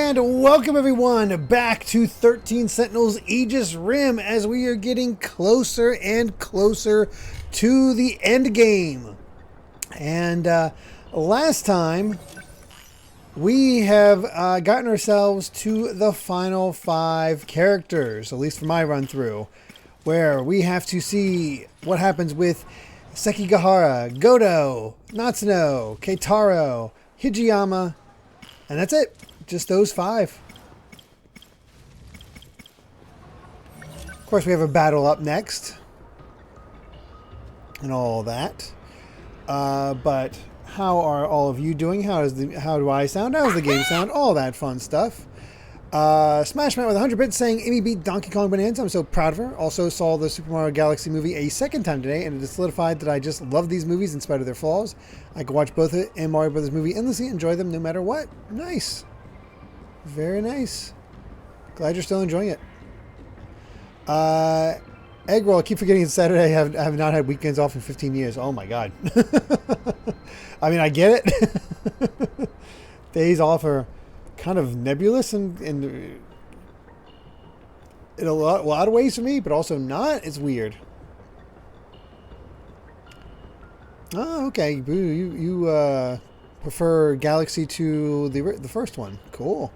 And welcome everyone back to 13 Sentinels Aegis Rim as we are getting closer and closer to the end game. And last time we have gotten ourselves to the final 5 characters, at least for my run through, where we have to see what happens with Sekigahara, Godo, Natsuno, Keitaro, Hijiyama, and that's it. Just those 5. Of course, we have a battle up next. And all that. But how are all of you doing? How do I sound? How does the game sound? All that fun stuff. Smash Matt with 100 bits saying Amy beat Donkey Kong Bonanza. I'm so proud of her. Also saw the Super Mario Galaxy movie a second time today, and it has solidified that I just love these movies in spite of their flaws. I could watch both it and Mario Brothers movie endlessly, enjoy them no matter what. Nice. Very nice. Glad you're still enjoying it. Egg roll. I keep forgetting it's Saturday. I have not had weekends off in 15 years. Oh my god. I mean, I get it. Days off are kind of nebulous and in a lot of ways for me, but also not. It's weird. Oh, okay. You prefer Galaxy to the first one. Cool.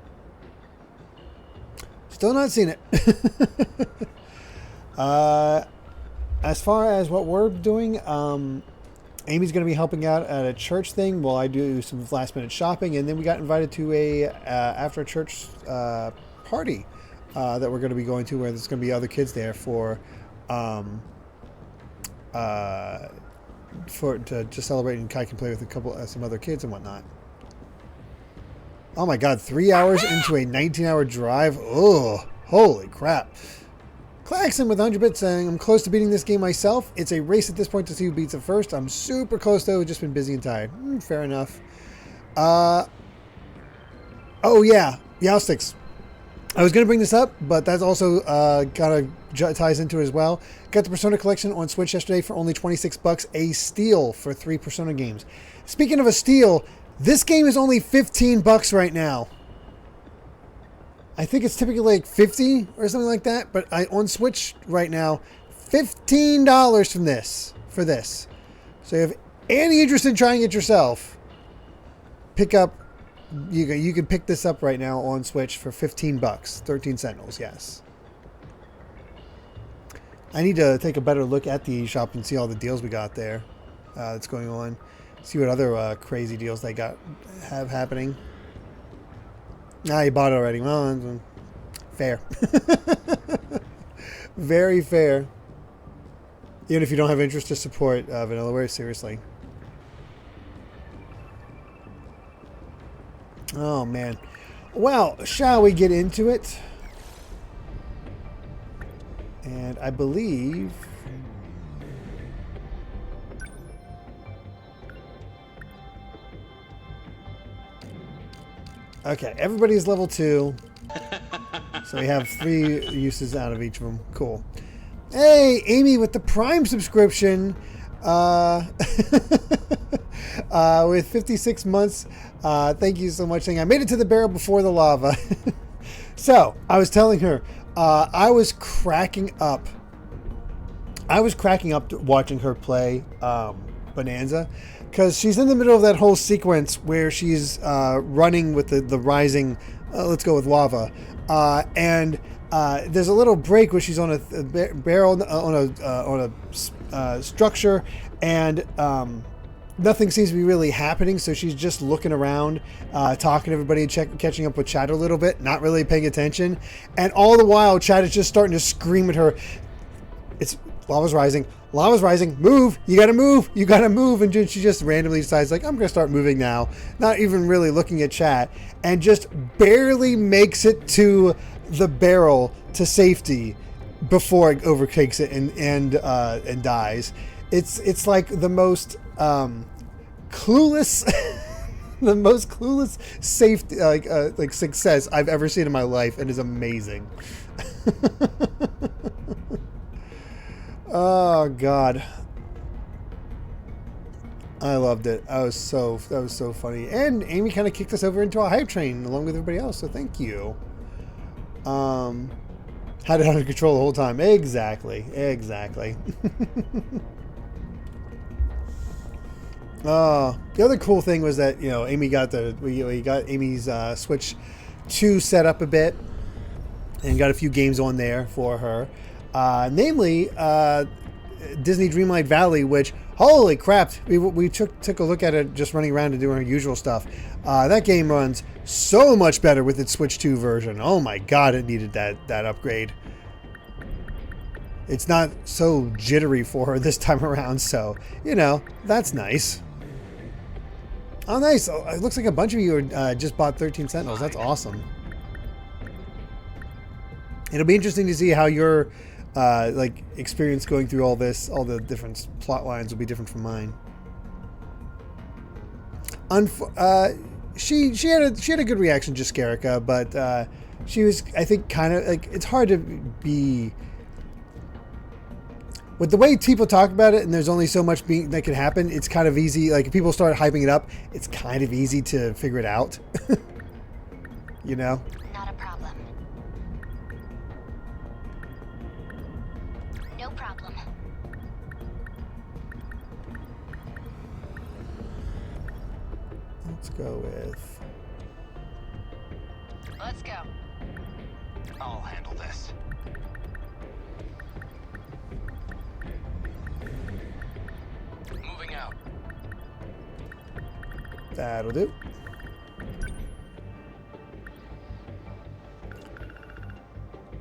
Still not seen it. As far as what we're doing, Amy's going to be helping out at a church thing while I do some last minute shopping, and then we got invited to a after church party that we're going to be going to, where there's going to be other kids there to just celebrate, and Kai can play with some other kids and whatnot. Oh my god, 3 hours into a 19-hour drive. Oh, holy crap. Claxon with 100 bits saying, I'm close to beating this game myself. It's a race at this point to see who beats it first. I'm super close though, just been busy and tired. Fair enough. Oh yeah, Youstix. I was going to bring this up, but that's also kind of ties into it as well. Got the Persona collection on Switch yesterday for only $26, a steal for 3 Persona games. Speaking of a steal, this game is only $15 right now. I think it's typically like $50 or something like that, but on Switch right now, $15 for this. So if you have any interest in trying it yourself, pick up. You can pick this up right now on Switch for $15. 13 Sentinels, yes. I need to take a better look at the eShop and see all the deals we got there that's going on. See what other crazy deals they have happening. You bought it already. Well, fair. Very fair. Even if you don't have interest to support Vanillaware, seriously. Oh, man. Well, shall we get into it? And I believe... Okay, everybody's level 2. So we have 3 uses out of each of them. Cool. Hey, Amy with the Prime subscription. With 56 months. Thank you so much. Saying I made it to the barrel before the lava. So, I was telling her, I was cracking up. Watching her play Bonanza. Because she's in the middle of that whole sequence where she's running with the rising, let's go with lava. And there's a little break where she's on a barrel, on a structure, and nothing seems to be really happening. So she's just looking around, talking to everybody, catching up with Chad a little bit, not really paying attention. And all the while, Chad is just starting to scream at her. It's lava's rising. Lava's rising. Move. You gotta move. You gotta move. And she just randomly decides, like, I'm gonna start moving now. Not even really looking at chat. And just barely makes it to the barrel to safety before it overtakes it and dies. It's like the most clueless the most clueless safety like success I've ever seen in my life, and is amazing. Oh god. I loved it. That was so funny. And Amy kind of kicked us over into a hype train along with everybody else, so thank you. Had it under control the whole time. Exactly. The other cool thing was that, you know, Amy got we got Amy's Switch 2 set up a bit and got a few games on there for her. Namely, Disney Dreamlight Valley, which, holy crap, we took a look at it just running around and doing our usual stuff. That game runs so much better with its Switch 2 version. Oh my god, it needed that upgrade. It's not so jittery for her this time around, so, you know, that's nice. Oh, nice. Oh, it looks like a bunch of you just bought 13 Sentinels. That's awesome. It'll be interesting to see how your like experience going through all this, all the different plot lines will be different from mine. She had a good reaction, just Skarica, but she was, I think, kind of like, it's hard to be with the way people talk about it, and there's only so much that can happen. It's kind of easy, like if people start hyping it up, it's kind of easy to figure it out. You know? Not a problem. No problem. Let's go with... Let's go. I'll handle this. Moving out. That'll do.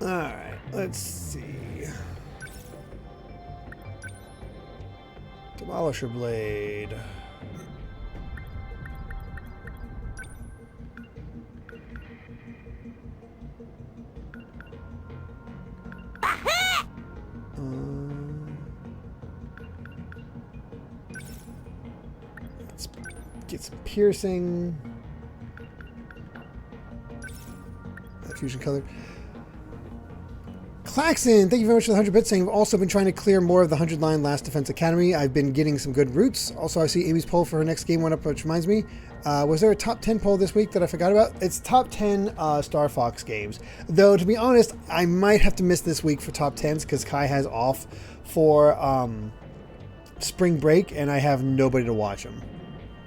Alright, let's see. Demolisher Blade. Let's get some piercing. That fusion color. Claxon, thank you very much for the 100 bits, saying I've also been trying to clear more of the 100 line Last Defense Academy. I've been getting some good routes. Also, I see Amy's poll for her next game went up, which reminds me, was there a top 10 poll this week that I forgot about? It's top 10 Star Fox games. Though, to be honest, I might have to miss this week for top 10s because Kai has off for spring break and I have nobody to watch him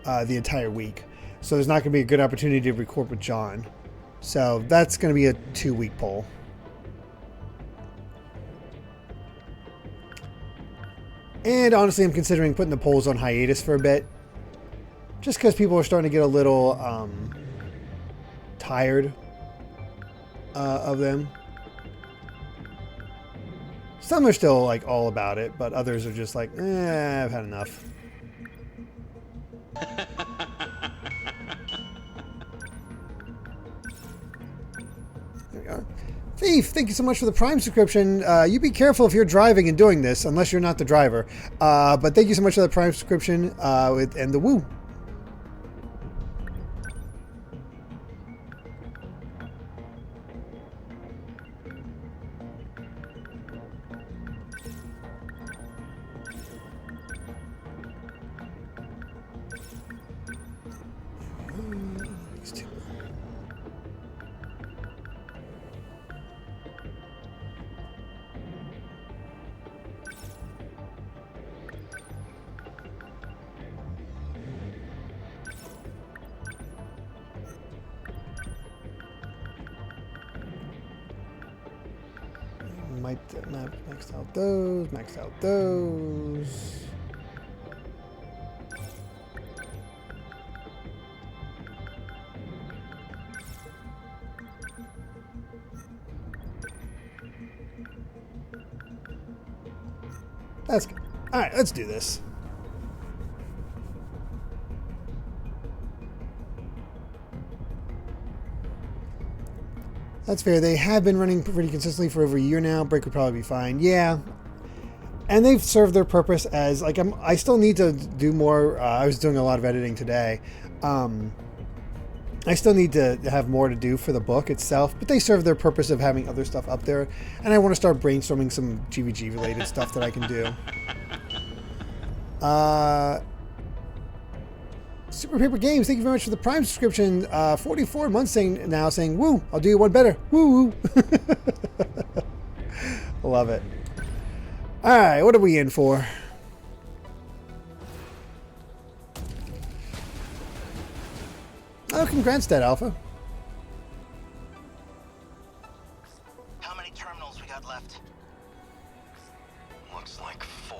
the entire week. So there's not going to be a good opportunity to record with John. So that's going to be a 2-week poll. And honestly, I'm considering putting the polls on hiatus for a bit. Just because people are starting to get a little tired of them. Some are still like all about it, but others are just like, I've had enough. There we are. Thief, thank you so much for the Prime subscription. You be careful if you're driving and doing this, unless you're not the driver. But thank you so much for the Prime subscription and the woo. Maxed out those, maxed out those. That's good. All right, let's do this. That's fair. They have been running pretty consistently for over a year now. Break would probably be fine. Yeah. And they've served their purpose as, like, I still need to do more. I was doing a lot of editing today. I still need to have more to do for the book itself, but they serve their purpose of having other stuff up there. And I want to start brainstorming some GVG related stuff that I can do. Super Paper Games, thank you very much for the Prime subscription. 44 months saying, woo, I'll do you one better. Woo woo. Love it. All right, what are we in for? Oh, congrats, Dead Alpha. How many terminals we got left? Looks like 4.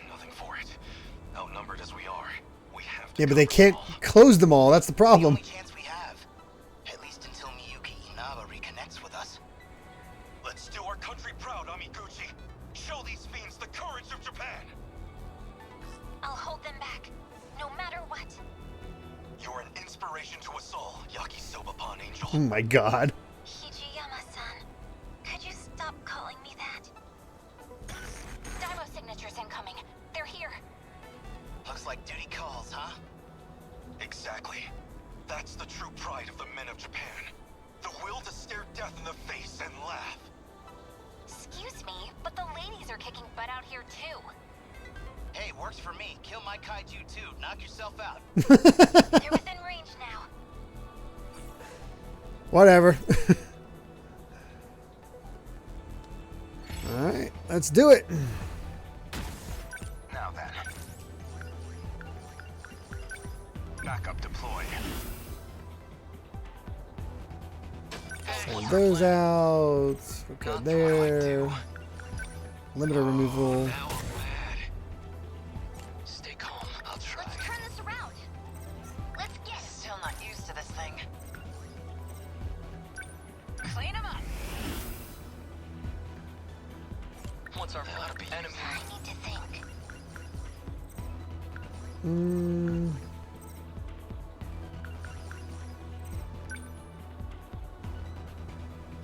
Nothing for it. Outnumbered as we are, we have to. Yeah, but they can't close them all. That's the problem. The only chance we have, at least until Miyuki Inaba reconnects with us. Let's do our country proud, Amiguchi. Show these fiends the courage of Japan. I'll hold them back, no matter what. You're an inspiration to us all, Yakisoba-pan Angel. Oh my god. Hijiyama-san, could you stop calling me that? Daimo signatures incoming. They're here. Looks like duty calls, huh? Exactly. That's the true pride of the men of Japan. The will to stare death in the face and laugh. Excuse me, but the ladies are kicking butt out here too. Hey, works for me. Kill my kaiju too. Knock yourself out. They're within range now. Whatever. All right, let's do it. Now then. Backup deploy. Send those out. Okay, there. Limiter removal. Now I'm mad. Stay calm. I'll try. Let's turn this around. Let's get. Still not used to this thing. Clean him up. What's our enemy? I need to think.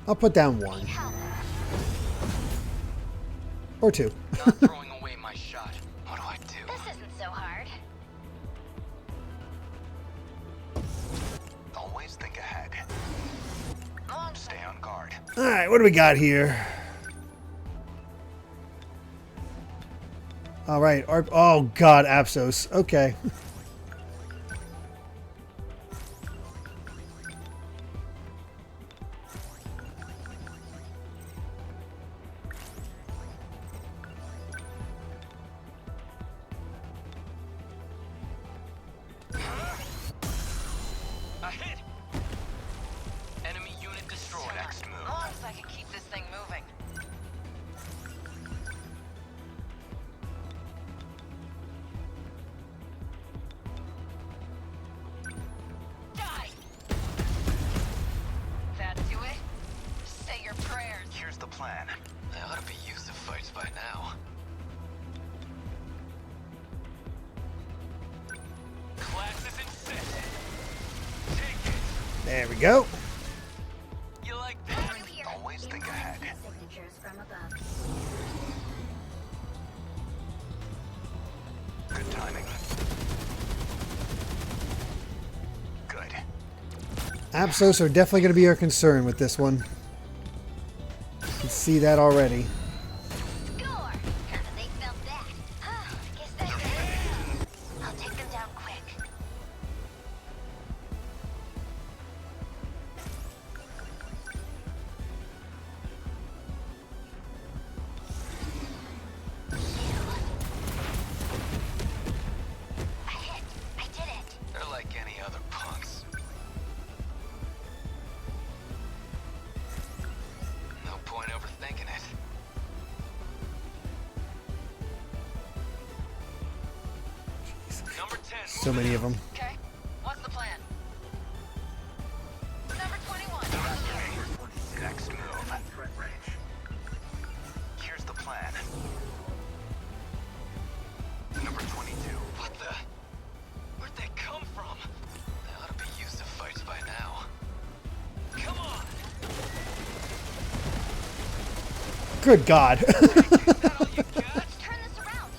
I'll put down 1 Need help. or 2. Not throwing away my shot. What do I do? This isn't so hard. Always think ahead. Stay on guard. All right, what do we got here? All right. Oh God, Apsos. Okay. A hit. Enemy unit destroyed. Next move. As long as I can keep this thing moving. Die! That do it? Say your prayers. Here's the plan. They ought to be used to fights by now. Class isn't set. Take it. There we go. You like What that? do you hear? Always think ahead. Signatures from above. Good timing. Good. Apsos are definitely going to be our concern with this one. You can see that already. Score! They felt that. Guess that's it. I'll take them down quick. I hit. I did it. They're like any other punks. No point overthinking it. Number 10. So many of them. Okay, what's the plan? Number 21. Next move. Here's the plan. Number 22. What the? Where'd they come from? They ought to be used to fights by now. Come on! Good God. Is that all you got? Let's turn this around.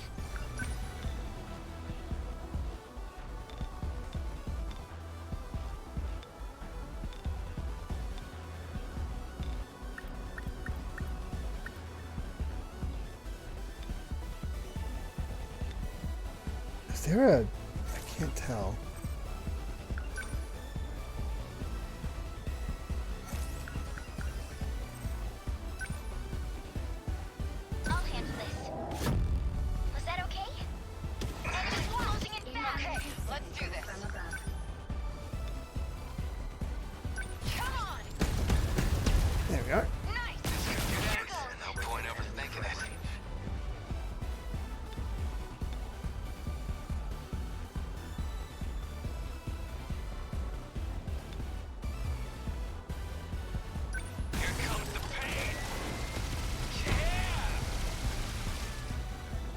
Is there a Can't tell. I'll handle this. Was that okay? Enemies closing in fast. Okay, let's do this. Come on! There we are. Nice! No point overthinking it. Here comes the pain. Yeah!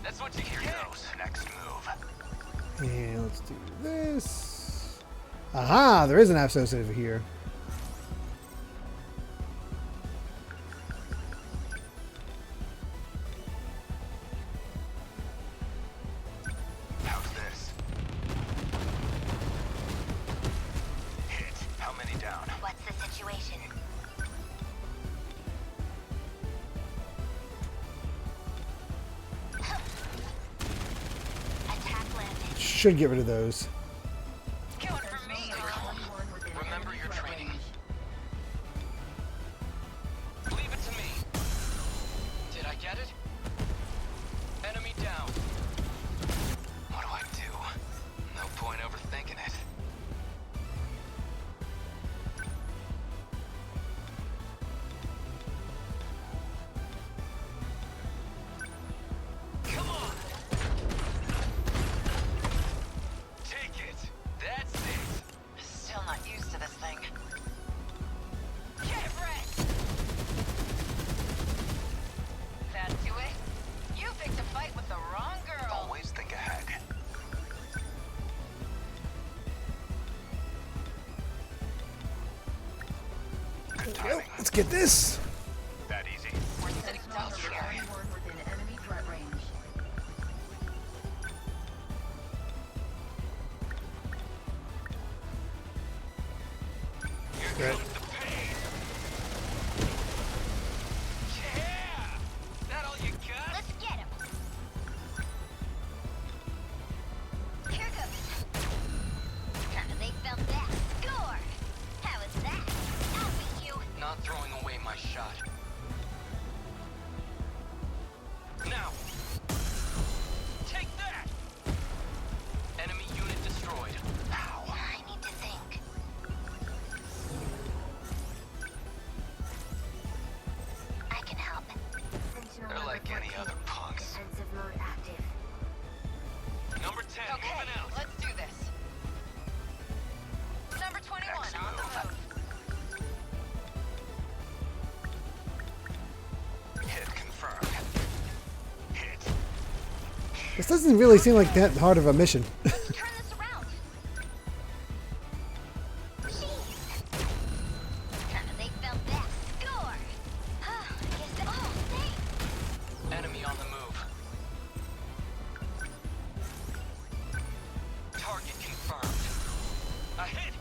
That's what you hear. Here goes. Next move. And let's do this. Aha! There is an abscess over here. How's this? Hit. How many down? What's the situation? Attack landed. Should get rid of those. Kill it for me, girl. Remember your training. Leave it to me. Did I get it? Enemy down. What do I do? No point overthinking it. Come on. Take it. That's it. Still not used to this thing. Get wrecked! That do it? You picked a fight with the wrong girl. Always think ahead. Good Yo, timing. let's get this. That easy. We're sitting ducks here. Here comes the pain. Yeah! That all you got? Let's get him. Here goes. Kinda they felt that. Score! How was that? I'll beat you. Not throwing away my shot. Now! Take that! Enemy unit destroyed. Ow. I need to think. I can help. They're like any other punks. Defensive mode active. Number 10, Okay, moving out. let's do this. Number 21 Next on the move. move. Hit confirmed. Hit. This doesn't really seem like that hard of a mission. Turn this around. Jeez. Kinda they felt that. Score! Guess that. Oh, thanks. Enemy on the move. Target confirmed. A hit.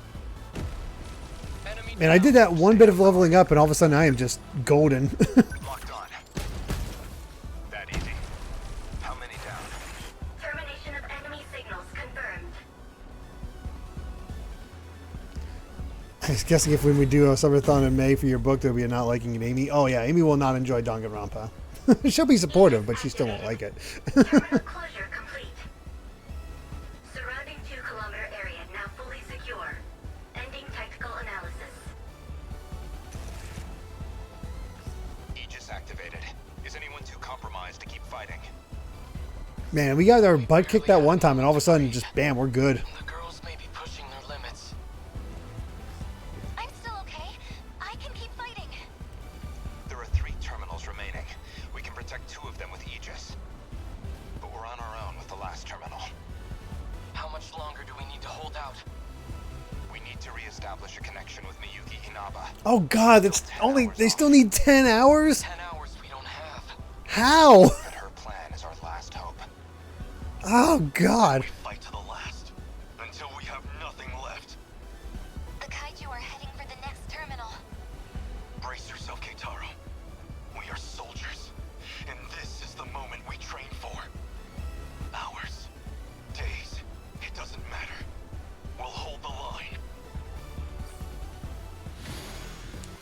Enemy Man, I did that one bit of leveling up, and all of a sudden I am just golden. locked on. That easy. How many down? Termination of enemy signals confirmed. I was guessing if when we do a subathon in May for your book, there'll be a not liking it, Amy. Oh yeah, Amy will not enjoy Danganronpa. She'll be supportive, but she still won't like it. Terminal closure complete. Surrounding 2-kilometer area now fully secure. Ending tactical analysis. Aegis activated. Is anyone too compromised to keep fighting? Man, we got our butt kicked that one time, and all of a sudden, just bam, we're good. The girls may be pushing their limits. I'm still okay. I can keep fighting. There are 3 terminals remaining. We can protect 2 of them with Aegis. But we're on our own with the last terminal. How much longer do we need to hold out? We need to reestablish a connection with Miyuki Inaba. Oh god, that's only, they still need 10 hours? 10 hours we don't have. How? And her plan is our last hope. Oh god. We fight to the last. Until we have nothing left. The kaiju are heading for the next terminal. Brace yourself, Keitaro. We are soldiers. And this is the moment we train for. Hours. Days. It doesn't matter.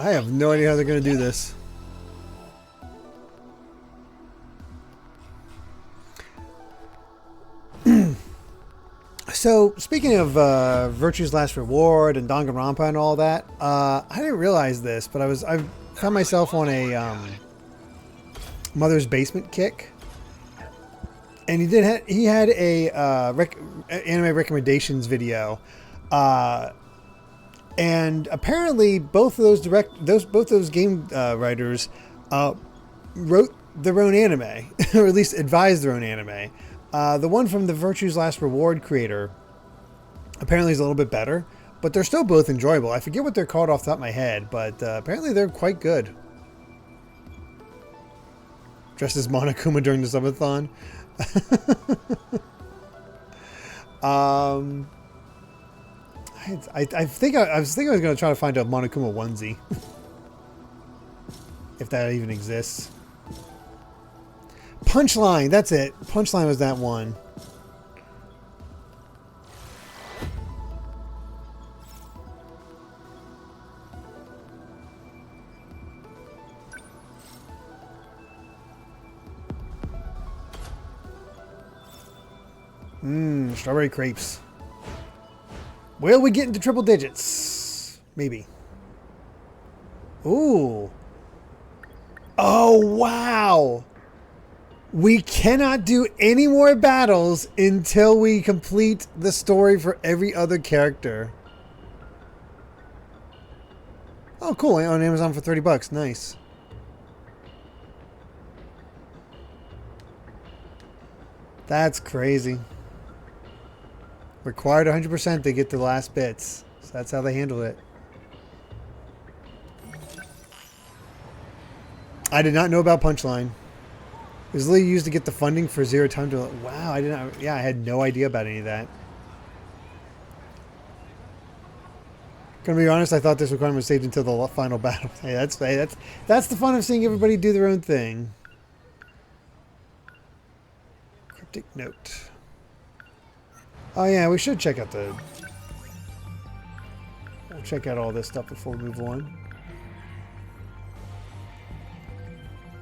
I have no idea how they're going to do this. So, speaking of Virtue's Last Reward and Danganronpa and all that, I didn't realize this, but I found myself on a Mother's Basement kick, and he had a anime recommendations video, and apparently both of those game writers wrote their own anime, or at least advised their own anime. The one from the Virtue's Last Reward creator apparently is a little bit better, but they're still both enjoyable. I forget what they're called off the top of my head, but apparently they're quite good. Dressed as Monokuma during the subathon. I think I was going to try to find a Monokuma onesie. If that even exists. Punchline, that's it. Punchline was that one. Strawberry crepes. Will we get into triple digits? Maybe. Ooh. Oh, wow. We cannot do any more battles until we complete the story for every other character. Oh, cool. On Amazon for $30. Nice. That's crazy. Required 100% to get the last bits. So that's how they handle it. I did not know about Punchline. It was literally used to get the funding for Zero Time to... Wow, I didn't... Yeah, I had no idea about any of that. Gonna be honest, I thought this requirement was saved until the final battle. Hey, that's the fun of seeing everybody do their own thing. Cryptic note. Oh yeah, we should check out the... We'll check out all this stuff before we move on.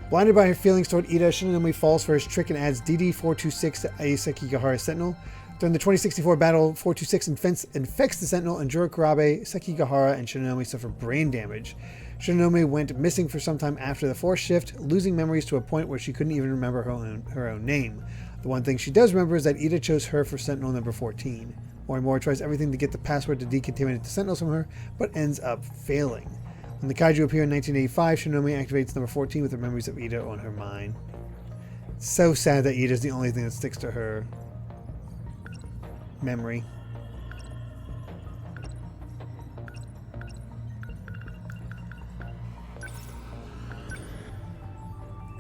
Blinded by her feelings toward Ida, Shinonome falls for his trick and adds DD-426 to Sekigahara's Sentinel. During the 2064 battle, 426 infects the Sentinel, and Juro Kurabe, Sekigahara, and Shinonome suffer brain damage. Shinonome went missing for some time after the force shift, losing memories to a point where she couldn't even remember her own name. The one thing she does remember is that Ida chose her for Sentinel number 14. Morimura tries everything to get the password to decontaminate the Sentinels from her, but ends up failing. When the kaiju appear in 1985, Shinonome activates number 14 with her memories of Ida on her mind. It's so sad that Ida's the only thing that sticks to her memory.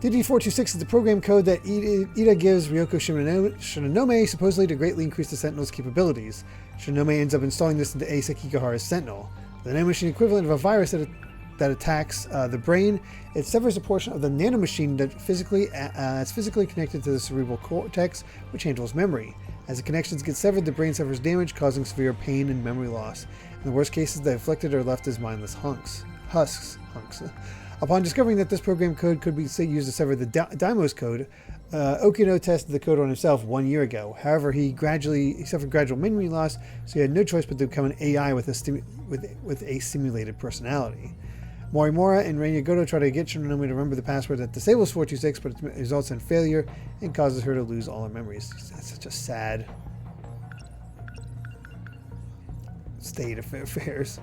DD-426 is the program code that Ida gives Ryoko Shinonome, supposedly to greatly increase the Sentinel's capabilities. Shinonome ends up installing this into Sekigahara's Sentinel. The nanomachine equivalent of a virus that attacks the brain, it severs a portion of the nanomachine that is physically connected to the cerebral cortex, which handles memory. As the connections get severed, the brain suffers damage, causing severe pain and memory loss. In the worst cases, the afflicted are left as mindless husks. Upon discovering that this program code could be used to sever the Daimos code, Okino tested the code on himself 1 year ago. However, he suffered gradual memory loss, so he had no choice but to become an AI with a simulated personality. Morimura and Reina Goto try to get Shinonome to remember the password that disables 426, but it results in failure and causes her to lose all her memories. That's such a sad state of affairs.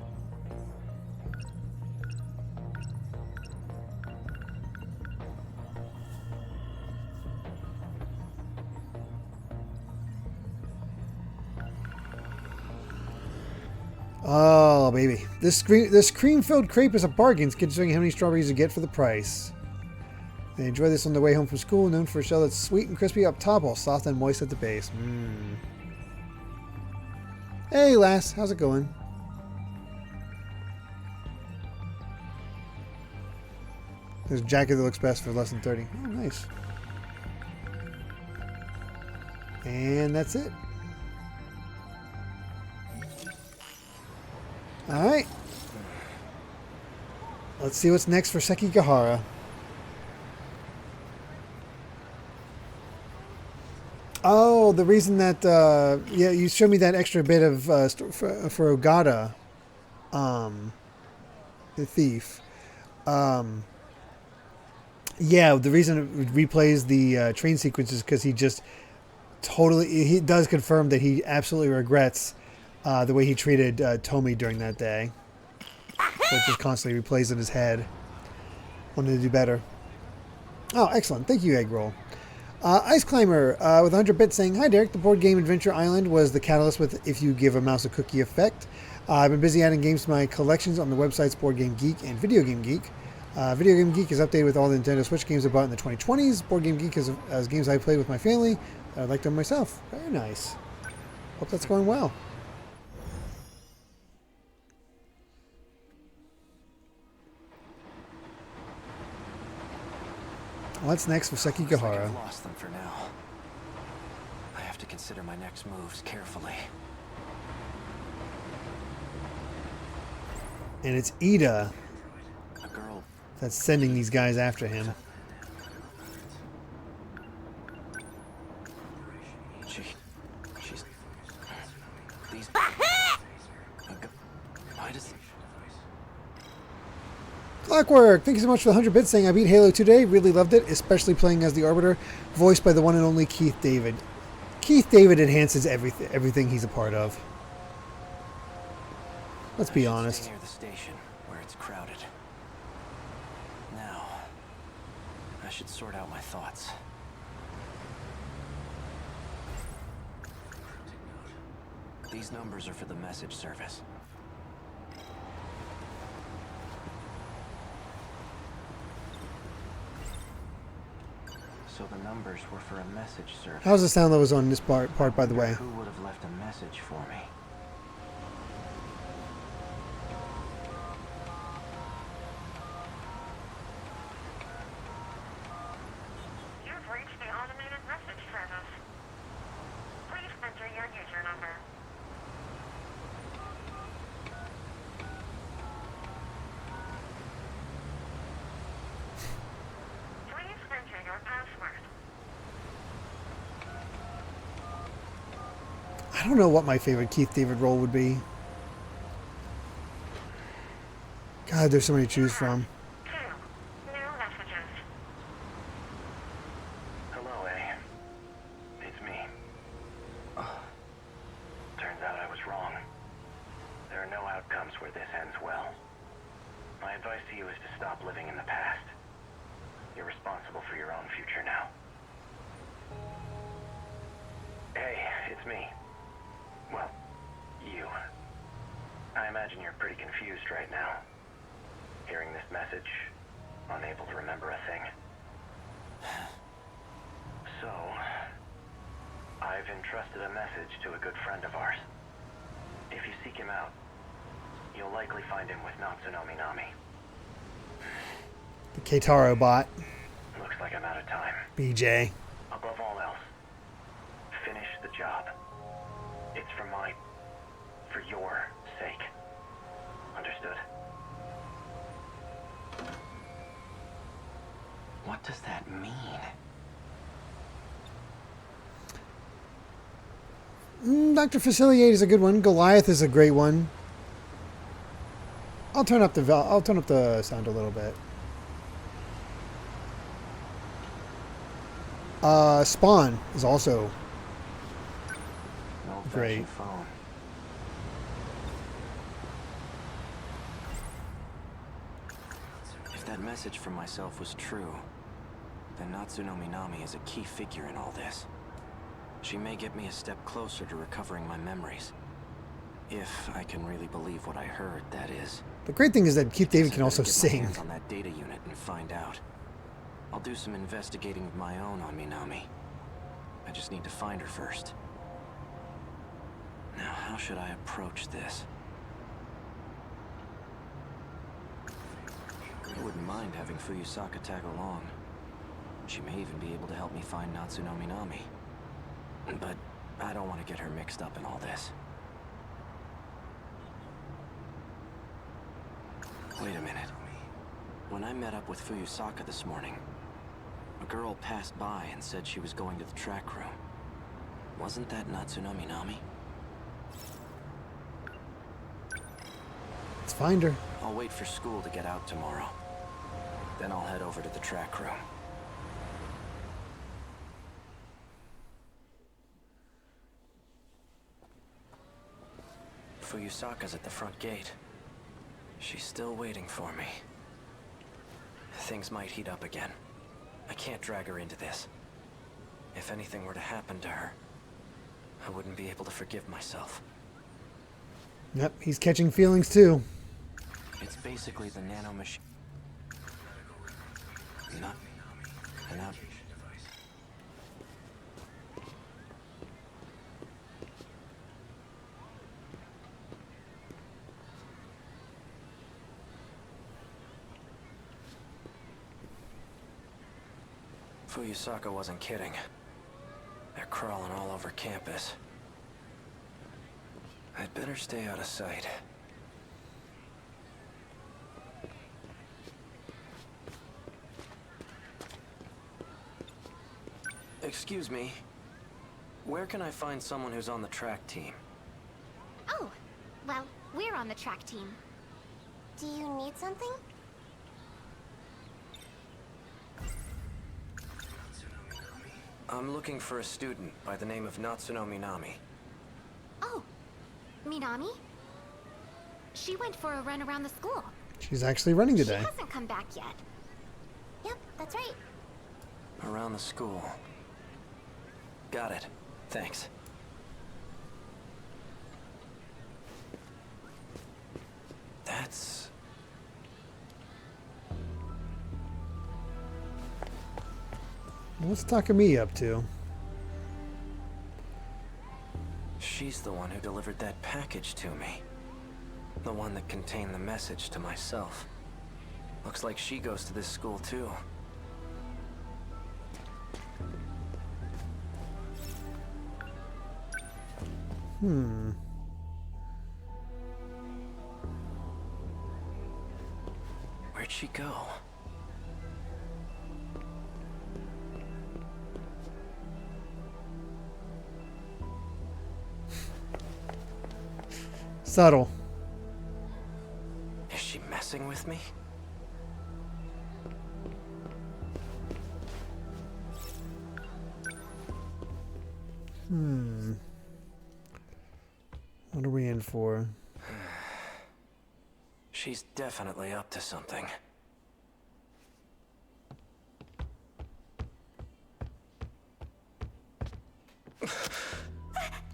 Oh, baby. This cream-filled crepe is a bargain considering how many strawberries you get for the price. They enjoy this on their way home from school, known for a shell that's sweet and crispy up top while soft and moist at the base. Hey, lass. How's it going? There's a jacket that looks best for less than 30. Oh, nice. And that's it. Alright. Let's see what's next for Sekigahara. Oh, the reason that yeah, you showed me that extra bit of for Ogata, the thief. Yeah, the reason it replays the train sequence is because he does confirm that he absolutely regrets the way he treated Tomi during that day. So it just constantly replays in his head. Wanted to do better. Oh, excellent. Thank you, Egg Roll. Ice Climber with 100 bits saying, "Hi Derek, the board game Adventure Island was the catalyst with If You Give a Mouse a Cookie effect. I've been busy adding games to my collections on the websites Board Game Geek and Video Game Geek. Video Game Geek is updated with all the Nintendo Switch games I bought in the 2020s. Board Game Geek has games I played with my family. I'd like them myself." Very nice. Hope that's going well. What's next for Sekigahara? I've lost them for now. I have to consider my next moves carefully. And it's Ida A girl. that's sending these guys after him. She's these. Why does? Clockwork, thank you so much for the 100 bits saying, "I beat Halo today. Really loved it, especially playing as the Arbiter, voiced by the one and only Keith David." Keith David enhances everything he's a part of. Let's be honest. Stay near the station where it's crowded. Now, I should sort out my thoughts. These numbers are for the message service. So the numbers were for a message service. How's the sound that was on this part by the way? Who would have left a message for me? You've reached the automated message service. Please enter your user number. Please enter your password. I don't know what my favorite Keith David role would be. God, there's so many to choose from. 2 new messages. Hello, A. It's me. Turns out I was wrong. There are no outcomes where this ends well. My advice to you is to stop living in the past. You're responsible for your own future now. Hey, it's me. Well, you. I imagine you're pretty confused right now. Hearing this message, unable to remember a thing. So, I've entrusted a message to a good friend of ours. If you seek him out, you'll likely find him with Natsunomi Nami. The Keitaro bot. Looks like I'm out of time. BJ. Above all else, finish the job. It's for your sake. Understood? What does that mean? Dr. Faciliate is a good one. Goliath is a great one. I'll turn up the sound a little bit. Spawn is also An old-fashioned great. phone. If that message from myself was true, then Natsunomi Nami is a key figure in all this. She may get me a step closer to recovering my memories. If I can really believe what I heard, that is. The great thing is that Keith David can I also better get my sing. hands on that data unit and find out. I'll do some investigating of my own on Minami. I just need to find her first. Now, how should I approach this? I wouldn't mind having Fuyusaka tag along. She may even be able to help me find Natsunomi Nami. But I don't want to get her mixed up in all this. Wait a minute. When I met up with Fuyusaka this morning, a girl passed by and said she was going to the track room. Wasn't that Natsuno Minami? Let's find her. I'll wait for school to get out tomorrow. Then I'll head over to the track room. Fuyusaka's at the front gate. She's still waiting for me. Things might heat up again. I can't drag her into this. If anything were to happen to her, I wouldn't be able to forgive myself. Yep, he's catching feelings too. It's basically the nano machine. Not. Fuyusaka wasn't kidding. They're crawling all over campus. I'd better stay out of sight. Excuse me. Where can I find someone who's on the track team? Oh, well, we're on the track team. Do you need something? I'm looking for a student by the name of Natsuno Minami. Oh, Minami? She went for a run around the school. She's actually running She today. hasn't come back yet. Yep, that's right. Around the school. Got it. Thanks. That's... What's Takumi up to? She's the one who delivered that package to me. The one that contained the message to myself. Looks like she goes to this school too. Where'd she go? Subtle. Is she messing with me? What are we in for? She's definitely up to something.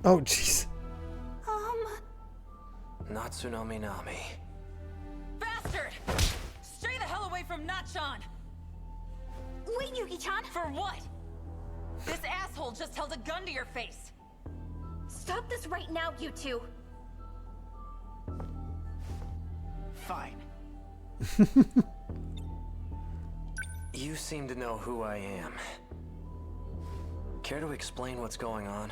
Oh, jeez. Natsuno Minami. Bastard! Stay the hell away from Natchan! Wait, Yuki-chan! For what? This asshole just held a gun to your face. Stop this right now, you two! Fine. You seem to know who I am. Care to explain what's going on?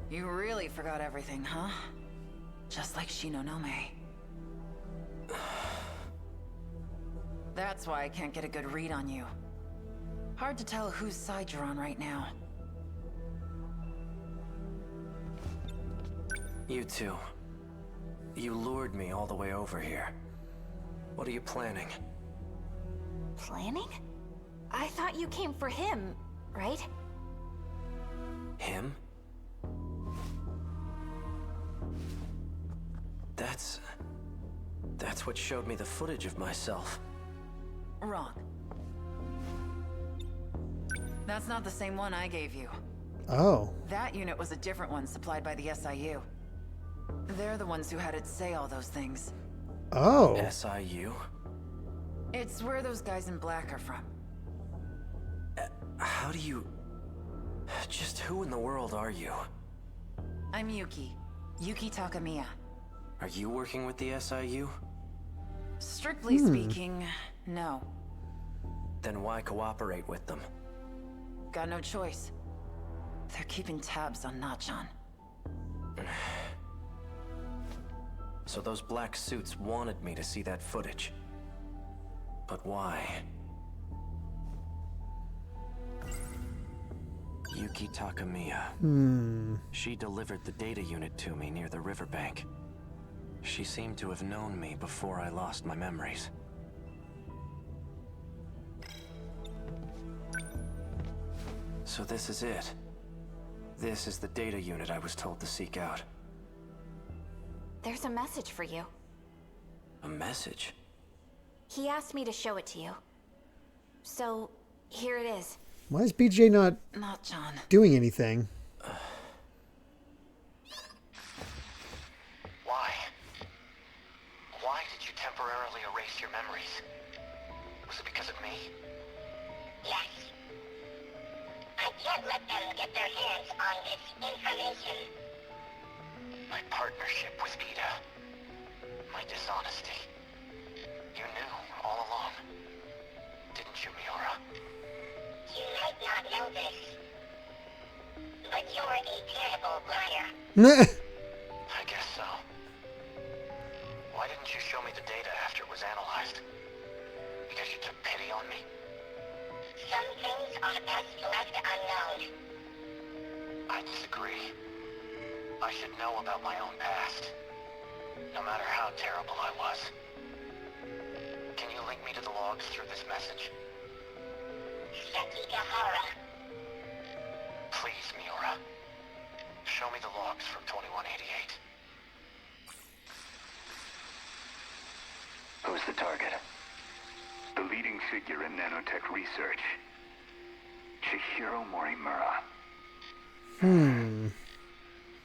You really forgot everything, huh? Just like Shinonome. That's why I can't get a good read on you. Hard to tell whose side you're on right now. You two. You lured me all the way over here. What are you planning? Planning? I thought you came for him, right? Him? That's what showed me the footage of myself. Wrong. That's not the same one I gave you. Oh. That unit was a different one supplied by the SIU. They're the ones who had it say all those things. Oh. SIU? It's where those guys in black are from. How do you... Just who in the world are you? I'm Yuki. Yuki Takamiya. Are you working with the SIU? Strictly speaking, no. Then why cooperate with them? Got no choice. They're keeping tabs on Natchan. So those black suits wanted me to see that footage. But why? Yuki Takamiya. She delivered the data unit to me near the riverbank. She seemed to have known me before I lost my memories. So this is it. This is the data unit I was told to seek out. There's a message for you. A message? He asked me to show it to you. So, here it is. Why is BJ not Not John. doing anything? Why? Why did you temporarily erase your memories? Was it because of me? Yes. I can't let them get their hands on this information. My partnership with Ida. My dishonesty. You knew all along. Didn't you, Miura? You might not know this, but you're a terrible liar. I guess so. Why didn't you show me the data after it was analyzed? Because you took pity on me? Some things are best left unknown. I disagree. I should know about my own past. No matter how terrible I was. Can you link me to the logs through this message? Sekigahara. Please, Miura. Show me the logs from 2188. Who's the target? The leading figure in nanotech research. Chihiro Morimura.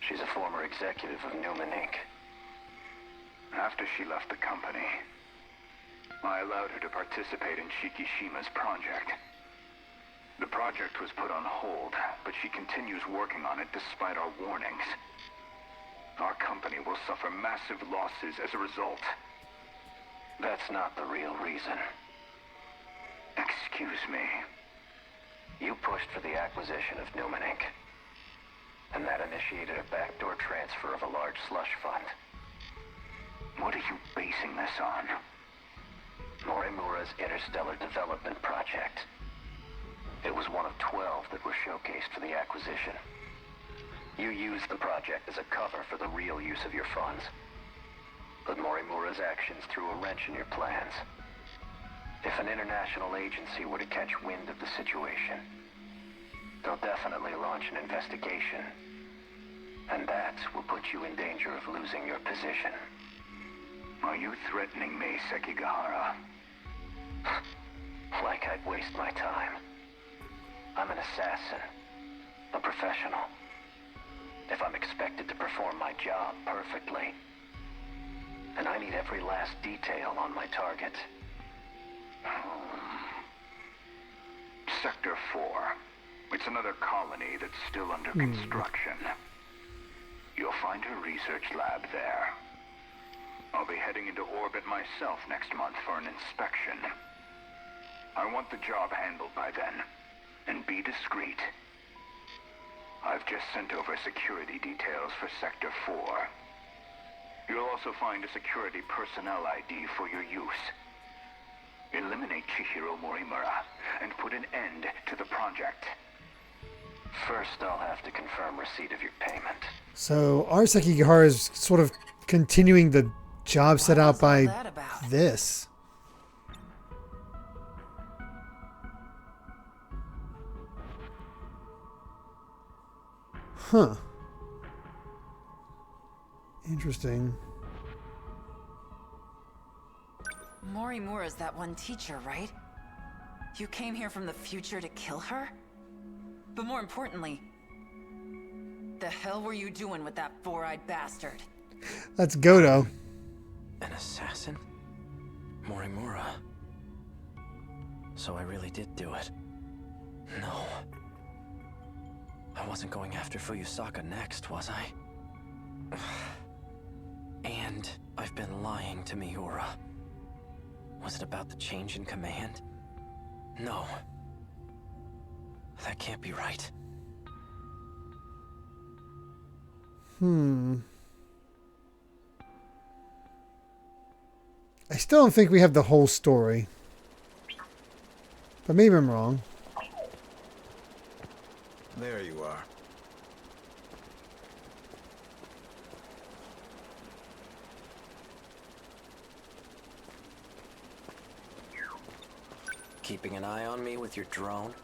She's a former executive of Newman Inc. After she left the company, I allowed her to participate in Shikishima's project. The project was put on hold, but she continues working on it despite our warnings. Our company will suffer massive losses as a result. That's not the real reason. Excuse me. You pushed for the acquisition of Newman Inc. And that initiated a backdoor transfer of a large slush fund. What are you basing this on? Morimura's Interstellar Development Project. It was one of 12 that were showcased for the acquisition. You used the project as a cover for the real use of your funds. But Morimura's actions threw a wrench in your plans. If an international agency were to catch wind of the situation, they'll definitely launch an investigation. And that will put you in danger of losing your position. Are you threatening me, Sekigahara? Like I'd waste my time. I'm an assassin. A professional. If I'm expected to perform my job perfectly, and I need every last detail on my target. Sector 4. It's another colony that's still under construction. You'll find her research lab there. I'll be heading into orbit myself next month for an inspection. I want the job handled by then. And be discreet. I've just sent over security details for Sector 4. You'll also find a security personnel ID for your use. Eliminate Chihiro Morimura and put an end to the project. First, I'll have to confirm receipt of your payment. So our Sekigahara is sort of continuing the job set out by that about? this. Huh. Interesting. Morimura's that one teacher, right? You came here from the future to kill her? But more importantly, the hell were you doing with that four-eyed bastard? That's Goto. An assassin? Morimura. So I really did do it. No. I wasn't going after Fuyusaka next, was I? And I've been lying to Miura. Was it about the change in command? No. That can't be right. I still don't think we have the whole story. But maybe I'm wrong. There you are. Keeping an eye on me with your drone?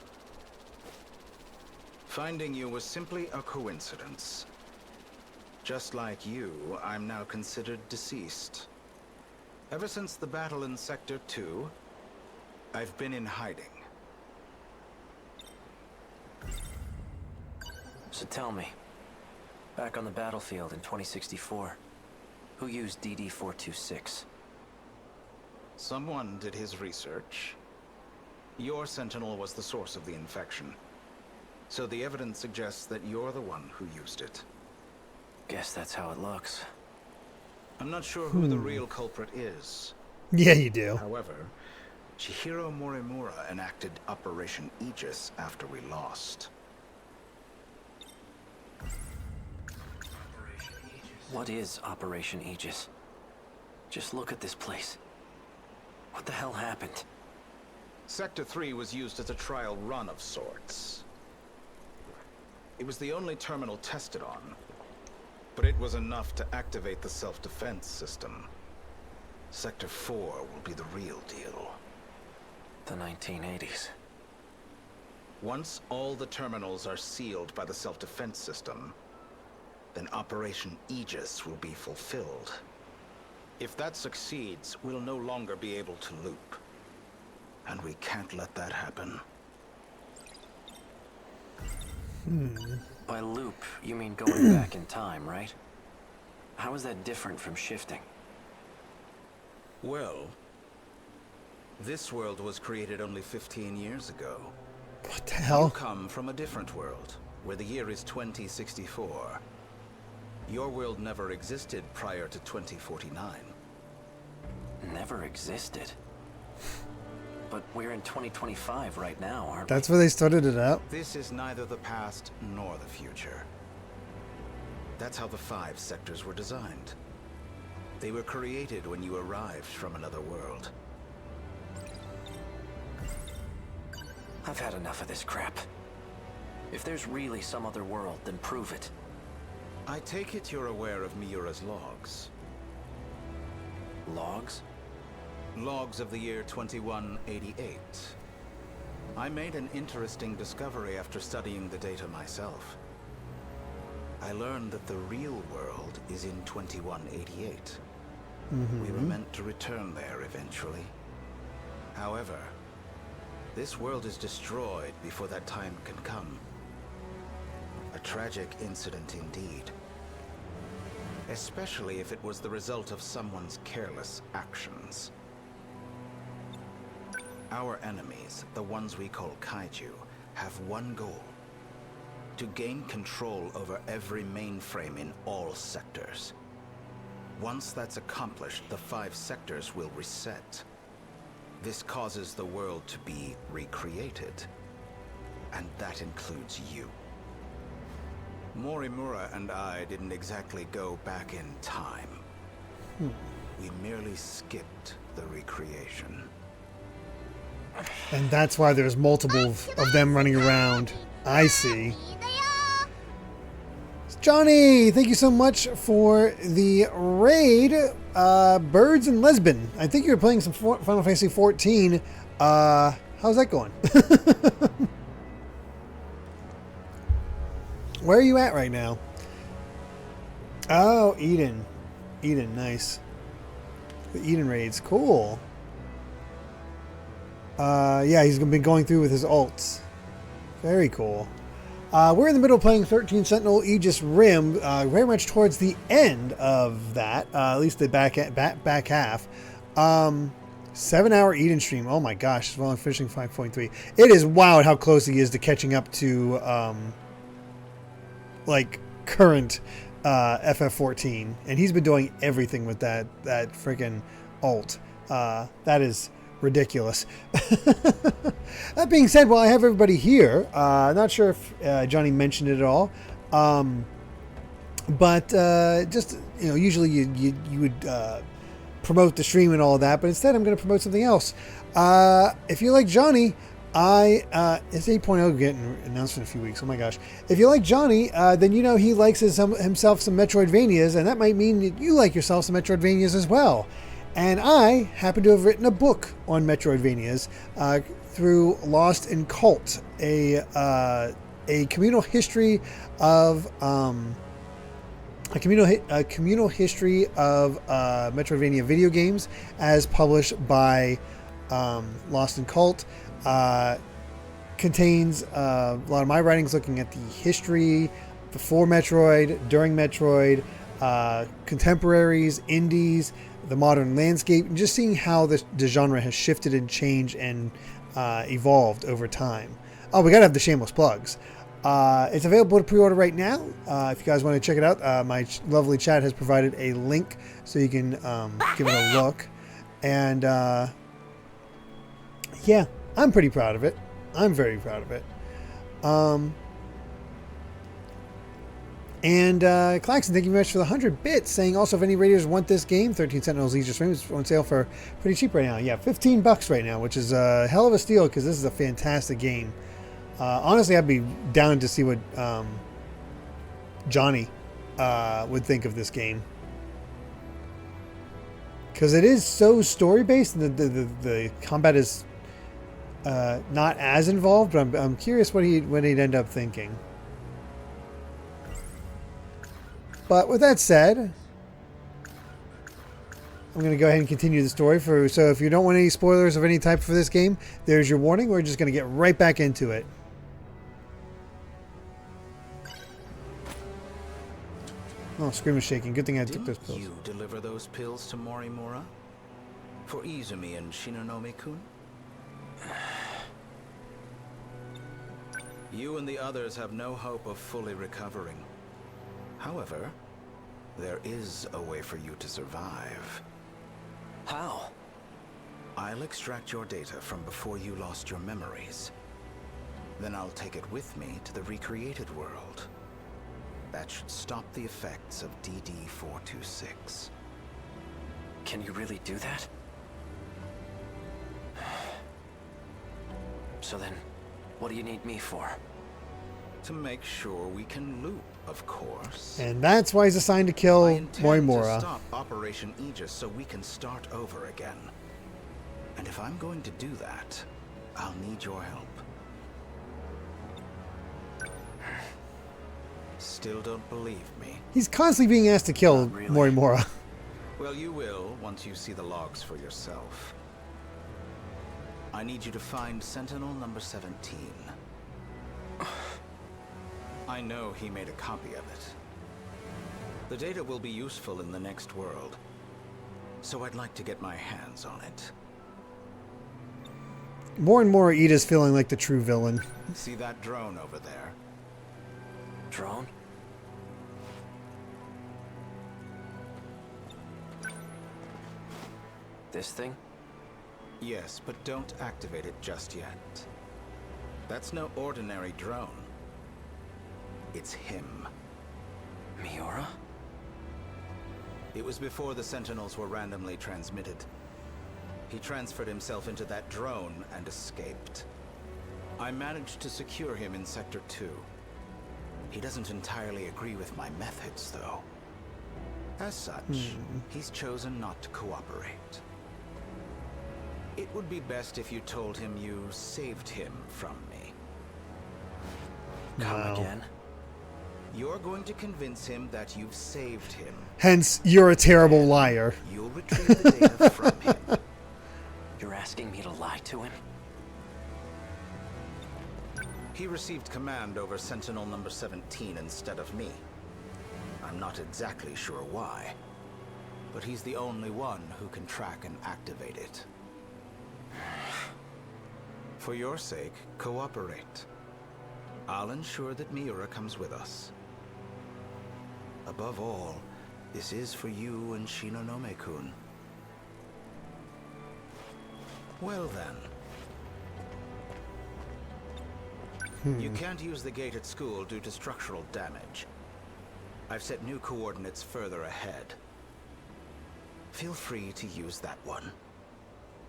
Finding you was simply a coincidence. Just like you, I'm now considered deceased. Ever since the battle in Sector 2, I've been in hiding. So tell me, back on the battlefield in 2064, who used DD-426? Someone did his research. Your Sentinel was the source of the infection. So the evidence suggests that you're the one who used it. Guess that's how it looks. I'm not sure who the real culprit is. Yeah, you do. However, Chihiro Morimura enacted Operation Aegis after we lost. What is Operation Aegis? Just look at this place. What the hell happened? Sector 3 was used as a trial run of sorts. It was the only terminal tested on, but it was enough to activate the self-defense system. Sector 4 will be the real deal. The 1980s. Once all the terminals are sealed by the self-defense system, then Operation Aegis will be fulfilled. If that succeeds, we'll no longer be able to loop. And we can't let that happen. By loop, you mean going back in time, right? How is that different from shifting? Well, this world was created only 15 years ago. What the You hell? come from a different world, where the year is 2064. Your world never existed prior to 2049. Never existed. But we're in 2025 right now, aren't we? That's where they started it up. This is neither the past nor the future. That's how the 5 sectors were designed. They were created when you arrived from another world. I've had enough of this crap. If there's really some other world, then prove it. I take it you're aware of Miura's logs. Logs? Logs of the year 2188. I made an interesting discovery after studying the data myself. I learned that the real world is in 2188. We were meant to return there eventually. However, this world is destroyed before that time can come. A tragic incident indeed. Especially if it was the result of someone's careless actions. Our enemies, the ones we call kaiju, have one goal. To gain control over every mainframe in all sectors. Once that's accomplished, the 5 sectors will reset. This causes the world to be recreated. And that includes you. Morimura and I didn't exactly go back in time. We merely skipped the recreation. And that's why there's multiple of them running around. I see. Johnny, thank you so much for the raid. Birds and Lesbian. I think you were playing some Final Fantasy 14. How's that going? Where are you at right now? Oh, Eden. Eden, nice. The Eden raids, cool. Yeah, he's been going through with his ults. Very cool. We're in the middle of playing 13 Sentinel Aegis Rim, very much towards the end of that, at least the back half. 7-hour Eden stream. Oh my gosh, while I'm finishing 5.3. It is wild how close he is to catching up to like current FF14, and he's been doing everything with that freaking ult. That is ridiculous. That being said, while I have everybody here, not sure if Johnny mentioned it at all, but just, you know, usually you would promote the stream and all that, but instead I'm going to promote something else. If you like Johnny, It's 8.0 getting announced in a few weeks. Oh my gosh. If you like Johnny, then you know he likes himself some Metroidvanias, and that might mean that you like yourself some Metroidvanias as well. And I happen to have written a book on Metroidvanias through Lost in Cult, a communal history of a communal history of Metroidvania video games, as published by Lost in Cult. Contains a lot of my writings looking at the history before Metroid, during Metroid, contemporaries, indies, the modern landscape, and just seeing how the genre has shifted and changed and evolved over time. Oh, we gotta have the shameless plugs. It's available to pre-order right now. If you guys want to check it out, my lovely chat has provided a link so you can give it a look. And yeah, I'm pretty proud of it. I'm very proud of it. And Claxon, thank you very much for the 100 bits, saying also if any raiders want this game, 13 Sentinels Aegis Rim is on sale for pretty cheap right now. Yeah, $15 right now, which is a hell of a steal because this is a fantastic game. Honestly, I'd be down to see what Johnny would think of this game. Because it is so story-based, and the combat is not as involved, but I'm curious what he'd end up thinking. But with that said, I'm going to go ahead and continue the story. So if you don't want any spoilers of any type for this game, there's your warning. We're just going to get right back into it. Oh, screen was shaking. Good thing I took those pills. Didn't you deliver those pills to Morimura? For Izumi and Shinonome-kun? You and the others have no hope of fully recovering. However, there is a way for you to survive. How? I'll extract your data from before you lost your memories. Then I'll take it with me to the recreated world. That should stop the effects of DD-426. Can you really do that? So then, what do you need me for? To make sure we can loop, of course. And that's why he's assigned to kill I intend Morimura. to stop Operation Aegis so we can start over again. And if I'm going to do that, I'll need your help. Still don't believe me? He's constantly being asked to kill Not really. Morimura. Well, you will once you see the logs for yourself. I need you to find Sentinel number 17. I know he made a copy of it. The data will be useful in the next world, so I'd like to get my hands on it. More and more, Ida's feeling like the true villain. See that drone over there? Drone? This thing? Yes, but don't activate it just yet. That's no ordinary drone. It's him. Miura? It was before the Sentinels were randomly transmitted. He transferred himself into that drone and escaped. I managed to secure him in Sector 2. He doesn't entirely agree with my methods, though. As such, he's chosen not to cooperate. It would be best if you told him you saved him from me. Come Wow. again? You're going to convince him that you've saved him. Hence, you're a terrible liar. You'll retrieve the data from him. You're asking me to lie to him? He received command over Sentinel number 17 instead of me. I'm not exactly sure why, but he's the only one who can track and activate it. For your sake, cooperate. I'll ensure that Miura comes with us. Above all, this is for you and Shinonome-kun. Well then. You can't use the gate at school due to structural damage. I've set new coordinates further ahead. Feel free to use that one.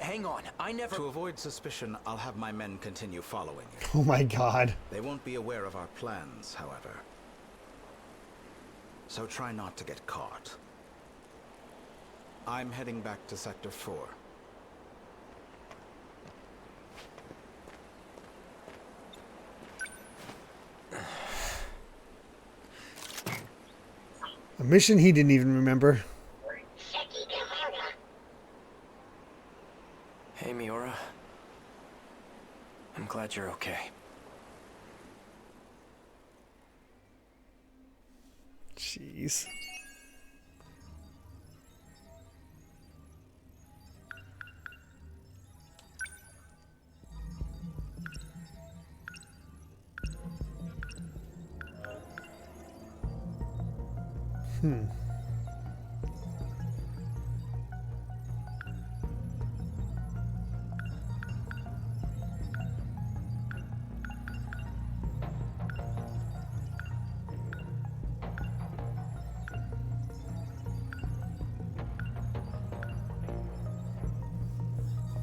hang on. I never... To avoid suspicion, I'll have my men continue following you. Oh my god. They won't be aware of our plans, however. So try not to get caught. I'm heading back to Sector 4. A mission he didn't even remember. Hey, Miura. I'm glad you're okay. Jeez.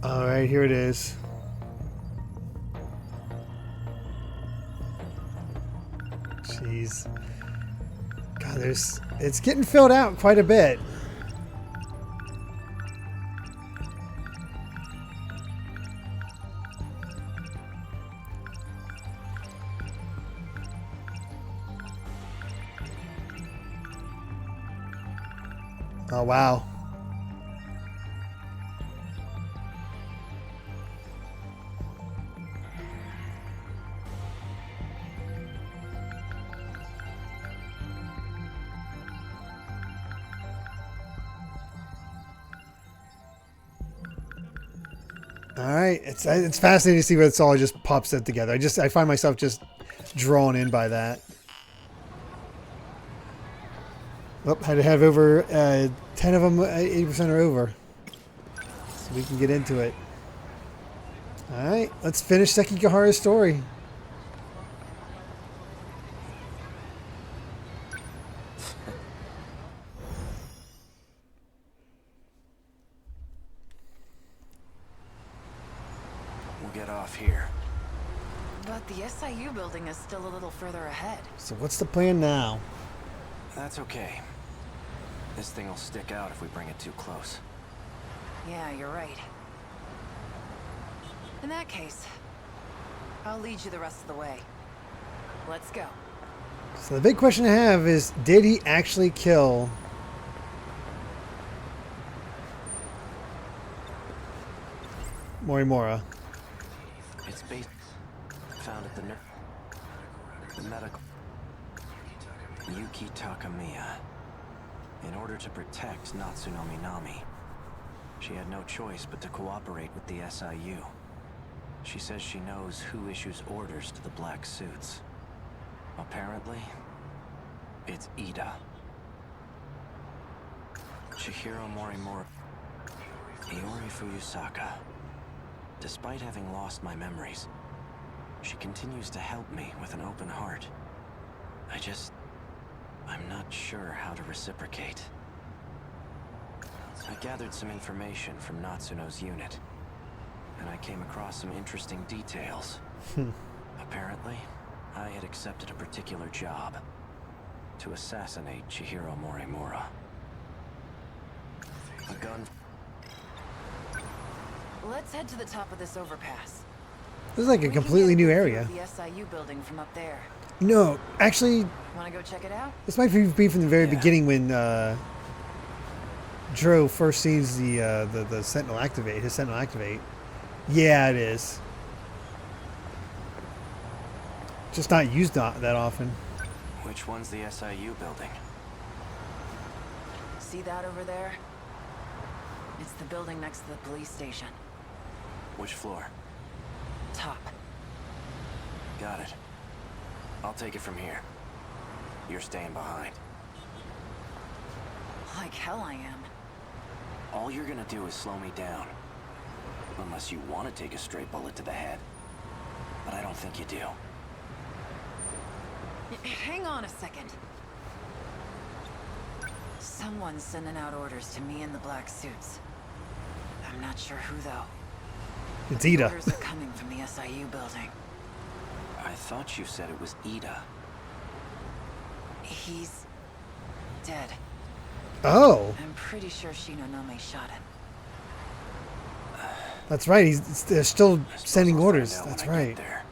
All right, here it is. Jeez. God, it's getting filled out quite a bit. Oh, wow. All right, it's fascinating to see what it's all just pops it together. I find myself just drawn in by that. Oh, had to have over 10 of them, 80% are over, so we can get into it. All right, let's finish Sekigahara's story. Get off here. But the SIU building is still a little further ahead. So what's the plan now? That's okay. This thing will stick out if we bring it too close. Yeah, you're right. In that case, I'll lead you the rest of the way. Let's go. So the big question I have is, did he actually kill Morimura? It's based found at the medical Yuki Takamiya. In order to protect Natsuno Minami, she had no choice but to cooperate with the SIU. She says she knows who issues orders to the black suits. Apparently, it's Ida. Chihiro Morimura, Iori Fuyusaka. Despite having lost my memories, she continues to help me with an open heart. I'm not sure how to reciprocate. I gathered some information from Natsuno's unit, and I came across some interesting details. Apparently, I had accepted a particular job: to assassinate Chihiro Morimura. A gun... Let's head to the top of this overpass. This is like a completely new area. The SIU building from up there. No, actually, Want to go check it out? this might be from the very beginning when Dro first sees the Sentinel activate. His Sentinel activate. Yeah, it is. Just not used that often. Which one's the SIU building? See that over there? It's the building next to the police station. Which floor? Top. Got it. I'll take it from here. You're staying behind. Like hell I am. All you're gonna do is slow me down. Unless you want to take a straight bullet to the head. But I don't think you do. Hang on a second. Someone's sending out orders to me in the black suits. I'm Not sure who, though. It's Ida. Orders are coming from the SIU building. I thought you said it was Ida. He's dead. Oh, I'm pretty sure Shinonome shot him. that's right. They're still I suppose sending I'll orders. find out That's when I get right. there.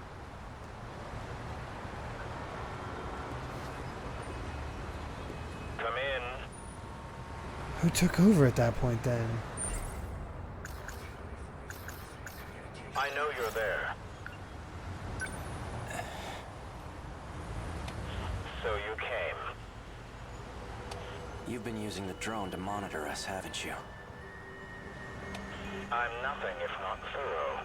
Come in. Who took over at that point then? I know you're there. So you came. You've been using the drone to monitor us, haven't you? I'm nothing if not thorough.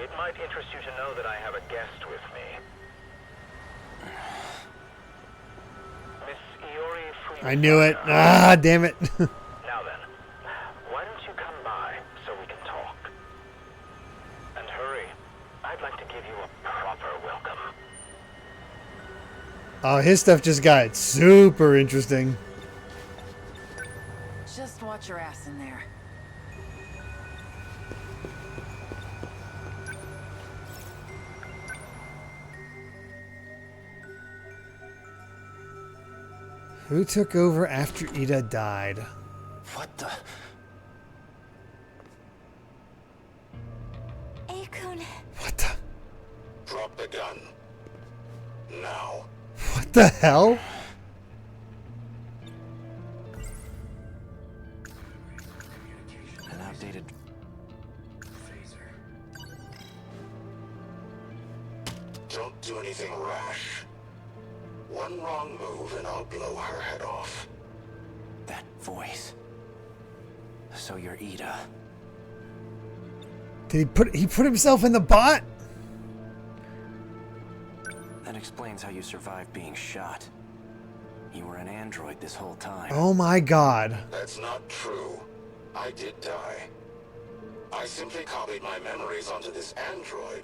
It might interest you to know that I have a guest with me. Miss Iori Fuyutaka. I knew it. Ah, damn it. Now then, why don't you come by so we can talk? And hurry. I'd like to give you a proper welcome. Oh, his stuff just got super interesting. Just watch your ass in there. Who took over after Ida died? What the? Akun. What the? Drop the gun. Now. What the hell? An outdated. Don't do anything rash. One wrong move and I'll blow her head off. That voice. So you're Ida. Did he put himself in the bot? That explains how you survived being shot. You were an android this whole time. Oh my god. That's not true. I did die. I simply copied my memories onto this android.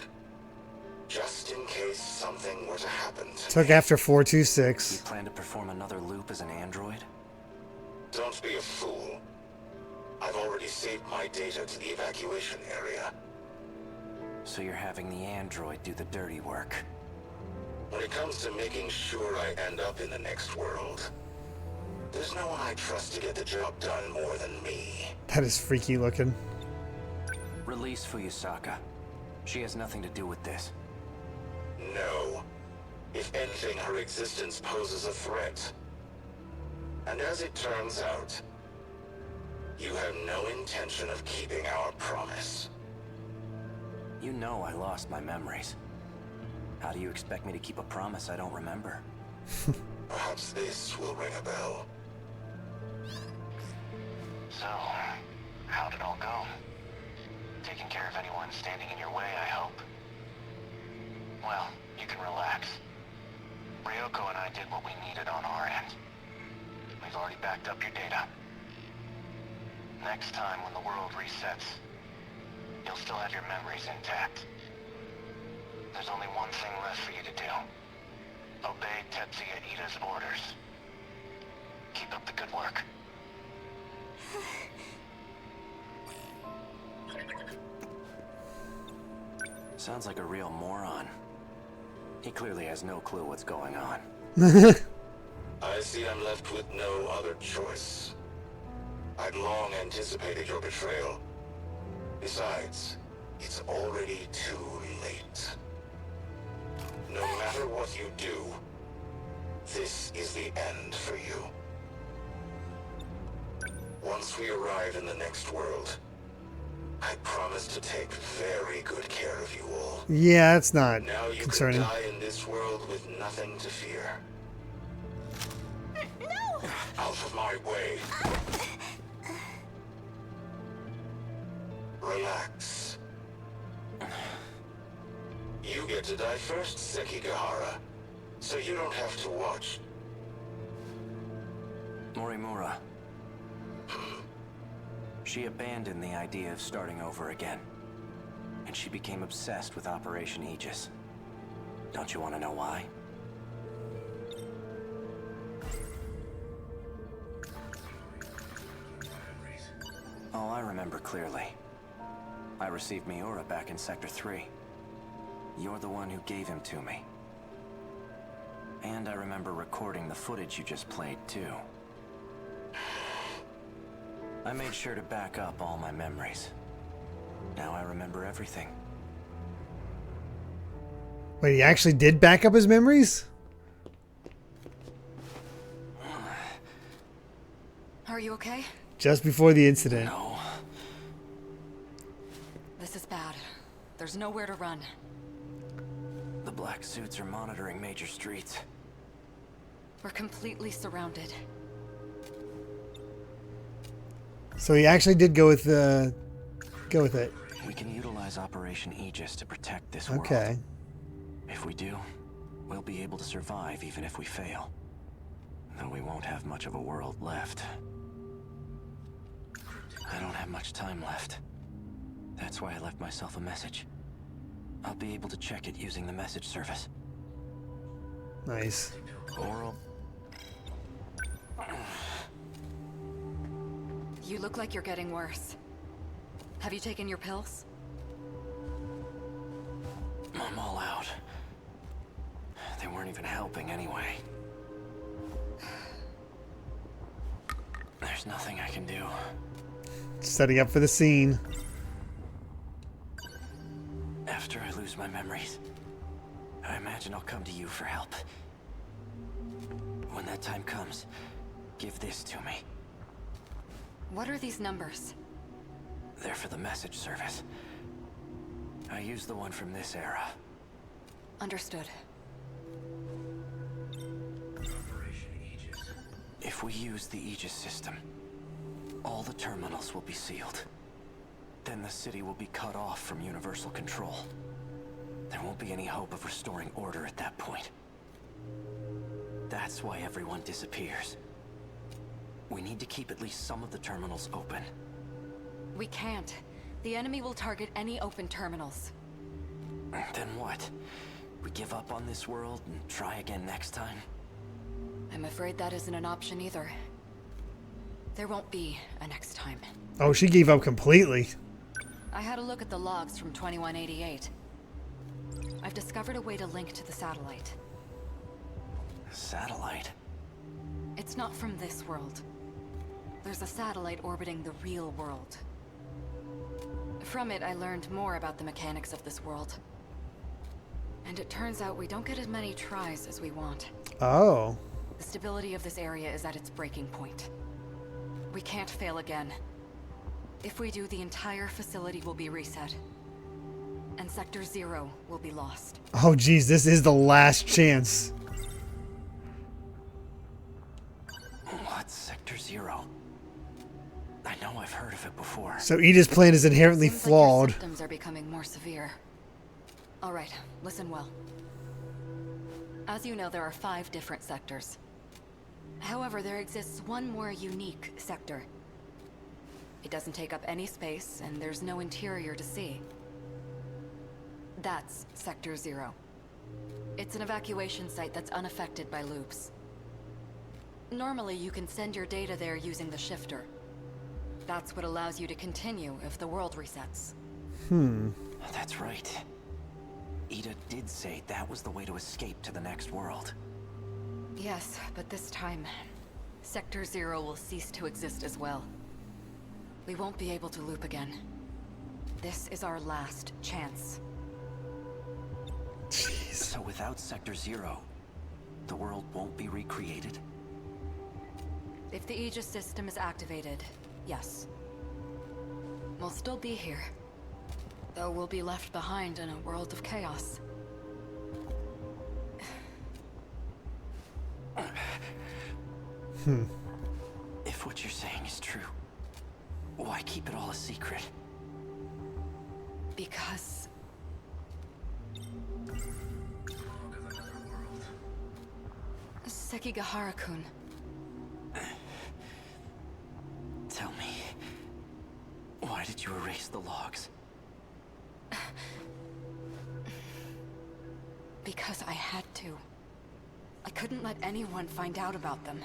Just in case something were to happen to Took me. after You 426. plan to perform another loop as an android? Don't be a fool. I've already saved my data to the evacuation area. So you're having the android do the dirty work. When it comes to making sure I end up in the next world, there's no one I trust to get the job done more than me. That is freaky looking. Release Fuyusaka. She has nothing to do with this. No. If anything, her existence poses a threat. And as it turns out, you have no intention of keeping our promise. You know I lost my memories. How do you expect me to keep a promise I don't remember? Perhaps this will ring a bell. So, how'd it all go? Taking care of anyone standing in your way, I hope. Well, you can relax. Ryoko and I did what we needed on our end. We've already backed up your data. Next time when the world resets, you'll still have your memories intact. There's only one thing left for you to do. Obey Tetsuya Ida's orders. Keep up the good work. Sounds like a real moron. He clearly has no clue what's going on. I see I'm left with no other choice. I'd long anticipated your betrayal. Besides, it's already too late. No matter what you do, this is the end for you. Once we arrive in the next world, I promise to take very good care of you all. Yeah, that's not Now you concerning. can die in this world with nothing to fear. No! Out of my way. Relax. You get to die first, Sekigahara, so you don't have to watch. Morimura. She abandoned the idea of starting over again. And she became obsessed with Operation Aegis. Don't you want to know why? Oh, I remember clearly. I received Miura back in Sector 3. You're the one who gave him to me. And I remember recording the footage you just played, too. I made sure to back up all my memories. Now I remember everything. Wait, he actually did back up his memories? Are you okay? Just before the incident. No. This is bad. There's nowhere to run. The black suits are monitoring major streets. We're completely surrounded. So he actually did go with it. We can utilize Operation Aegis to protect this world. Okay. If we do, we'll be able to survive even if we fail. Though we won't have much of a world left. I don't have much time left. That's why I left myself a message. I'll be able to check it using the message service. Nice. Oral. You look like you're getting worse. Have you taken your pills? I'm all out. They weren't even helping anyway. There's nothing I can do. Setting up for the scene. After I lose my memories, I imagine I'll come to you for help. When that time comes, give this to me. What are these numbers? They're for the message service. I use the one from this era. Understood. If we use the Aegis system, all the terminals will be sealed. Then the city will be cut off from universal control. There won't be any hope of restoring order at that point. That's why everyone disappears. We need to keep at least some of the terminals open. We can't. The enemy will target any open terminals. Then what? We give up on this world and try again next time? I'm afraid that isn't an option either. There won't be a next time. Oh, she gave up completely. I had a look at the logs from 2188. I've discovered a way to link to the satellite. Satellite? It's not from this world. There's a satellite orbiting the real world. From it, I learned more about the mechanics of this world. And it turns out we don't get as many tries as we want. Oh. The stability of this area is at its breaking point. We can't fail again. If we do, the entire facility will be reset. And Sector 0 will be lost. Oh, geez, this is the last chance. What's Sector 0? I know I've heard of it before. So Ida's plan is inherently Seems like your flawed. symptoms are becoming more severe. All right, listen well. As you know, there are 5 different sectors. However, there exists one more unique sector. It doesn't take up any space, and there's no interior to see. That's Sector 0. It's an evacuation site that's unaffected by loops. Normally, you can send your data there using the shifter. That's what allows you to continue if the world resets. That's right. Ida did say that was the way to escape to the next world. Yes, but this time, Sector 0 will cease to exist as well. We won't be able to loop again. This is our last chance. So without Sector 0, the world won't be recreated? If the Aegis system is activated, yes. We'll still be here. Though we'll be left behind in a world of chaos. If what you're saying is true, why keep it all a secret? Because... Sekigahara-kun. Tell me, why did you erase the logs? Because I had to. I couldn't let anyone find out about them.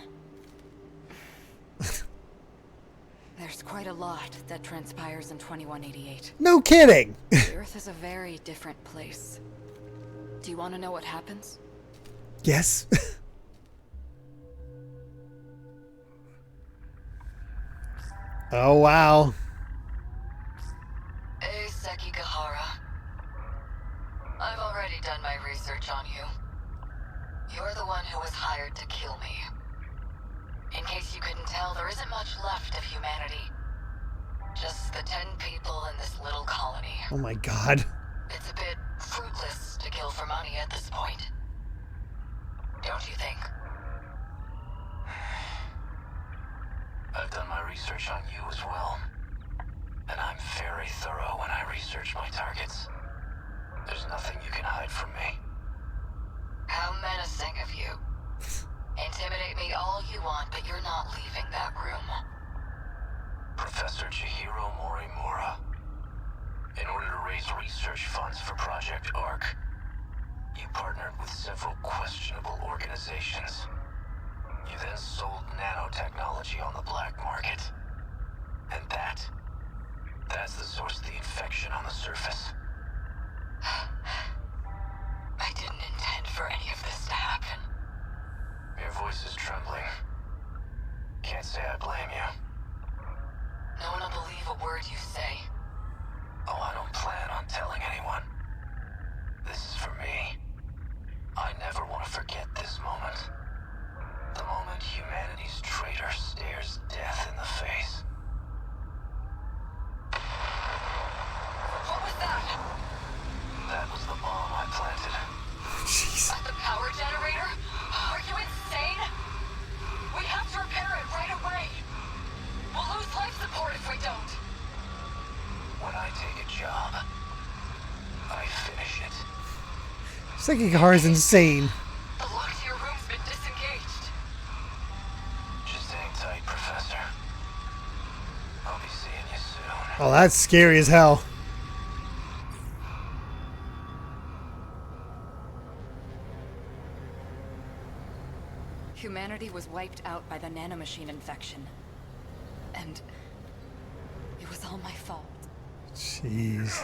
There's quite a lot that transpires in 2188. No kidding. The Earth is a very different place. Do you want to know what happens? Yes. Oh, wow. Hey, Sekigahara. I've already done my research on you. You're the one who was hired to kill me. In case you couldn't tell, there isn't much left of humanity. Just the 10 people in this little colony. Oh my god. It's a bit fruitless to kill for money at this point. Don't you think? I've done my research on you as well. And I'm very thorough when I research my targets. There's nothing you can hide from me. How menacing of you. Intimidate me all you want, but you're not leaving that room. Professor Chihiro Morimura. In order to raise research funds for Project ARC, you partnered with several questionable organizations. You then sold nanotechnology on the black market. And that's the source of the infection on the surface. I didn't intend for any of this to happen. Your voice is trembling. Can't say I blame you. No one will believe a word you say. Oh, I don't plan on telling anyone. This is for me. I never want to forget this moment. The moment humanity's traitor stares death in the face. What was that? That was the bomb I planted. Jeez. The power generator? Are you insane? We have to repair it right away. We'll lose life support if we don't. When I take a job, I finish it. Sekigahara's insane. The lock to your room's been disengaged. Just hang tight, Professor. I'll be seeing you soon. Oh, that's scary as hell. Humanity was wiped out by the nanomachine infection. And it was all my fault. Jeez.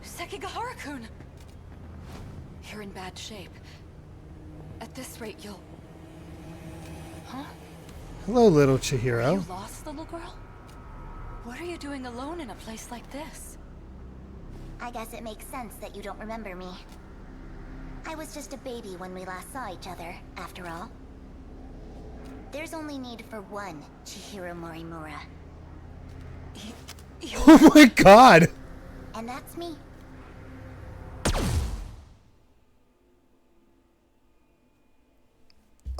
Sekigahara-kun! You're in bad shape. At this rate, you'll... Huh? Hello, little You Chihiro. lost the little girl? What are you doing alone in a place like this? I guess it makes sense that you don't remember me. I was just a baby when we last saw each other, after all. There's only need for one Chihiro Morimura. Oh my god. And that's me.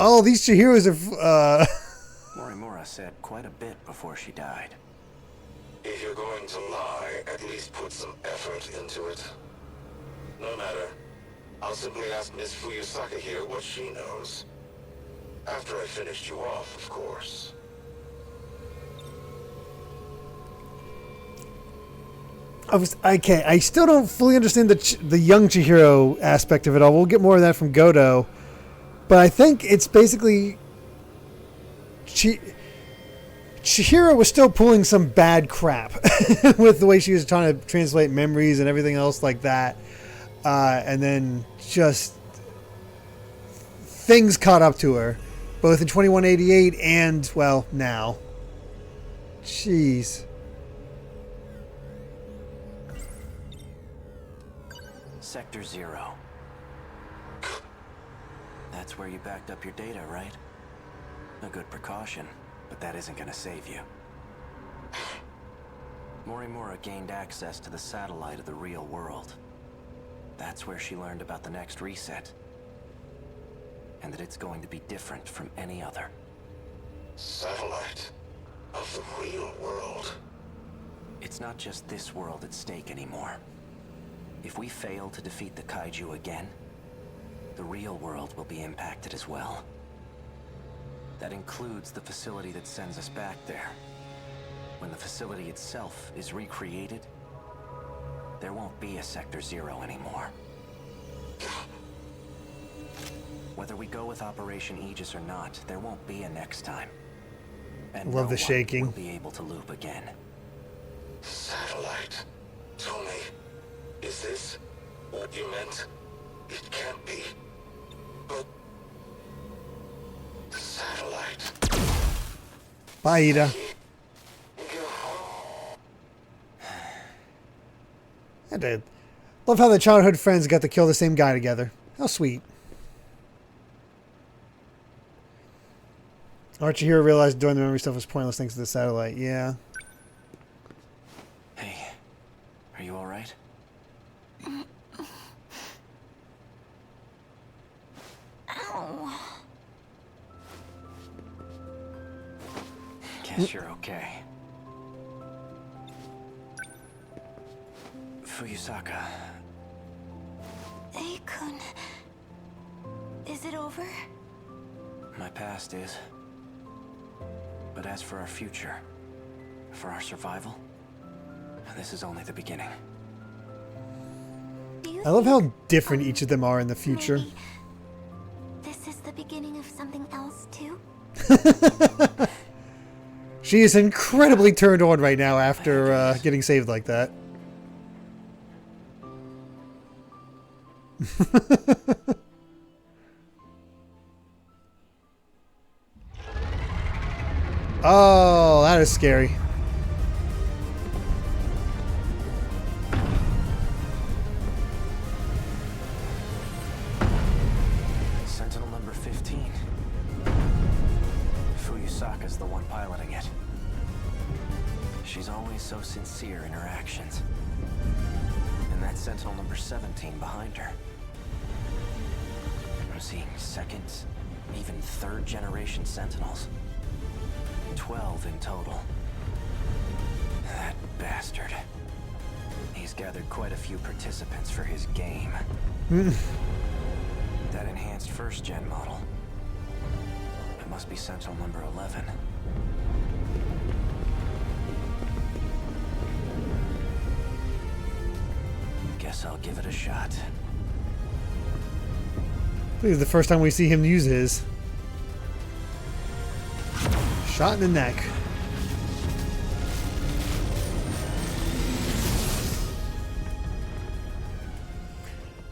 Oh, these Chihiros are, Morimura said quite a bit before she died. If you're going to lie, at least put some effort into it. No matter. I'll simply ask Miss Fuyusaka here what she knows. After I finished you off, of course. okay, I still don't fully understand the young Chihiro aspect of it all. We'll get more of that from Godo. But I think it's basically... Chihiro was still pulling some bad crap with the way she was trying to translate memories and everything else like that. And then just... things caught up to her. Both in 2188 and, well, now. Jeez. Sector 0. That's where you backed up your data, right? A good precaution, but that isn't gonna save you. Morimura gained access to the satellite of the real world. That's where she learned about the next reset. And that it's going to be different from any other. Satellite of the real world. It's not just this world at stake anymore. If we fail to defeat the kaiju again, the real world will be impacted as well. That includes the facility that sends us back there. When the facility itself is recreated, there won't be a Sector 0 anymore. Whether we go with Operation Aegis or not, there won't be a next time. And Love the no shaking. one will be able to loop again. Satellite. Tell me, is this what you meant? It can't be. But... the satellite. Bye, Ida. I did. Love how the childhood friends got to kill the same guy together. How sweet. Archie here realized doing the memory stuff was pointless thanks to the satellite. Yeah. Hey, are you alright? Ow. Guess you're okay. Fuyusaka. Ei-kun. Is it over? My past is. But as for our future, for our survival, this is only the beginning. I love how different each of them are in the future. Maybe this is the beginning of something else too? She is incredibly turned on right now after getting saved like that. Oh, that is scary. Sentinel number 15. Fuyusaka's the one piloting it. She's always so sincere in her actions. And that's Sentinel number 17 behind her. I'm seeing second, even third generation Sentinels. 12 in total. That bastard. He's gathered quite a few participants for his game. That enhanced first-gen model. It must be Sentinel number 11. Guess I'll give it a shot. This is the first time we see him use his. Shot in the neck.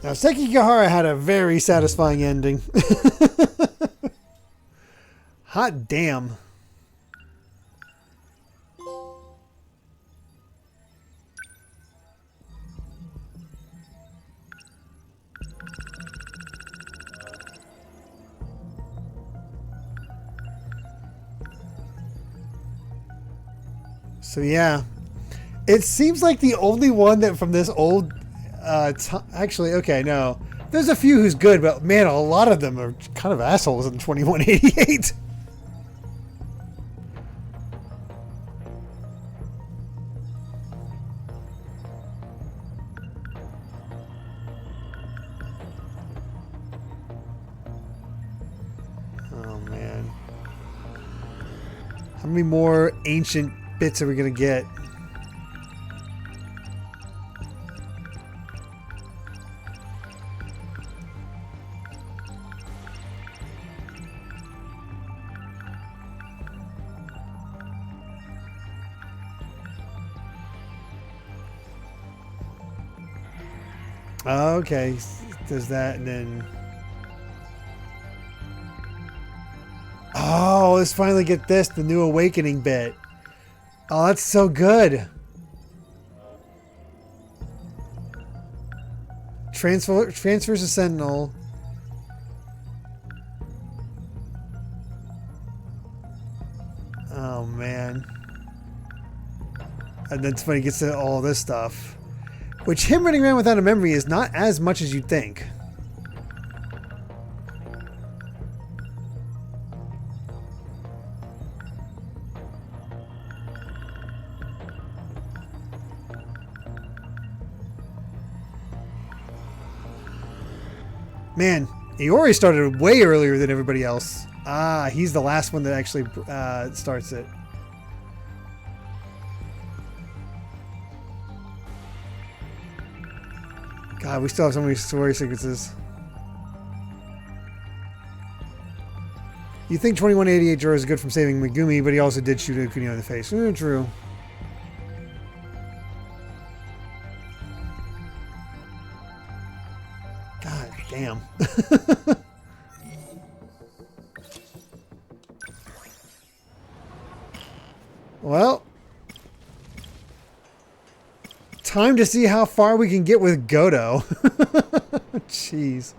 Now, Sekigahara had a very satisfying ending. Hot damn. So yeah, it seems like the only one that from this old, actually, okay, no, there's a few who's good, but man, a lot of them are kind of assholes in 2188. Oh man, how many more ancient bits are we gonna get? Okay, there's that, and then oh, let's finally get this, the new awakening bit. Oh, that's so good. Transfers a Sentinel. Oh, man. And then somebody gets to all this stuff. Which him running around without a memory is not as much as you'd think. Man, Iori started way earlier than everybody else. Ah, he's the last one that actually starts it. God, we still have so many story sequences. You think 2188 Juro is good from saving Megumi, but he also did shoot Ukunio in the face. True. God damn. Well, time to see how far we can get with Godo. Jeez.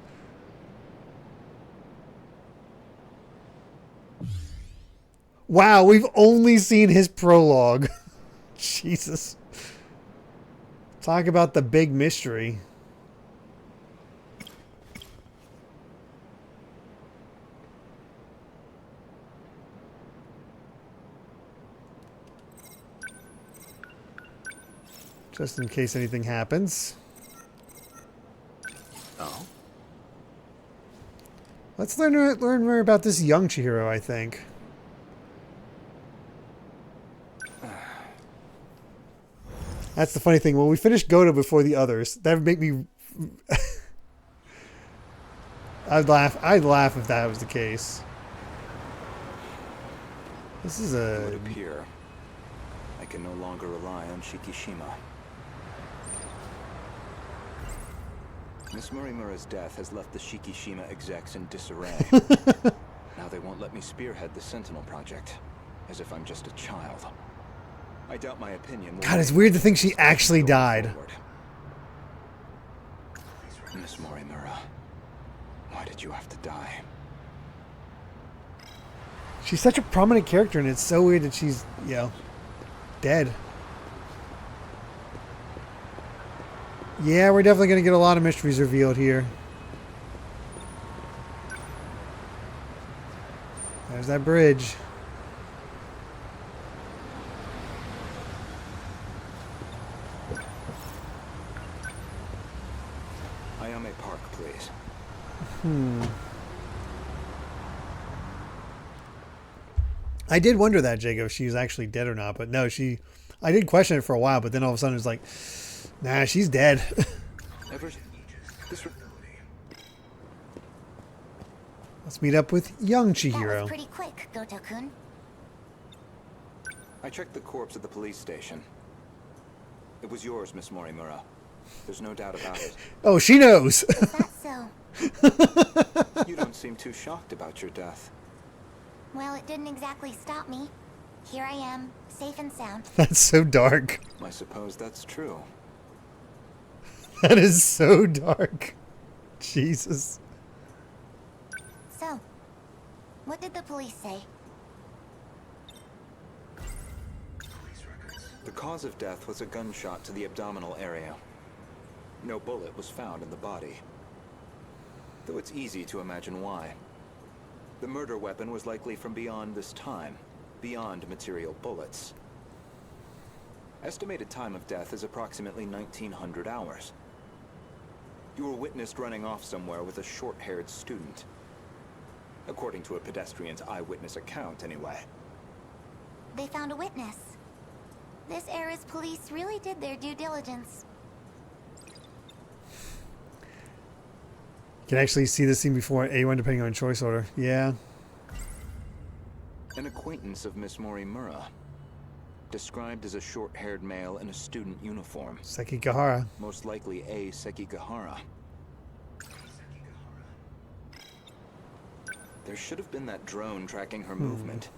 Wow, we've only seen his prologue. Jesus. Talk about the big mystery. Just in case anything happens. Oh? Let's learn more about this young Chihiro, I think. That's the funny thing. Well, we finished Goto before the others. That would make me... I'd laugh if that was the case. This is a... It would appear I can no longer rely on Shikishima. Miss Morimura's death has left the Shikishima execs in disarray. Now they won't let me spearhead the Sentinel project, as if I'm just a child. I doubt my opinion will... God, it's weird to think she actually died. Miss Morimura, why did you have to die? She's such a prominent character, and it's so weird that she's, you know, dead. Yeah, we're definitely going to get a lot of mysteries revealed here. There's that bridge. Ayame Park, please. I did wonder that, Jacob, if she was actually dead or not, but no, I did question it for a while, but then all of a sudden it was like, nah, she's dead. Let's meet up with young That was Chihiro. pretty quick, Goto-kun. I checked the corpse at the police station. It was yours, Miss Morimura. There's no doubt about it. Oh, she knows. Is that so? You don't seem too shocked about your death. Well, it didn't exactly stop me. Here I am, safe and sound. That's so dark. I suppose that's true. That is so dark. Jesus. So, what did the police say? The cause of death was a gunshot to the abdominal area. No bullet was found in the body. Though it's easy to imagine why. The murder weapon was likely from beyond this time, beyond material bullets. Estimated time of death is approximately 1900 hours. You were witnessed running off somewhere with a short-haired student. According to a pedestrian's eyewitness account, anyway. They found a witness. This era's police really did their due diligence. You can actually see this scene before A1 depending on choice order. Yeah. An acquaintance of Miss Morimura. Described as a short-haired male in a student uniform. Sekigahara. Most likely a Sekigahara. There should have been that drone tracking her movement.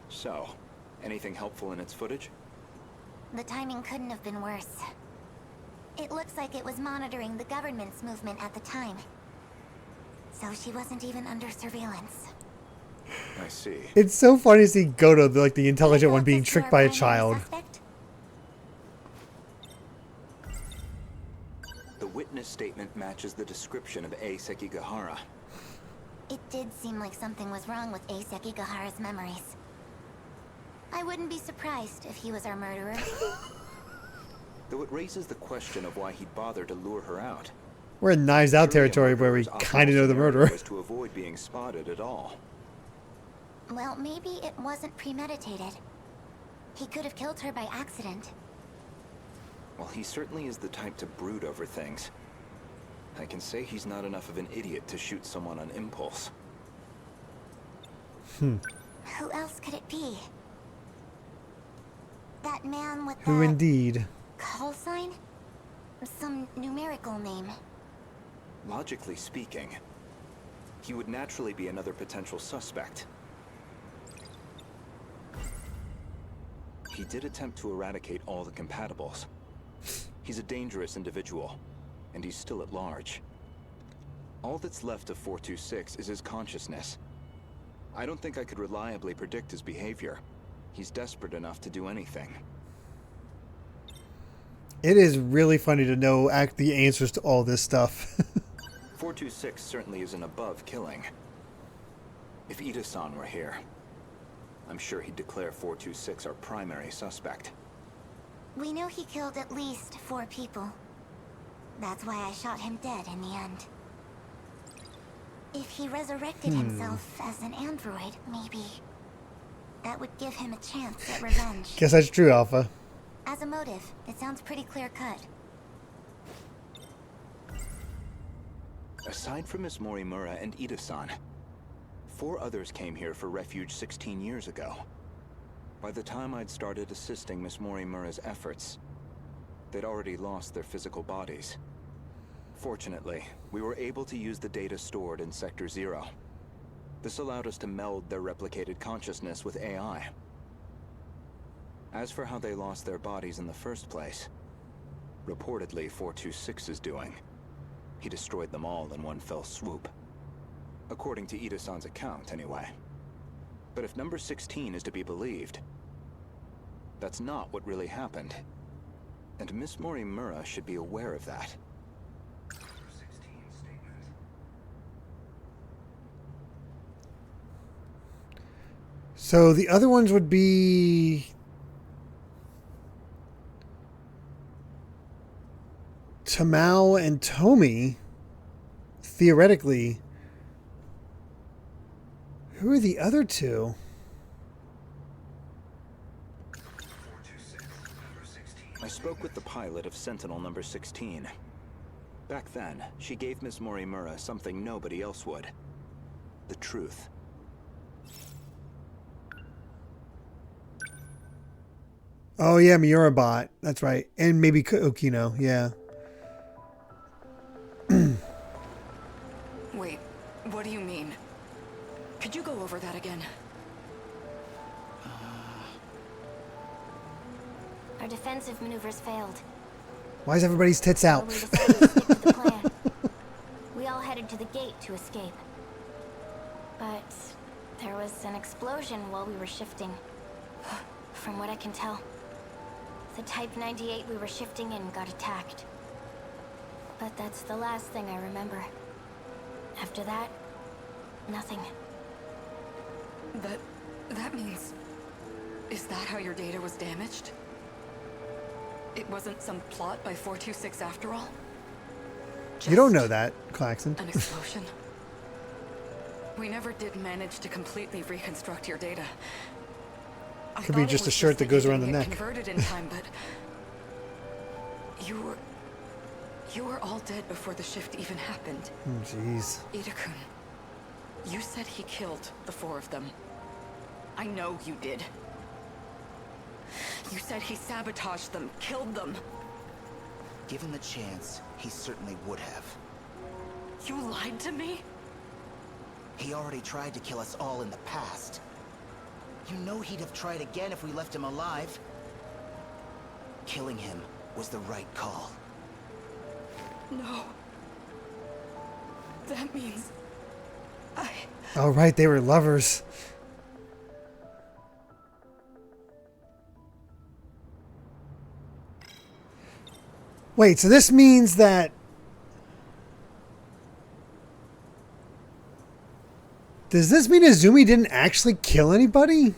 So, anything helpful in its footage? The timing couldn't have been worse. It looks like it was monitoring the government's movement at the time. So she wasn't even under surveillance. I see. It's so funny to see Goto, like the intelligent one, being tricked by a child. The witness statement matches the description of A. Sekigahara. It did seem like something was wrong with A. Sekigahara's memories. I wouldn't be surprised if he was our murderer. Though it raises the question of why he'd bother to lure her out. We're in Knives Out territory where we kind of know the murderer. Was to avoid being spotted at all. Well, maybe it wasn't premeditated. He could have killed her by accident. Well, he certainly is the type to brood over things. I can say he's not enough of an idiot to shoot someone on impulse. Who else could it be? That man with Who that indeed? call sign? Some numerical name. Logically speaking, he would naturally be another potential suspect. He did attempt to eradicate all the compatibles. He's a dangerous individual, and he's still at large. All that's left of 426 is his consciousness. I don't think I could reliably predict his behavior. He's desperate enough to do anything. It is really funny to know the answers to all this stuff. 426 certainly isn't above killing. If Ida-san were here, I'm sure he'd declare 426 our primary suspect. We know he killed at least 4 people. That's why I shot him dead in the end. If he resurrected himself as an android, maybe that would give him a chance at revenge. Guess that's true, Alpha. As a motive, it sounds pretty clear-cut. Aside from Miss Morimura and Ida-san, 4 others came here for refuge 16 years ago. By the time I'd started assisting Miss Morimura's efforts, they'd already lost their physical bodies. Fortunately, we were able to use the data stored in Sector 0. This allowed us to meld their replicated consciousness with AI. As for how they lost their bodies in the first place, reportedly 426 is doing. He destroyed them all in one fell swoop. According to Ida-san's account, anyway. But if number 16 is to be believed, that's not what really happened. And Miss Morimura should be aware of that. So the other ones would be Tamao and Tomi, theoretically. Who are the other 2? I spoke with the pilot of Sentinel number 16. Back then, she gave Miss Morimura something nobody else would. The truth. Oh yeah, Miurabot. That's right. And maybe Okino, yeah. Wait, what do you mean? Could you go over that again? Our defensive maneuvers failed. Why is everybody's tits out? So we decided to stick to the plan. We all headed to the gate to escape. But there was an explosion while we were shifting. From what I can tell, the Type 98 we were shifting in got attacked. But that's the last thing I remember. After that, nothing. That means... Is that how your data was damaged? It wasn't some plot by 426 after all? You don't know that, Claxon. An explosion. We never did manage to completely reconstruct your data. Could be just a shirt that goes around the neck. Converted in time, but you were all dead before the shift even happened. Jeez. Ida-kun, you said he killed the 4 of them. I know you did. You said he sabotaged them, killed them. Given the chance, he certainly would have. You lied to me? He already tried to kill us all in the past. You know he'd have tried again if we left him alive. Killing him was the right call. No. That means... Oh, right, they were lovers. Wait, so this means that... Does this mean Izumi didn't actually kill anybody?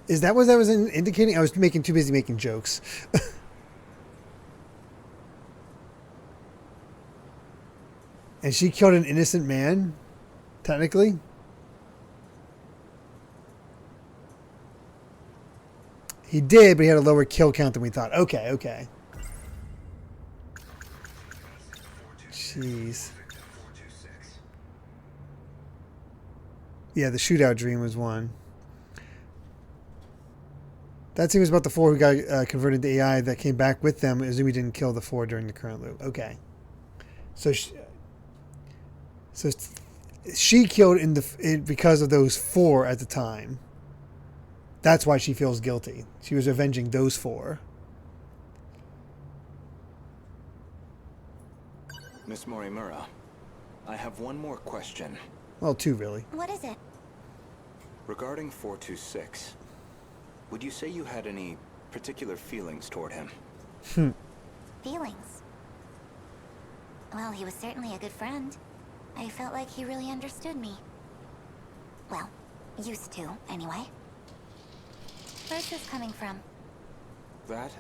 Is that what that was indicating? I was too busy making jokes. And she killed an innocent man, technically? He did, but he had a lower kill count than we thought. Okay, okay. Jeez. Yeah, the shootout dream was one. That scene was about the 4 who got converted to AI that came back with them. Azumi didn't kill the 4 during the current loop. Okay. So she killed because of those 4 at the time. That's why she feels guilty. She was avenging those 4. Miss Morimura, I have one more question. Well, 2 really. What is it? Regarding 426, would you say you had any particular feelings toward him? Feelings? Well, he was certainly a good friend. I felt like he really understood me. Well, used to, anyway. Where's this coming from? That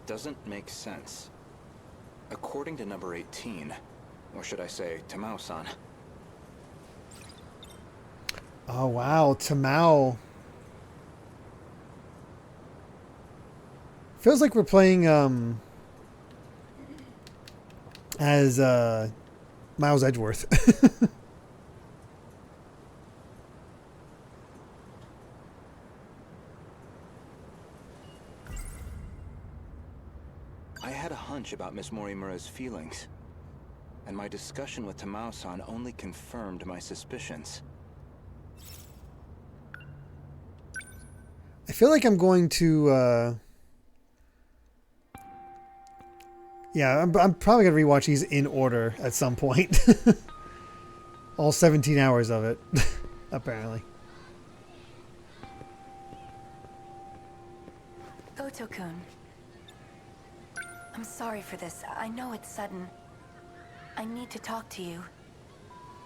doesn't make sense. According to number 18, or should I say, Tamao-san. Oh, wow. Tamao. Feels like we're playing as Miles Edgeworth. I had a hunch about Miss Morimura's feelings, and my discussion with Tamao-san only confirmed my suspicions. I feel like I'm going to... Yeah, I'm probably going to rewatch these in order at some point. All 17 hours of it, apparently. Goto-kun. I'm sorry for this. I know it's sudden. I need to talk to you.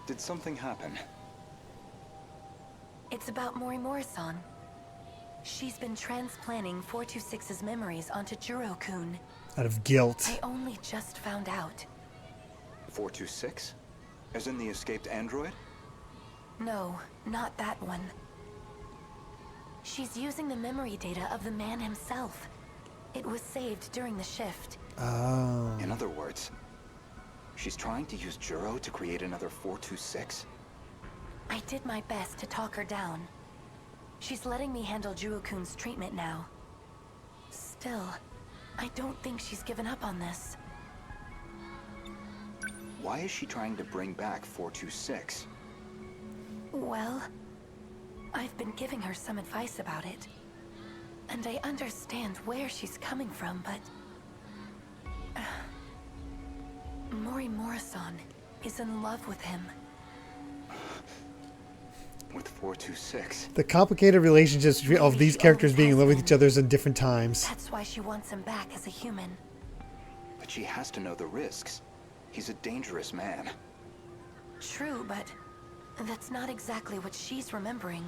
Did something happen? It's about Morimura-san. She's been transplanting 426's memories onto Juro-kun. Out of guilt. I only just found out. 426? As in the escaped android? No, not that one. She's using the memory data of the man himself. It was saved during the shift. Oh. In other words, she's trying to use Juro to create another 426? I did my best to talk her down. She's letting me handle Juro-kun's treatment now. Still, I don't think she's given up on this. Why is she trying to bring back 426? Well, I've been giving her some advice about it. And I understand where she's coming from, but... Morimura-san is in love with him. With 426? The complicated relationships of these characters being in love with each other in different times. That's why she wants him back as a human. But she has to know the risks. He's a dangerous man. True, but that's not exactly what she's remembering.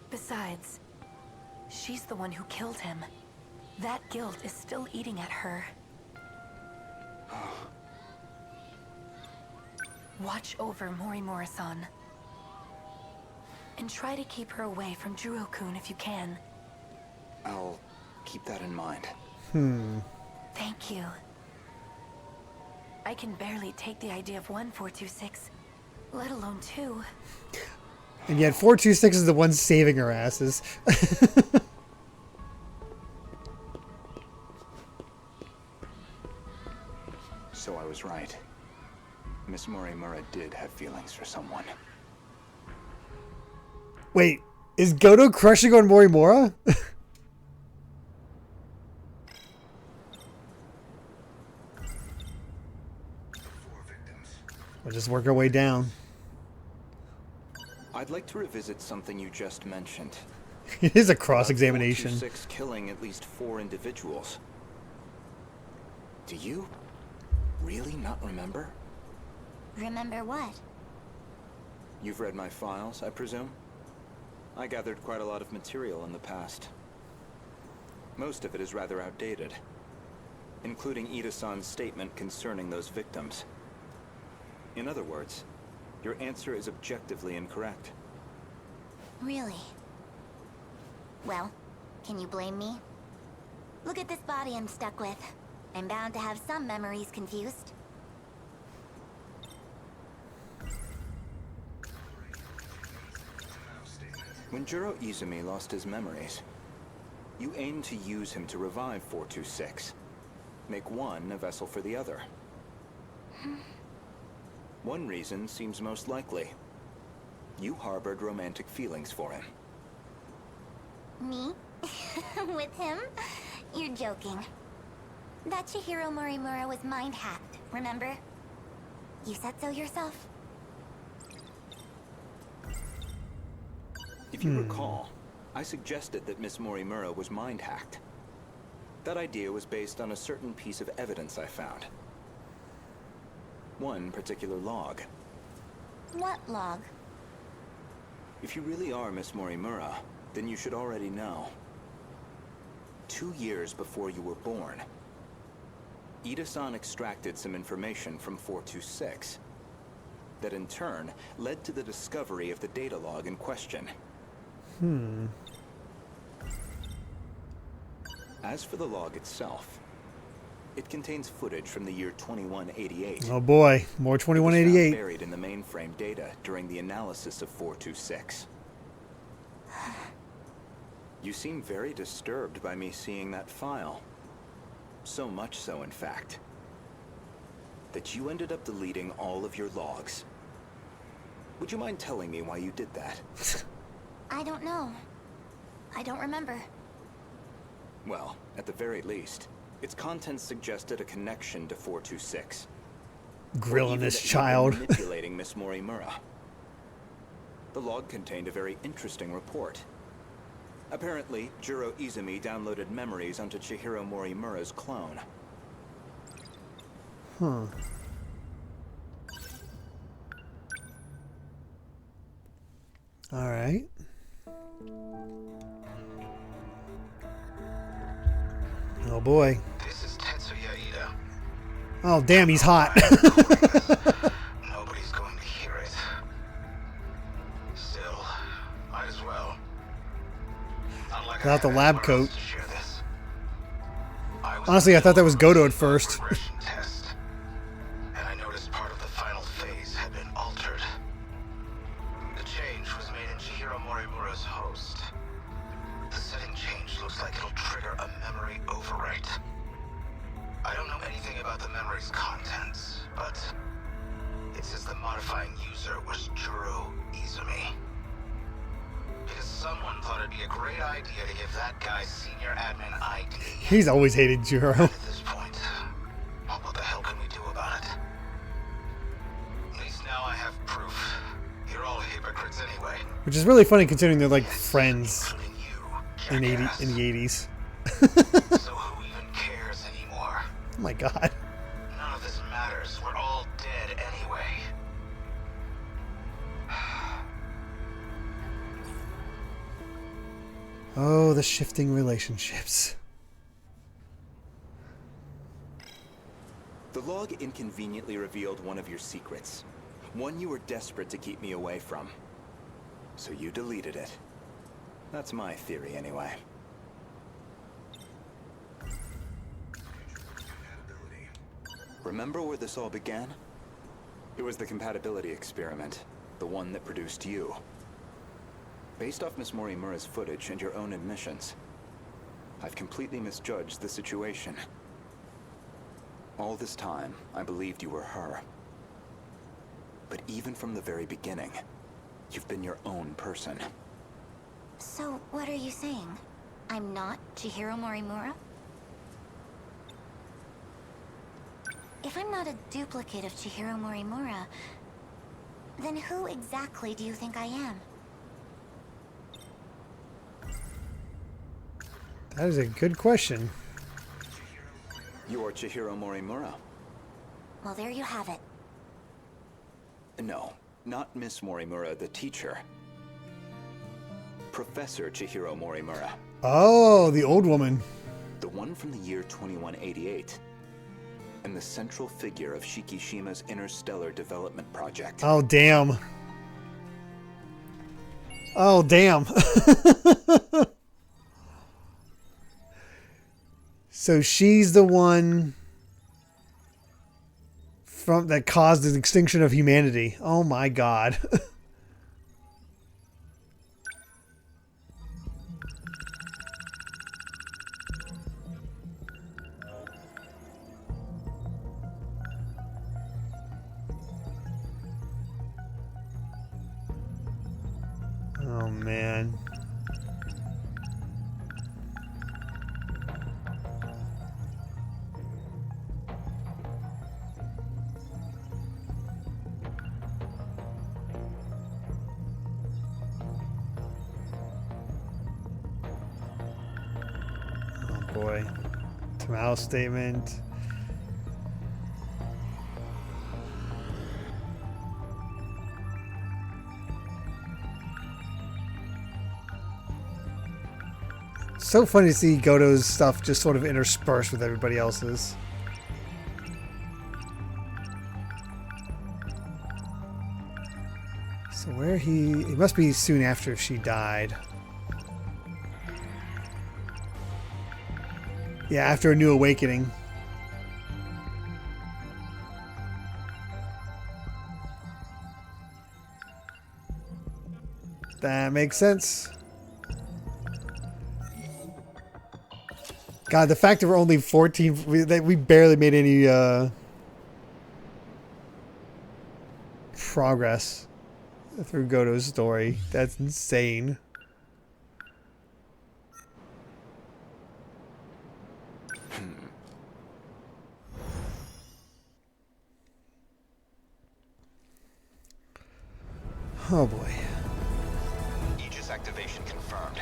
Besides, she's the one who killed him. That guilt is still eating at her. Watch over Morimura-san. And try to keep her away from Juro-kun if you can. I'll keep that in mind. Thank you. I can barely take the idea of 426, let alone 2. And yet 426 is the one saving her asses. So I was right. Miss Morimura did have feelings for someone. Wait, is Goto crushing on Morimura? We'll just work our way down. I'd like to revisit something you just mentioned. It is a cross-examination. 426 killing at least 4 individuals. Do you really not remember? Remember what? You've read my files, I presume? I gathered quite a lot of material in the past. Most of it is rather outdated, including Ida-san's statement concerning those victims. In other words, your answer is objectively incorrect. Really? Well, can you blame me? Look at this body I'm stuck with. I'm bound to have some memories confused. When Juro Izumi lost his memories, you aimed to use him to revive 426. Make one a vessel for the other. One reason seems most likely. You harbored romantic feelings for him. Me? With him? You're joking. That Chihiro Morimura was mind-hacked, remember? You said so yourself. If you recall, I suggested that Miss Morimura was mind-hacked. That idea was based on a certain piece of evidence I found. One particular log. What log? If you really are Miss Morimura, then you should already know. 2 years before you were born, Ida-san extracted some information from 426 that in turn led to the discovery of the data log in question. As for the log itself, it contains footage from the year 2188. Oh boy, more 2188. Buried in the mainframe data during the analysis of 426. You seem very disturbed by me seeing that file. So much so, in fact, that you ended up deleting all of your logs. Would you mind telling me why you did that? I don't know. I don't remember. Well, at the very least, its contents suggested a connection to 426. Grilling this child. Manipulating Miss Morimura. The log contained a very interesting report. Apparently, Juro Izumi downloaded memories onto Chihiro Morimura's clone. All right. Oh boy. This is Tetsuya Ida. Oh damn, he's hot. Nobody's going to hear it. Still, might as well. Unlike Without the lab coat. to share this. Honestly, I thought that was Goto at first. Test, and I noticed part of the final phase had been altered. The change was made in Chihiro Morimura's host. The setting change looks like it'll trigger a memory overwrite. I don't know anything about the memory's contents, but it says the modifying user was Juro Izumi. Because someone thought it'd be a great idea to give that guy senior admin ID. He's always hated Juro. At this point, what the hell can we do about it? At least now I have proof. You're all hypocrites anyway. Which is really funny considering they're like friends in the 80s. So who even cares anymore? Oh my god. None of this matters. We're all dead anyway. Oh, the shifting relationships. The log inconveniently revealed one of your secrets. One you were desperate to keep me away from. So you deleted it. That's my theory, anyway. Remember where this all began? It was the compatibility experiment. The one that produced you. Based off Miss Morimura's footage and your own admissions, I've completely misjudged the situation. All this time, I believed you were her. But even from the very beginning, you've been your own person. So, what are you saying? I'm not Chihiro Morimura? If I'm not a duplicate of Chihiro Morimura, then who exactly do you think I am? That is a good question. You are Chihiro Morimura. Well, there you have it. No, not Miss Morimura, the teacher. Professor Chihiro Morimura. Oh, the old woman. The one from the year 2188. And the central figure of Shikishima's interstellar development project. Oh, damn. Oh, damn. So she's the one from that caused the extinction of humanity. Oh my god. man. Oh boy. Tamao statement. So funny to see Goto's stuff just sort of interspersed with everybody else's. So where it must be soon after she died. Yeah, after a new awakening. That makes sense. God, the fact that we're only 14, that we barely made any progress through Goto's story. That's insane. Oh boy. Aegis activation confirmed.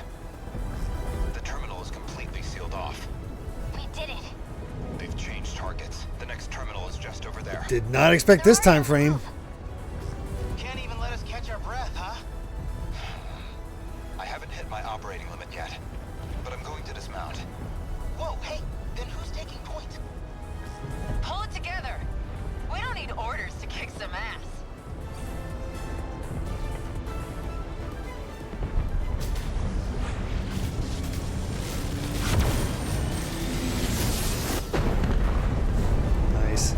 The terminal is completely sealed off. We did it. They've changed targets. The next terminal is just over there. Did not expect this time frame. Can't even let us catch our breath, huh? I haven't hit my operating limit yet, but I'm going to dismount. Whoa, hey, then who's taking point? Pull it together. We don't need orders to kick some ass. Nice.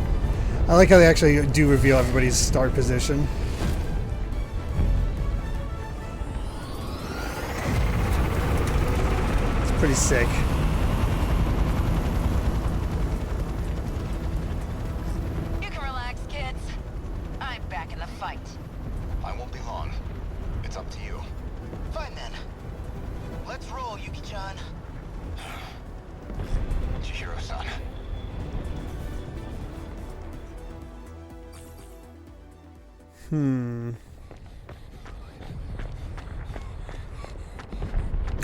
I like how they actually do reveal everybody's start position. It's pretty sick. You can relax, kids. I'm back in the fight. I won't be long. It's up to you. Fine then. Let's roll, Yuki-chan. Chihiro-san.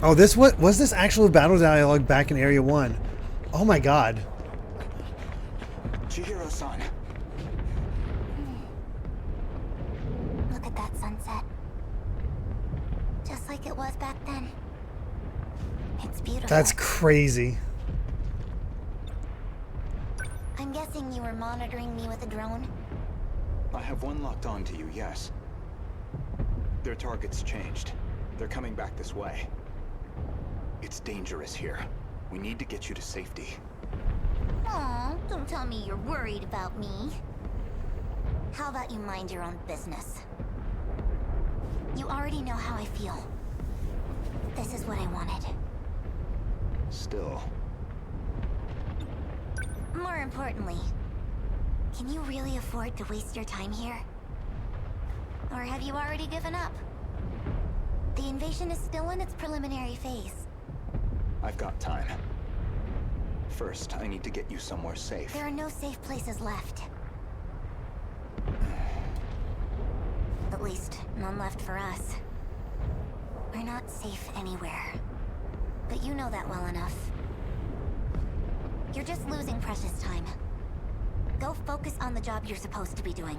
Oh, this what was this actual battle dialogue back in Area 1? Oh my god. Chihiro-san. Look at that sunset. Just like it was back then. It's beautiful. That's crazy. I'm guessing you were monitoring me with a drone? I have one locked on to you, yes. Their target's changed. They're coming back this way. It's dangerous here. We need to get you to safety. Aw, don't tell me you're worried about me. How about you mind your own business? You already know how I feel. This is what I wanted. Still. More importantly, can you really afford to waste your time here? Or have you already given up? The invasion is still in its preliminary phase. I've got time. First, I need to get you somewhere safe. There are no safe places left. At least, none left for us. We're not safe anywhere. But you know that well enough. You're just losing precious time. Go focus on the job you're supposed to be doing.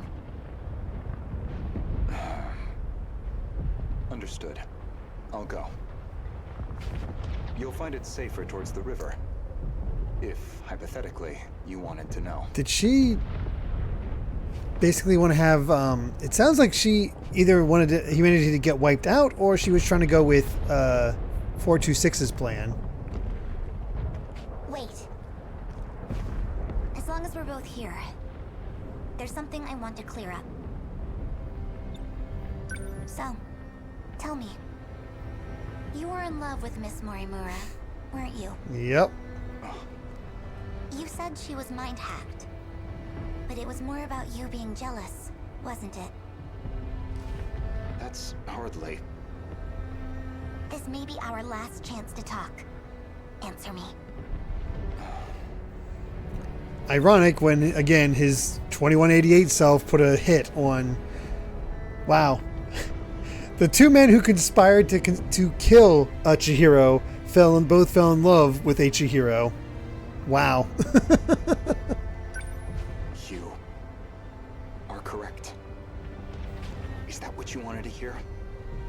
Understood. I'll go. You'll find it safer towards the river. If, hypothetically, you wanted to know. Did she basically want to have, it sounds like she either wanted humanity to get wiped out, or she was trying to go with 426's plan. Wait. As long as we're both here, there's something I want to clear up. So, tell me. You were in love with Miss Morimura, weren't you? Yep. You said she was mind-hacked. But it was more about you being jealous, wasn't it? That's hardly... This may be our last chance to talk. Answer me. Ironic when, again, his 2188 self put a hit on... Wow. The two men who conspired to kill Chihiro both fell in love with a Chihiro. Wow. You are correct. Is that what you wanted to hear?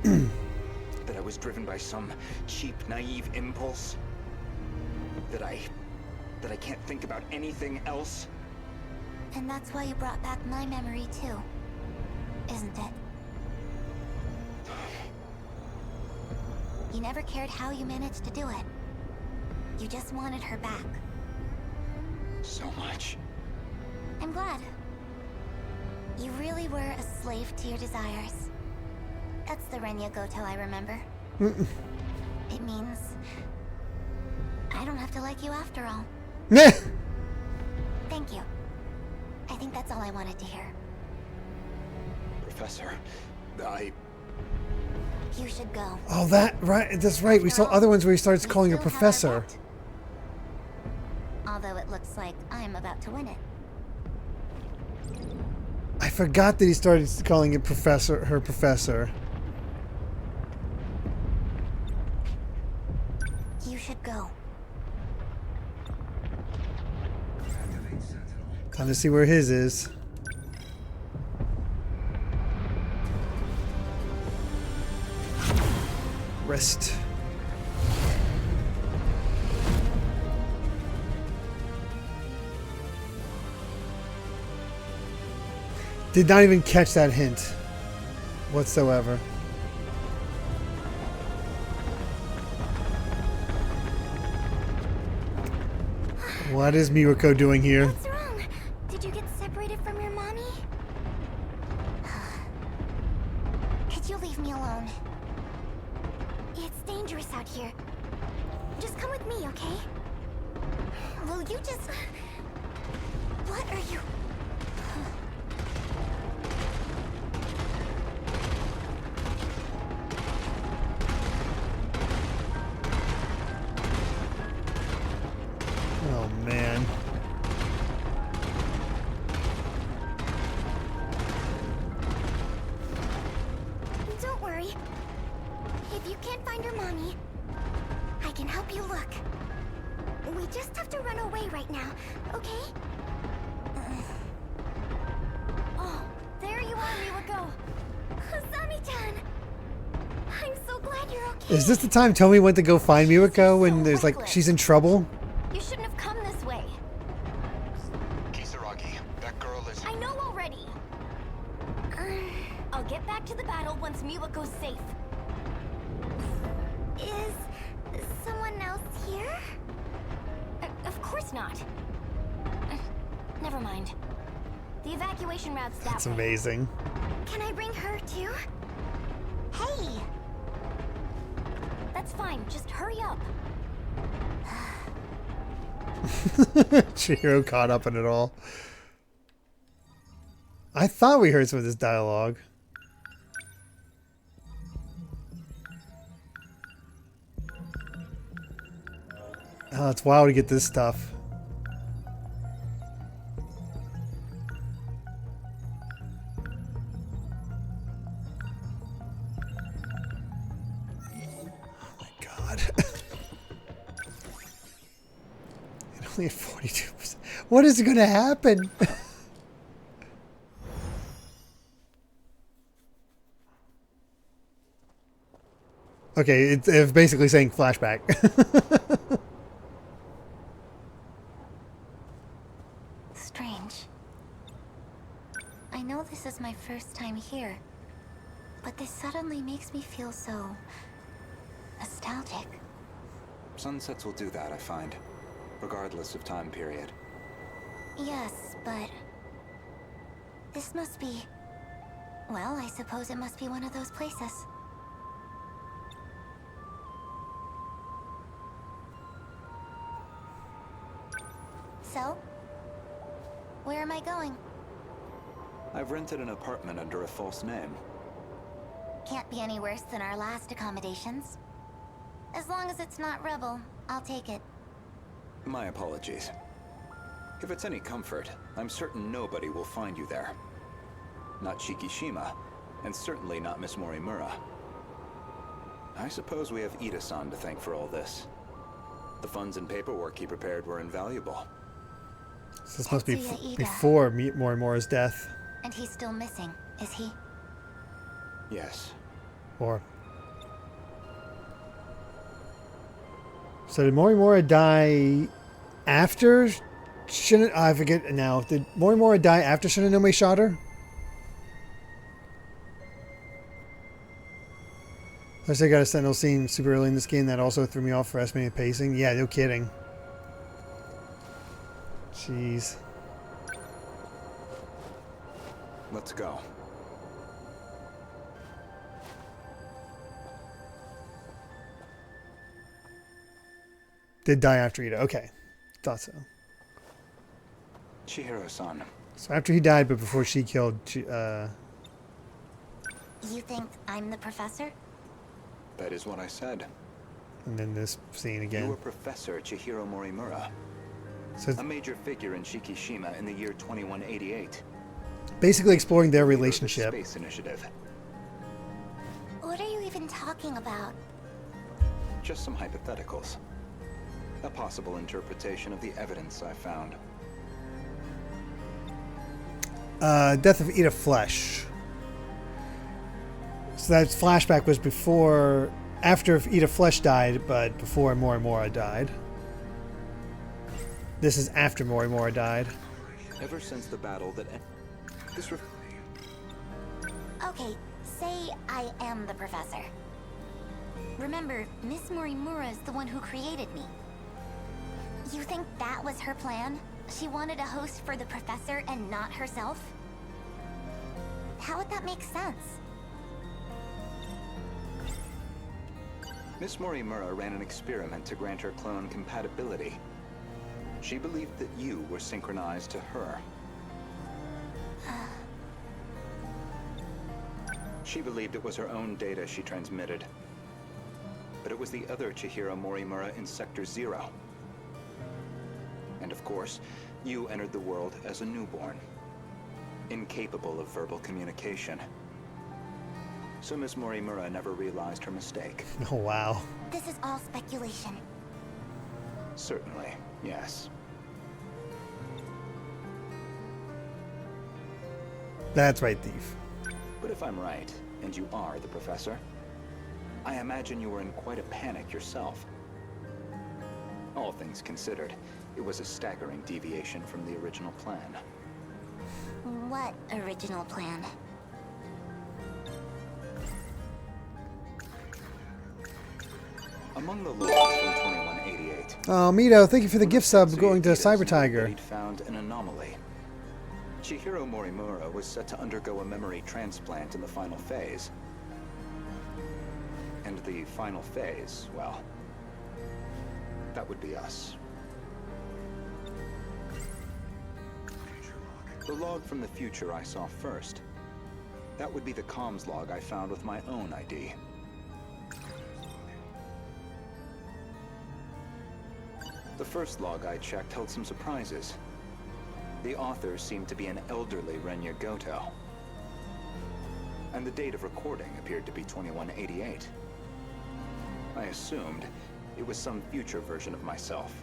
That I was driven by some cheap, naive impulse? That I can't think about anything else? And that's why you brought back my memory too, isn't it? You never cared how you managed to do it. You just wanted her back. So much. I'm glad. You really were a slave to your desires. That's the Renya Goto I remember. It means I don't have to like you after all. Thank you. I think that's all I wanted to hear. Professor, You should go. Oh, that's right. We saw other ones where he starts calling her Professor. Although it looks like I'm about to win it. I forgot that he started calling it her Professor. You should go. Time to see where his is. Rest. Did not even catch that hint whatsoever. What is Miwako doing here? What's wrong? Did you get separated from your mommy? Could you leave me alone? It's dangerous out here. Just come with me, okay? Will you just... What are you... Oh, man. Don't worry. If you can't find your mommy, I can help you look. We just have to run away right now, okay? Oh, there you are, Miwako. Asami-chan! I'm so glad you're okay. Is this the time Tomi went to go find Miwako when there's like she's in trouble? You shouldn't have come this way. Kisaragi, that girl is... I know already. I'll get back to the battle once Miwako's safe. Is someone else here? Of course not. Never mind. The evacuation route's that That's way. amazing. Can I bring her too? Hey! That's fine, just hurry up. Chihiro caught up in it all. I thought we heard some of this dialogue. Oh, it's wild to get this stuff. Oh my god. It only had 42%. What is going to happen? Okay, it's basically saying flashback. Strange. I know this is my first time here, but this suddenly makes me feel so... nostalgic. Sunsets will do that, I find. Regardless of time period. Yes, but... this must be... well, I suppose it must be one of those places. So? Where am I going? I've rented an apartment under a false name. Can't be any worse than our last accommodations. As long as it's not Rebel, I'll take it. My apologies. If it's any comfort, I'm certain nobody will find you there. Not Shikishima, and certainly not Miss Morimura. I suppose we have Ida-san to thank for all this. The funds and paperwork he prepared were invaluable. So this must be before Morimura's death. And he's still missing, is he? Yes. Or... So did Morimura die after I forget now. Did Morimura die after Shinonome shot her? Unless I got a Sentinel scene super early in this game that also threw me off for estimated pacing. Yeah, no kidding. Jeez. Let's go. Did die after Ida. Okay. Thought so. Chihiro-san. So after he died, but before she killed... You think I'm the professor? That is what I said. And then this scene again. You were Professor Chihiro Morimura. So a major figure in Shikishima in the year 2188. Basically exploring their relationship. The Space Initiative. What are you even talking about? Just some hypotheticals. A possible interpretation of the evidence I found. Death of Ida Flesh. So that flashback was before, after Ida Flesh died, but before Morimura died. This is after Morimura died. Ever since the battle that this. Okay, say I am the professor. Remember, Miss Morimura is the one who created me. You think that was her plan? She wanted a host for the professor and not herself? How would that make sense? Miss Morimura ran an experiment to grant her clone compatibility. She believed that you were synchronized to her. She believed it was her own data she transmitted. But it was the other Chihiro Morimura in Sector 0. And of course, you entered the world as a newborn, incapable of verbal communication. So Miss Morimura never realized her mistake. Oh, wow. This is all speculation. Certainly, yes. That's right, Thief. But if I'm right, and you are the professor, I imagine you were in quite a panic yourself. All things considered, it was a staggering deviation from the original plan. What original plan? Among the logs from 2188. Oh, Mito, thank you for the gift sub going to Cyber Tiger. He'd found an anomaly. Chihiro Morimura was set to undergo a memory transplant in the final phase. And the final phase, well, that would be us. The log from the future I saw first. That would be the comms log I found with my own ID. The first log I checked held some surprises. The author seemed to be an elderly Renya Goto. And the date of recording appeared to be 2188. I assumed it was some future version of myself.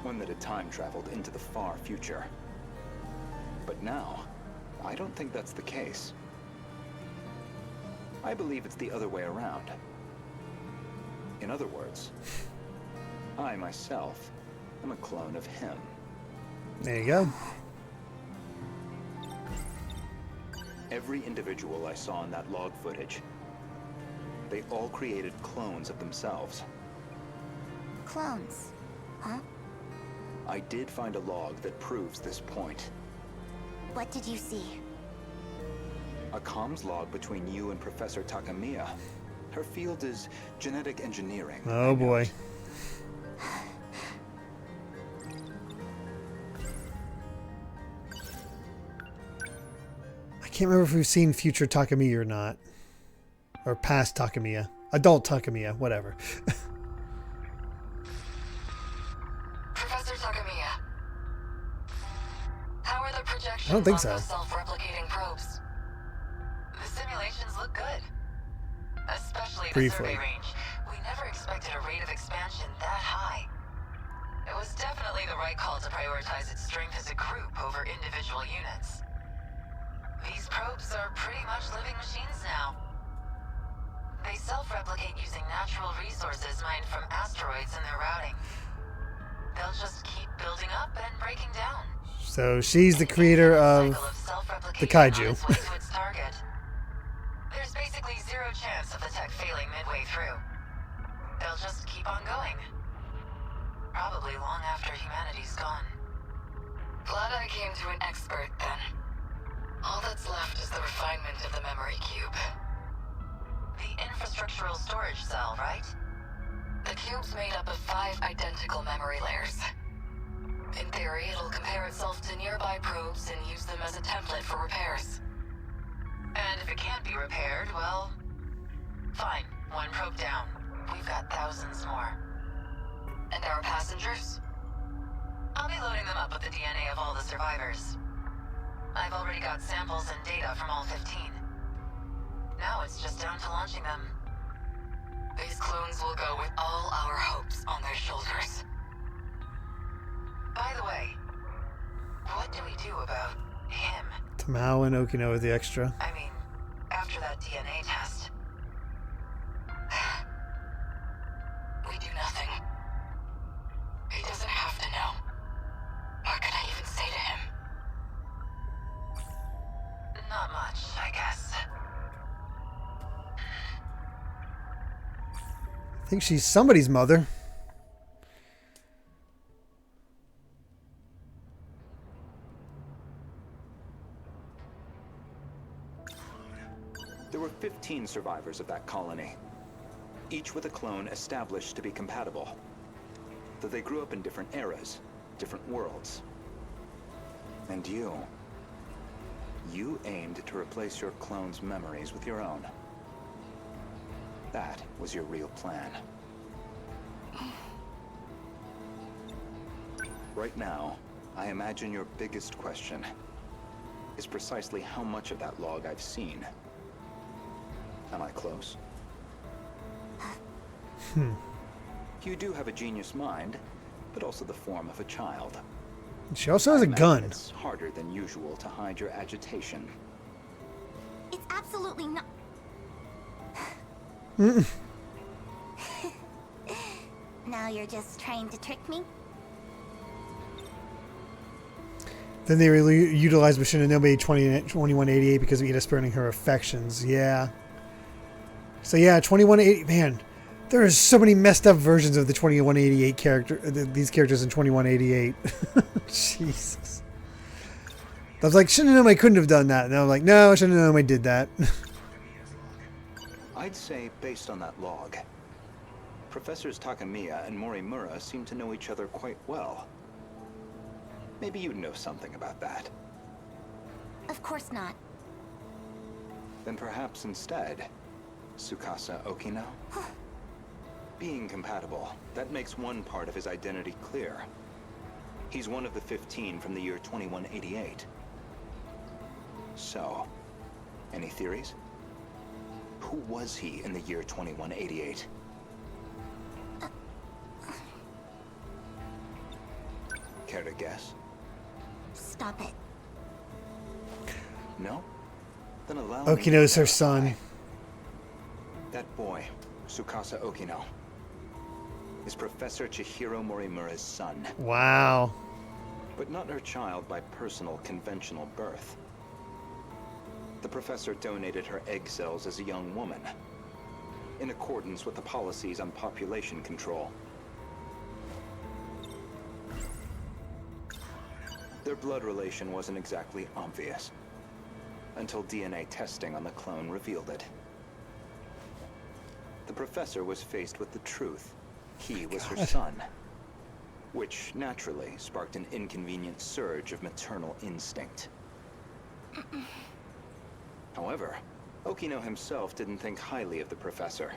One that had time traveled into the far future. But now, I don't think that's the case. I believe it's the other way around. In other words, I myself am a clone of him. There you go. Every individual I saw in that log footage, they all created clones of themselves. Clones? Huh? I did find a log that proves this point. What did you see? A comms log between you and Professor Takamiya. Her field is genetic engineering. Oh boy. I can't remember if we've seen future Takamiya or not. Or past Takamiya. Adult Takamiya, whatever. I don't think so. On those self-replicating probes. The simulations look good. Especially the Briefly. survey range. We never expected a rate of expansion that high. It was definitely the right call to prioritize its strength as a group over individual units. These probes are pretty much living machines now. They self-replicate using natural resources mined from asteroids in their routing. They'll just keep building up and breaking down. So she's the creator of the kaiju. There's basically zero chance of the tech failing midway through. They'll just keep on going. Probably long after humanity's gone. Glad I came to an expert then. All that's left is the refinement of the memory cube. The infrastructural storage cell, right? The cube's made up of 5 identical memory layers. In theory, it'll compare itself to nearby probes and use them as a template for repairs. And if it can't be repaired, well... fine. One probe down. We've got thousands more. And our passengers? I'll be loading them up with the DNA of all the survivors. I've already got samples and data from all 15. Now it's just down to launching them. These clones will go with all our hopes on their shoulders. By the way, what do we do about him? Tamao and Okino with the extra. I mean, after that DNA test. We do nothing. He doesn't have to know. What could I even say to him? Not much, I guess. I think she's somebody's mother. There were 15 survivors of that colony, each with a clone established to be compatible. Though they grew up in different eras, different worlds. And you aimed to replace your clone's memories with your own. That was your real plan. Right now, I imagine your biggest question is precisely how much of that log I've seen. Am I close? You do have a genius mind, but also the form of a child. She also has a gun. It's harder than usual to hide your agitation. It's absolutely not. Now you're just trying to trick me? Then they really utilized Machinima 2188 because of Ida spurning her affections. Yeah. So yeah, 2188, man, there are so many messed up versions of the 2188 character, these characters in 2188. Jesus. I was like, Shinonome couldn't have done that. And I'm like, no, Shinonome did that. I'd say, based on that log, Professors Takamiya and Morimura seem to know each other quite well. Maybe you know something about that. Of course not. Then perhaps instead, Tsukasa Okino? Being compatible, that makes one part of his identity clear. He's one of the 15 from the year 2188. So, any theories? Who was he in the year 2188? Care to guess? Stop it. No? Then allow me to Okino's her son. That boy, Tsukasa Okino, is Professor Chihiro Morimura's son. Wow. But not her child by personal, conventional birth. The professor donated her egg cells as a young woman, in accordance with the policies on population control. Their blood relation wasn't exactly obvious, until DNA testing on the clone revealed it. The professor was faced with the truth. He was her son, which naturally sparked an inconvenient surge of maternal instinct. However, Okino himself didn't think highly of the professor.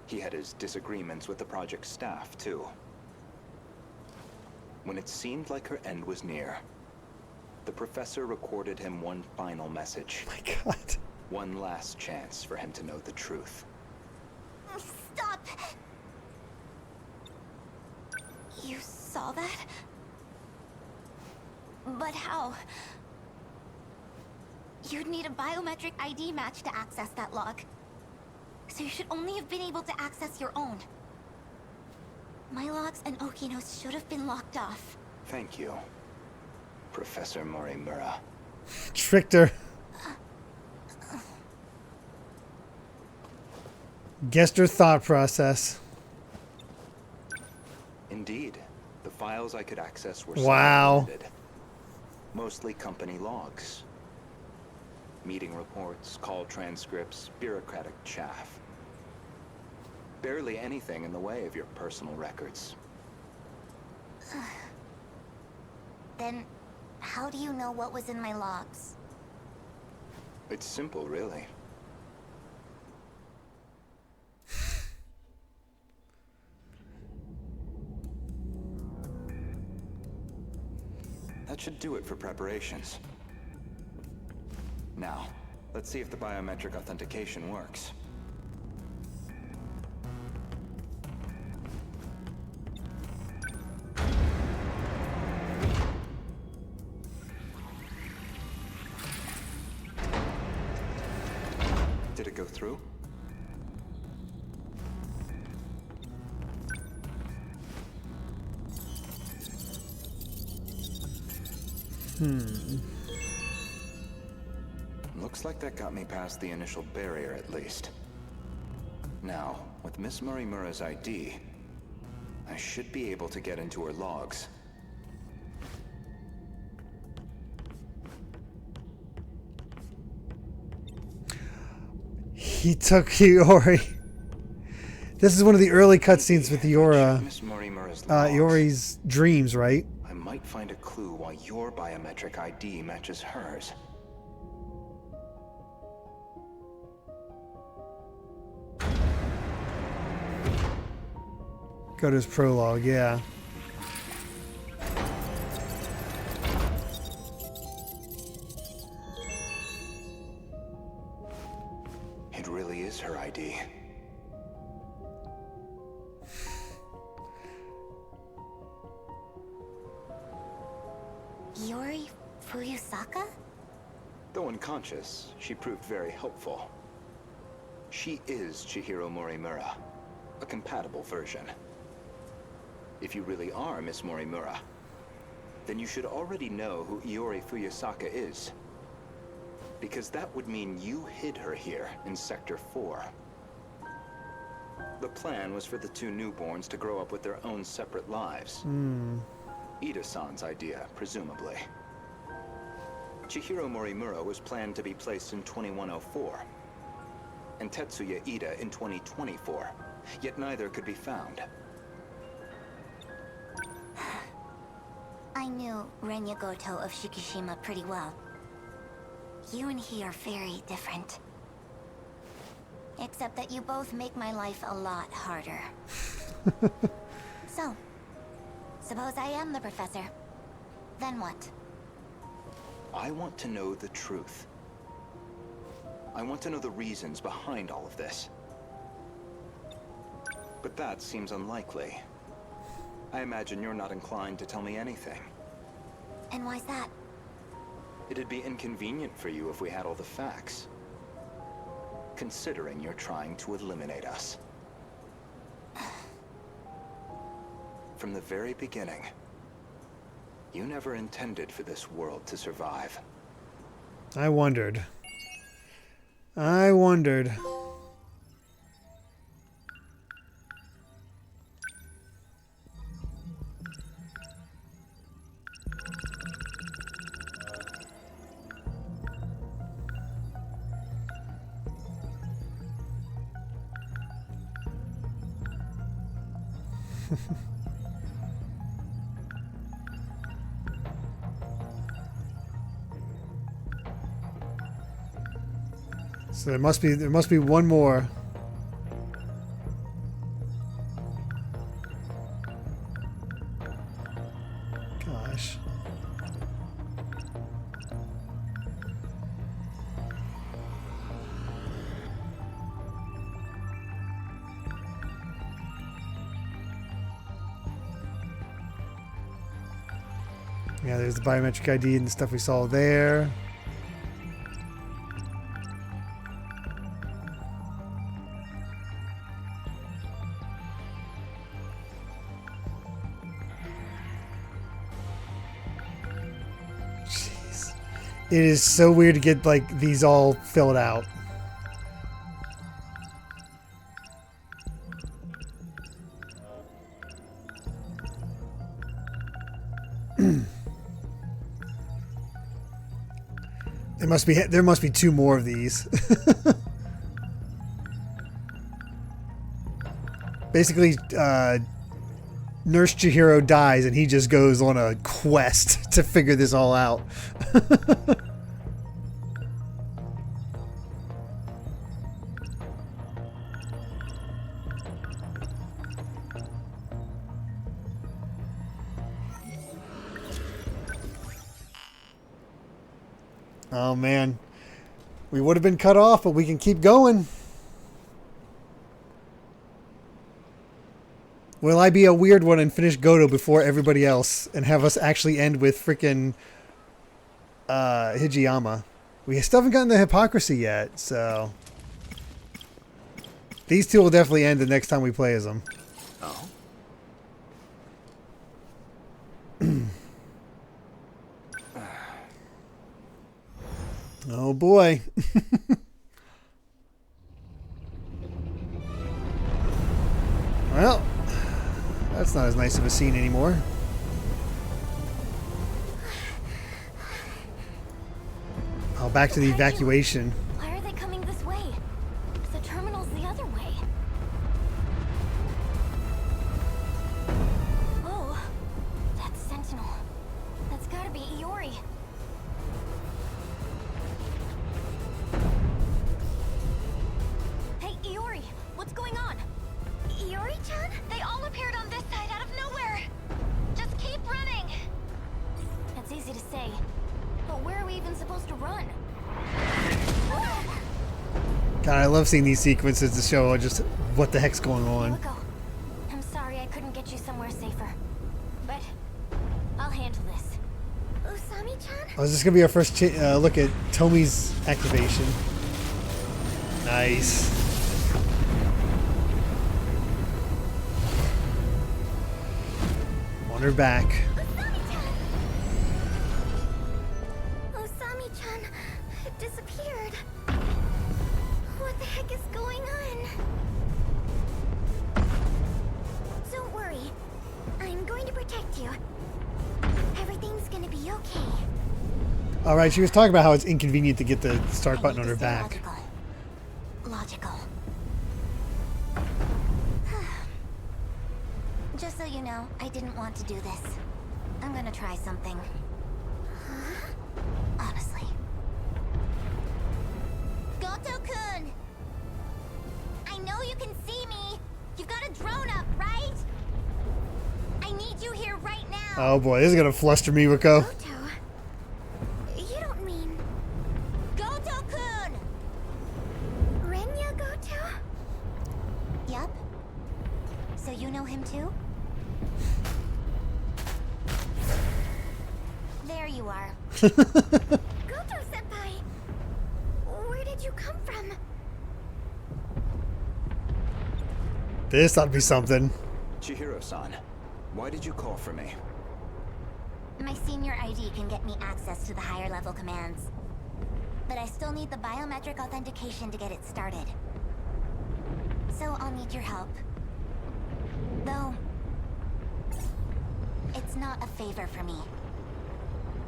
He had his disagreements with the project staff, too. When it seemed like her end was near, The professor recorded him one final message. Oh my God. One last chance for him to know the truth. Stop! You saw that? But how? You'd need a biometric ID match to access that log. So you should only have been able to access your own. My logs and Okino's should have been locked off. Thank you, Professor Morimura. Tricked her. Guessed her thought process. Indeed, the files I could access were Wow. limited. Mostly company logs. Meeting reports, call transcripts, bureaucratic chaff. Barely anything in the way of your personal records. Then, how do you know what was in my logs? It's simple, really. That should do it for preparations. Now, let's see if the biometric authentication works. Did it go through? Looks like that got me past the initial barrier, at least. Now, with Miss Morimura's ID, I should be able to get into her logs. He took Iori. This is one of the early cutscenes with Iora. Miss Morimura's logs. Iori's dreams, right? I might find a clue why your biometric ID matches hers. Go to his prologue, yeah. It really is her ID. Yori Fuyusaka? Though unconscious, she proved very helpful. She is Chihiro Morimura, a compatible version. If you really are Miss Morimura, then you should already know who Iori Fuyusaka is. Because that would mean you hid her here in Sector 4. The plan was for the two newborns to grow up with their own separate lives. Ida-san's idea, presumably. Chihiro Morimura was planned to be placed in 2104, and Tetsuya Ida in 2024, yet neither could be found. I knew Renya Goto of Shikishima pretty well. You and he are very different. Except that you both make my life a lot harder. So, suppose I am the professor. Then what? I want to know the truth. I want to know the reasons behind all of this. But that seems unlikely. I imagine you're not inclined to tell me anything. And why's that? It'd be inconvenient for you if we had all the facts. Considering you're trying to eliminate us. From the very beginning, you never intended for this world to survive. I wondered. I wondered. So there must be one more. Gosh. Yeah, there's the biometric ID and the stuff we saw there. Jeez. It is so weird to get like these all filled out. There must be 2 more of these. Basically, Nurse Chihiro dies and he just goes on a quest to figure this all out. Oh man, we would have been cut off, but we can keep going. Will I be a weird one and finish Goto before everybody else and have us actually end with freaking Hijiyama? We still haven't gotten the hypocrisy yet, so these 2 will definitely end the next time we play as them. Oh. Oh boy. Well, that's not as nice of a scene anymore. Oh, back to the evacuation. Why are they coming this way? The terminal's the other way. Oh, that's Sentinel. That's gotta be Iori. Hey, Iori, what's going on? Iori-chan? They all appeared on this side out of nowhere. Just keep running. That's easy to say, but where are we even supposed to run? God, I love seeing these sequences to show just what the heck's going on. I'm sorry I couldn't get you somewhere safer, but I'll handle this. Usami-chan? Oh, is this gonna be our first look at Tomi's activation? Nice. On her back. Usami-chan disappeared. What the heck is going on? Don't worry. I'm going to protect you. Everything's gonna be okay. All right, she was talking about how it's inconvenient to get the start button on her back. Logical. Just so you know, I didn't want to do this. I'm gonna try something. Honestly. Goto-kun! I know you can see me! You've got a drone up, right? I need you here right now! Oh boy, this is gonna fluster me, Rico. Goto? You don't mean... Goto-kun! Renya Goto? Yup. So you know him too? There you are. Goto-senpai! Where did you come from? This ought to be something. Chihiro-san, why did you call for me? My senior ID can get me access to the higher level commands. But I still need the biometric authentication to get it started. So I'll need your help. Though, it's not a favor for me.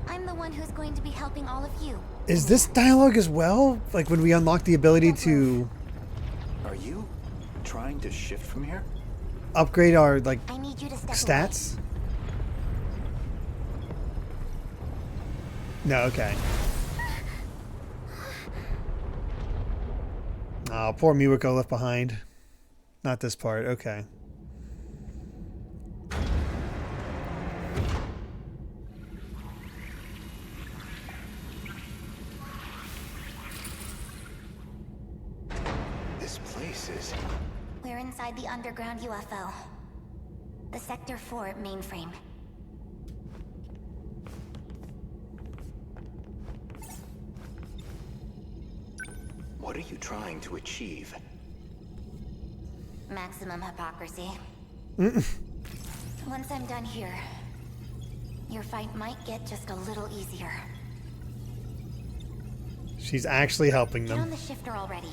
I'm the one who's going to be helping all of you. Is this dialogue as well? Like when we unlock the ability to... Are you trying to shift from here? Upgrade our, like, I need you to step stats? away. No, okay. Oh, poor Miwako left behind. Not this part, okay. This place is... We're inside the underground UFO. The Sector 4 mainframe. What are you trying to achieve? Maximum hypocrisy. Once I'm done here, your fight might get just a little easier. She's actually helping Get on them. the shifter already.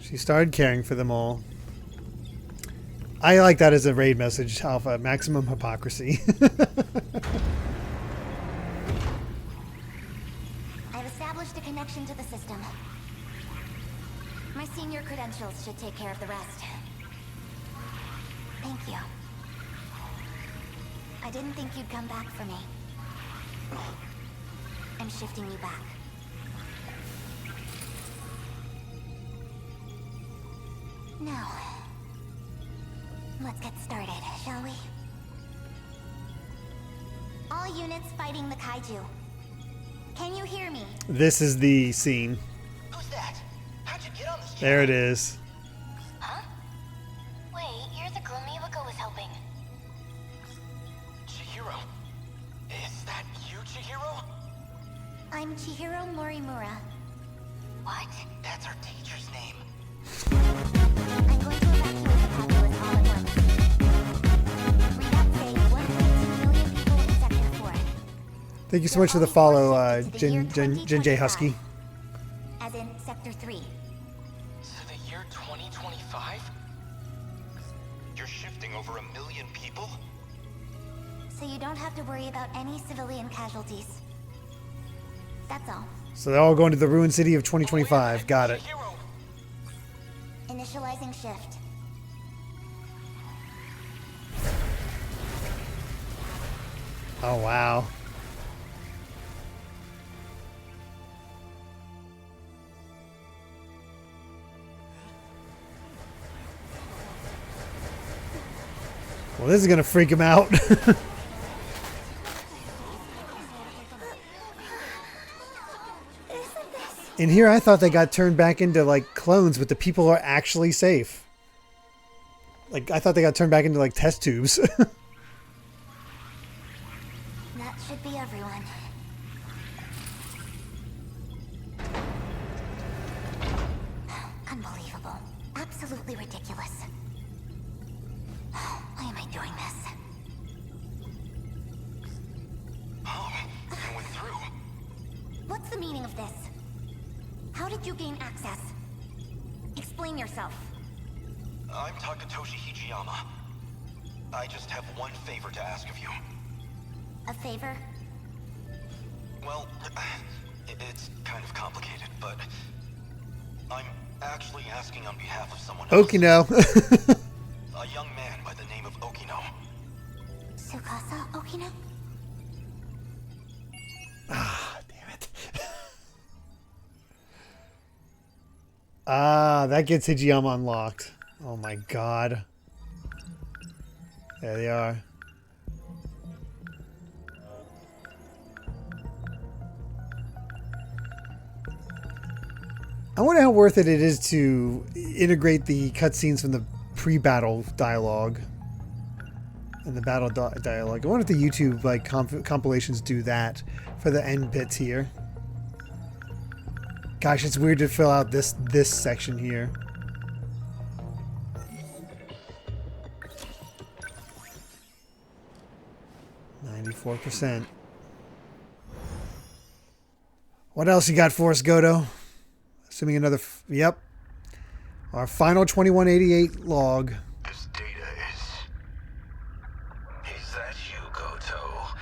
She started caring for them all. I like that as a raid message, Alpha. Maximum hypocrisy. I've established a connection to the system. My senior credentials should take care of the rest. Thank you. I didn't think you'd come back for me. I'm shifting you back. Now, let's get started, shall we? All units fighting the kaiju. Can you hear me? This is the scene. Who's that? How'd you get on this? There it is. Huh? Wait, you're the girl Miwako was helping. Chihiro. Is that you, Chihiro? I'm Chihiro Morimura. What? That's our teacher's name. I'm going to evacuate the populace all at once. Readout say 1.2 million people in Sector 4. Thank you so much for the follow, Jin J Husky. As in Sector 3. To the year 2025? You're shifting over 1 million people? So you don't have to worry about any civilian casualties. That's all. So they're all going to the ruined city of 2025. Got it. Initializing shift. Oh, wow. Well, this is going to freak him out. In here, I thought they got turned back into, like, clones, but the people are actually safe. Like, I thought they got turned back into, like, test tubes. That should be everyone. Unbelievable. Absolutely ridiculous. Why am I doing this? Oh, you went through. What's the meaning of this? How did you gain access? Explain yourself. I'm Takatoshi Hijiyama. I just have one favor to ask of you. A favor? Well, it's kind of complicated, but I'm actually asking on behalf of someone else. Okino. A young man by the name of Okino. Tsukasa Okino? Ah, damn it. Ah, that gets Hijiyama unlocked. Oh my god. There they are. I wonder how worth it is to integrate the cutscenes from the pre-battle dialogue and the battle dialogue. I wonder if the YouTube like compilations do that for the end bits here. Gosh, it's weird to fill out this section here. %. What else you got for us, Godo? Assuming another... Yep. Our final 2188 log. This data is that you, Goto?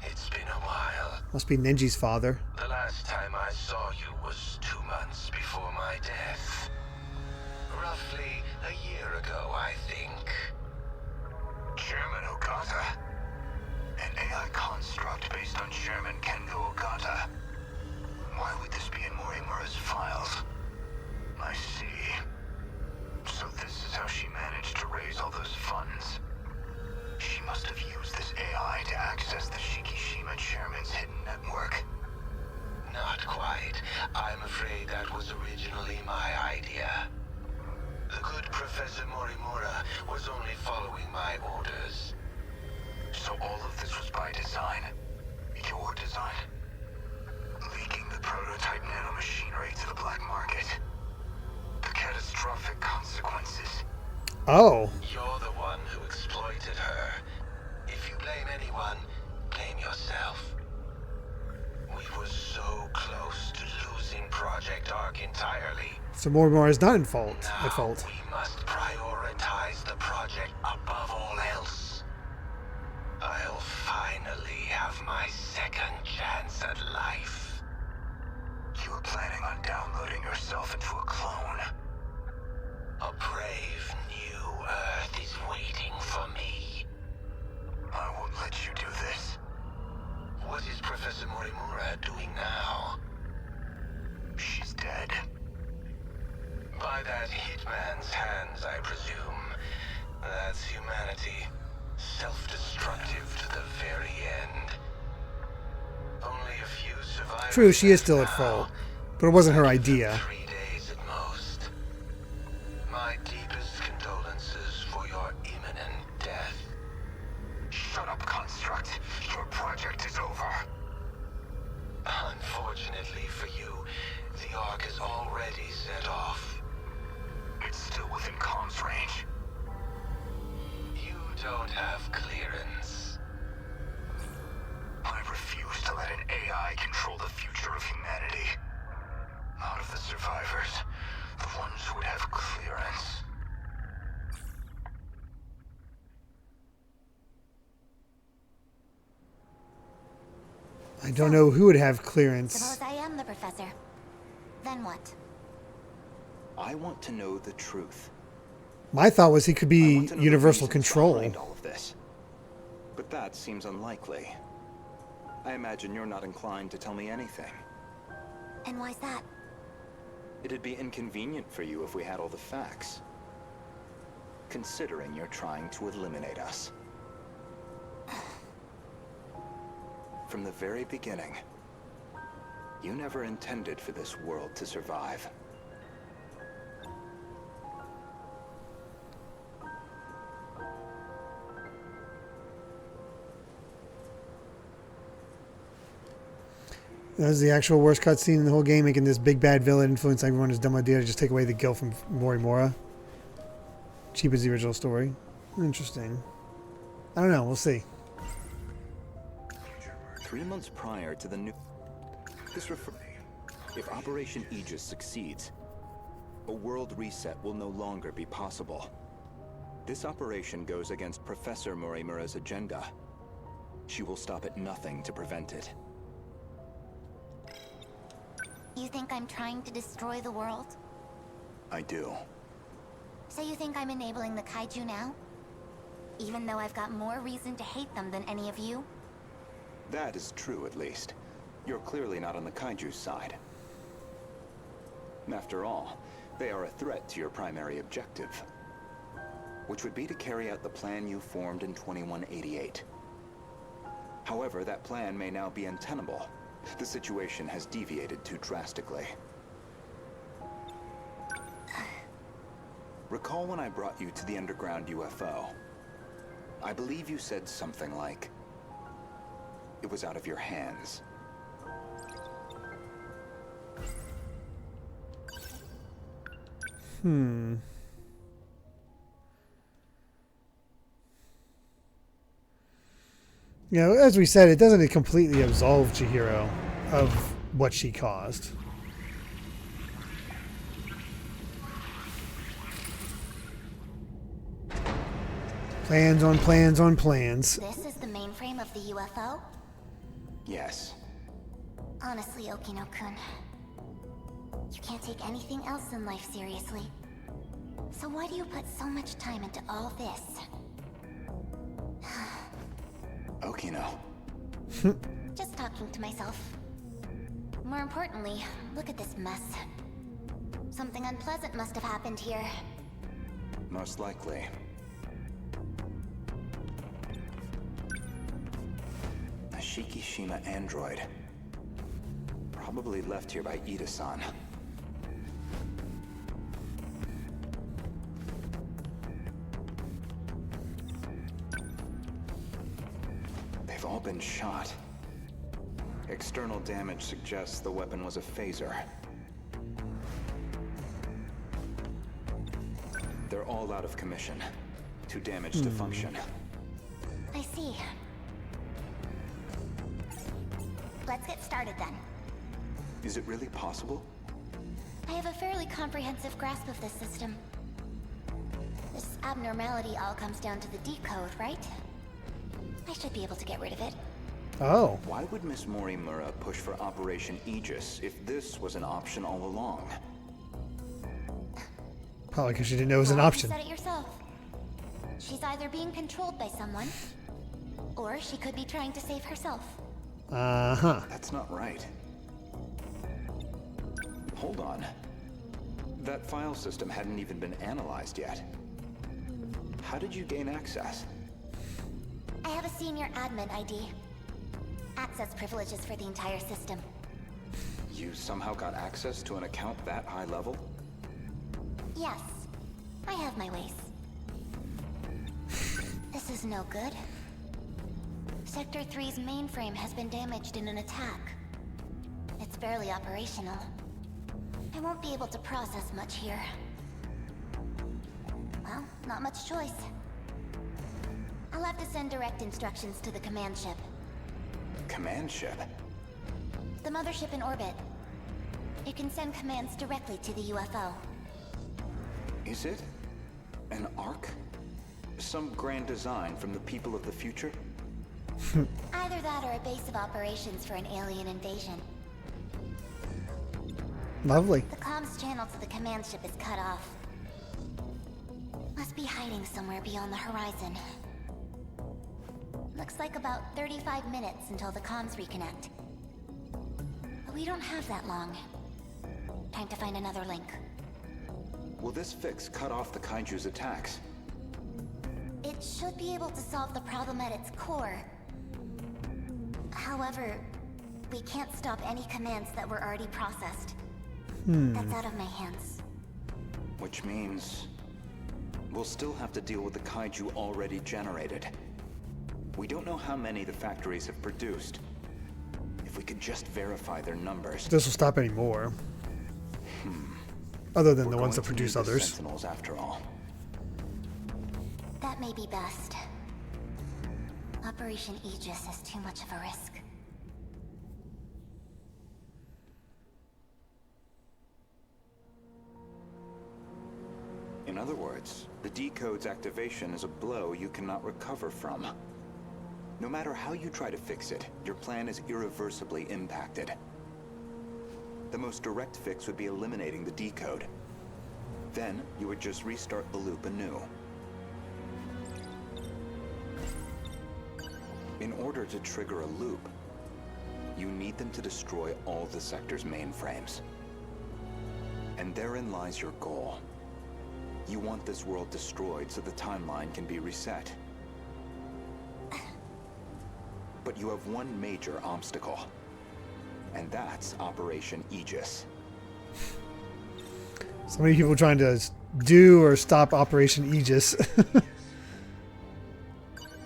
It's been a while. Must be Nenji's father. The last time I saw you was 2 months before my death. Roughly a year ago, I think. Chairman Ogata. An AI construct based on Chairman Kengo Ogata. Why would this be in Morimura's files? I see. So this is how she managed to raise all those funds. She must have used this AI to access the Shikishima Chairman's hidden network. Not quite. I'm afraid that was originally my idea. The good Professor Morimura was only following my orders. So all of this was by design? Your design? Leaking the prototype nanomachinery to the Oh. You're the one who exploited her. If you blame anyone, blame yourself. We were so close to losing Project Ark entirely. So Morimura is not at fault. We must prioritize the project above all else. I'll finally have my second chance at life. You were planning on downloading yourself into a clone. A brave new Earth is waiting for me. I won't let you do this. What is Professor Morimura doing now? She's dead. By that hitman's hands, I presume. That's humanity. Self-destructive to the very end. Only a few survivors. True, she is still at fault, but it wasn't her idea. 3 days at most. My deepest condolences for your imminent death. Shut up, Construct. Your project is over. Unfortunately for you, the Ark is already set off. It's still within comms range. You don't have clearance. I refuse to let an AI control the future of humanity. Out of the survivors, the ones who would have clearance. I don't know who would have clearance. Suppose I am the professor. Then what? I want to know the truth. My thought was he could be universal control. All of this. But that seems unlikely. I imagine you're not inclined to tell me anything. And why's that? It'd be inconvenient for you if we had all the facts. Considering you're trying to eliminate us. From the very beginning, you never intended for this world to survive. That was the actual worst cutscene in the whole game, making this big bad villain influence everyone is dumb idea to just take away the guilt from Morimura. Cheap as the original story. Interesting. I don't know, we'll see. 3 months prior to the new... If Operation Aegis succeeds, a world reset will no longer be possible. This operation goes against Professor Morimura's agenda. She will stop at nothing to prevent it. You think I'm trying to destroy the world? I do. So you think I'm enabling the kaiju now? Even though I've got more reason to hate them than any of you? That is true, at least. You're clearly not on the kaiju's side. After all, they are a threat to your primary objective, which would be to carry out the plan you formed in 2188. However, that plan may now be untenable. The situation has deviated too drastically. Recall when I brought you to the underground UFO? I believe you said something like, it was out of your hands. You know, as we said, it doesn't completely absolve Chihiro of what she caused. Plans on plans on plans. This is the mainframe of the UFO? Yes. Honestly, Okino-kun, you can't take anything else in life seriously. So why do you put so much time into all this? Okino. Just talking to myself. More importantly, look at this mess. Something unpleasant must have happened here. Most likely. A Shikishima android. Probably left here by Ida-san. They've all been shot. External damage suggests the weapon was a phaser. They're all out of commission. Too damaged to function. I see. Let's get started then. Is it really possible? I have a fairly comprehensive grasp of this system. This abnormality all comes down to the decode, right? I should be able to get rid of it. Oh. Why would Miss Morimura push for Operation Aegis if this was an option all along? Probably because she didn't know it was an option. You said it yourself. She's either being controlled by someone, or she could be trying to save herself. Uh-huh. That's not right. Hold on. That file system hadn't even been analyzed yet. How did you gain access? I have a senior admin ID. Access privileges for the entire system. You somehow got access to an account that high level? Yes. I have my ways. This is no good. Sector 3's mainframe has been damaged in an attack. It's barely operational. I won't be able to process much here. Well, not much choice. I'll have to send direct instructions to the command ship. Command ship? The mothership in orbit. You can send commands directly to the UFO. Is it an Ark? Some grand design from the people of the future? Either that or a base of operations for an alien invasion. Lovely. The comms channel to the command ship is cut off. Must be hiding somewhere beyond the horizon. Looks like about 35 minutes until the comms reconnect. But we don't have that long. Time to find another link. Will this fix cut off the Kaiju's attacks? It should be able to solve the problem at its core. However, we can't stop any commands that were already processed. That's out of my hands. Which means we'll still have to deal with the Kaiju already generated. We don't know how many the factories have produced. If we could just verify their numbers. This will stop any more. Other than the ones that produce others. Sentinels, after all. That may be best. Operation Aegis is too much of a risk. In other words, the decode's activation is a blow you cannot recover from. No matter how you try to fix it, your plan is irreversibly impacted. The most direct fix would be eliminating the decode. Then, you would just restart the loop anew. In order to trigger a loop, you need them to destroy all the sector's mainframes. And therein lies your goal. You want this world destroyed so the timeline can be reset. But you have one major obstacle. And that's Operation Aegis. So many people trying to do or stop Operation Aegis.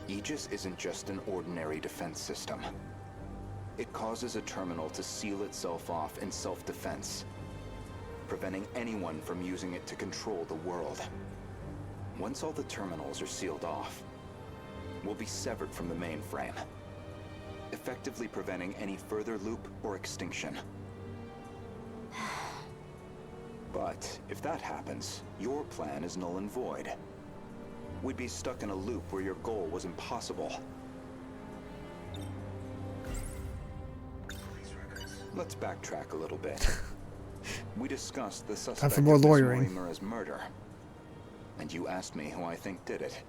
Aegis isn't just an ordinary defense system. It causes a terminal to seal itself off in self-defense, preventing anyone from using it to control the world. Once all the terminals are sealed off, we'll be severed from the mainframe, effectively preventing any further loop or extinction. But if that happens, your plan is null and void. We'd be stuck in a loop where your goal was impossible. Let's backtrack a little bit. We discussed the suspect Time for more of Miss lawyering. Morimura's murder, and you asked me who I think did it.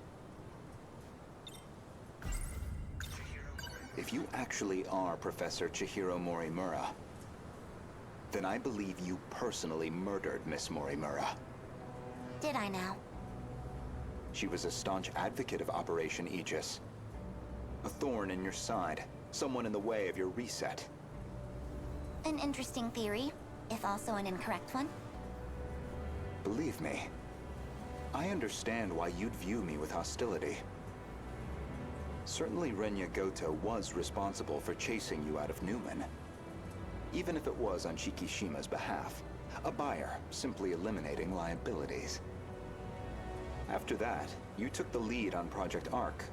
If you actually are Professor Chihiro Morimura, then I believe you personally murdered Miss Morimura. Did I now? She was a staunch advocate of Operation Aegis. A thorn in your side, someone in the way of your reset. An interesting theory, if also an incorrect one. Believe me, I understand why you'd view me with hostility. Certainly Renya Goto was responsible for chasing you out of Newman, even if it was on Shikishima's behalf. A buyer simply eliminating liabilities. After that, you took the lead on Project Ark,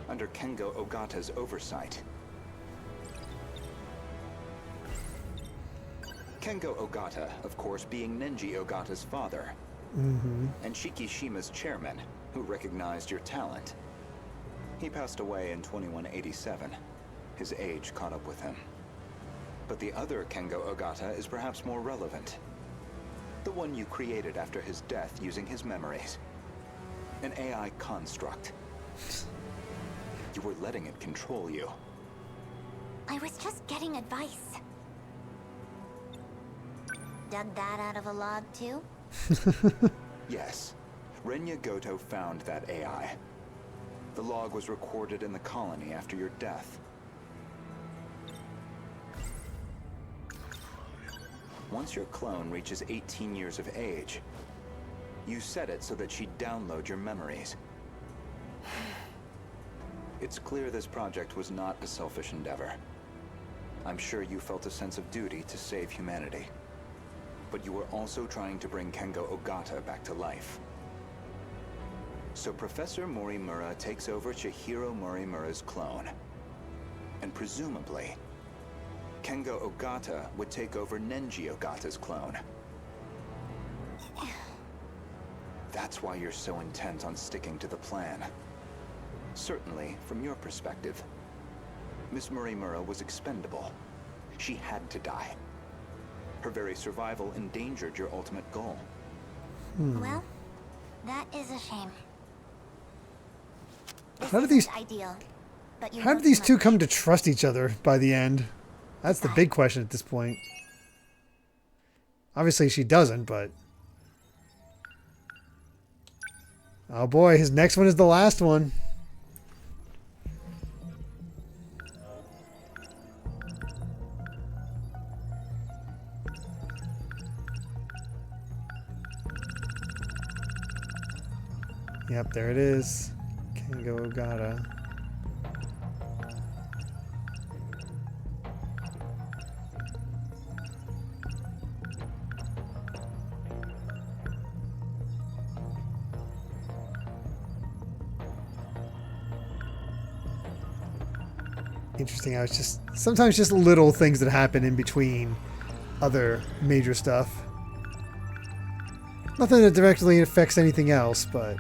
under Kengo Ogata's oversight. Kengo Ogata, of course, being Nenji Ogata's father, and Shikishima's chairman, who recognized your talent. He passed away in 2187. His age caught up with him. But the other Kengo Ogata is perhaps more relevant. The one you created after his death using his memories. An AI construct. You were letting it control you. I was just getting advice. Dug that out of a log, too? Yes. Renya Goto found that AI. The log was recorded in the colony after your death. Once your clone reaches 18 years of age, you set it so that she'd download your memories. It's clear this project was not a selfish endeavor. I'm sure you felt a sense of duty to save humanity. But you were also trying to bring Kengo Ogata back to life. So Professor Morimura takes over Chihiro Morimura's clone. And presumably, Kengo Ogata would take over Nenji Ogata's clone. That's why you're so intent on sticking to the plan. Certainly, from your perspective, Miss Morimura was expendable. She had to die. Her very survival endangered your ultimate goal. Well, that is a shame. How do these ideal, but How did these two come to trust each other by the end? That's the big question at this point. Obviously she doesn't, but... Oh boy, his next one is the last one. Yep, there it is. Kengo Ogata. Interesting how it's just sometimes just little things that happen in between other major stuff. Nothing that directly affects anything else, but...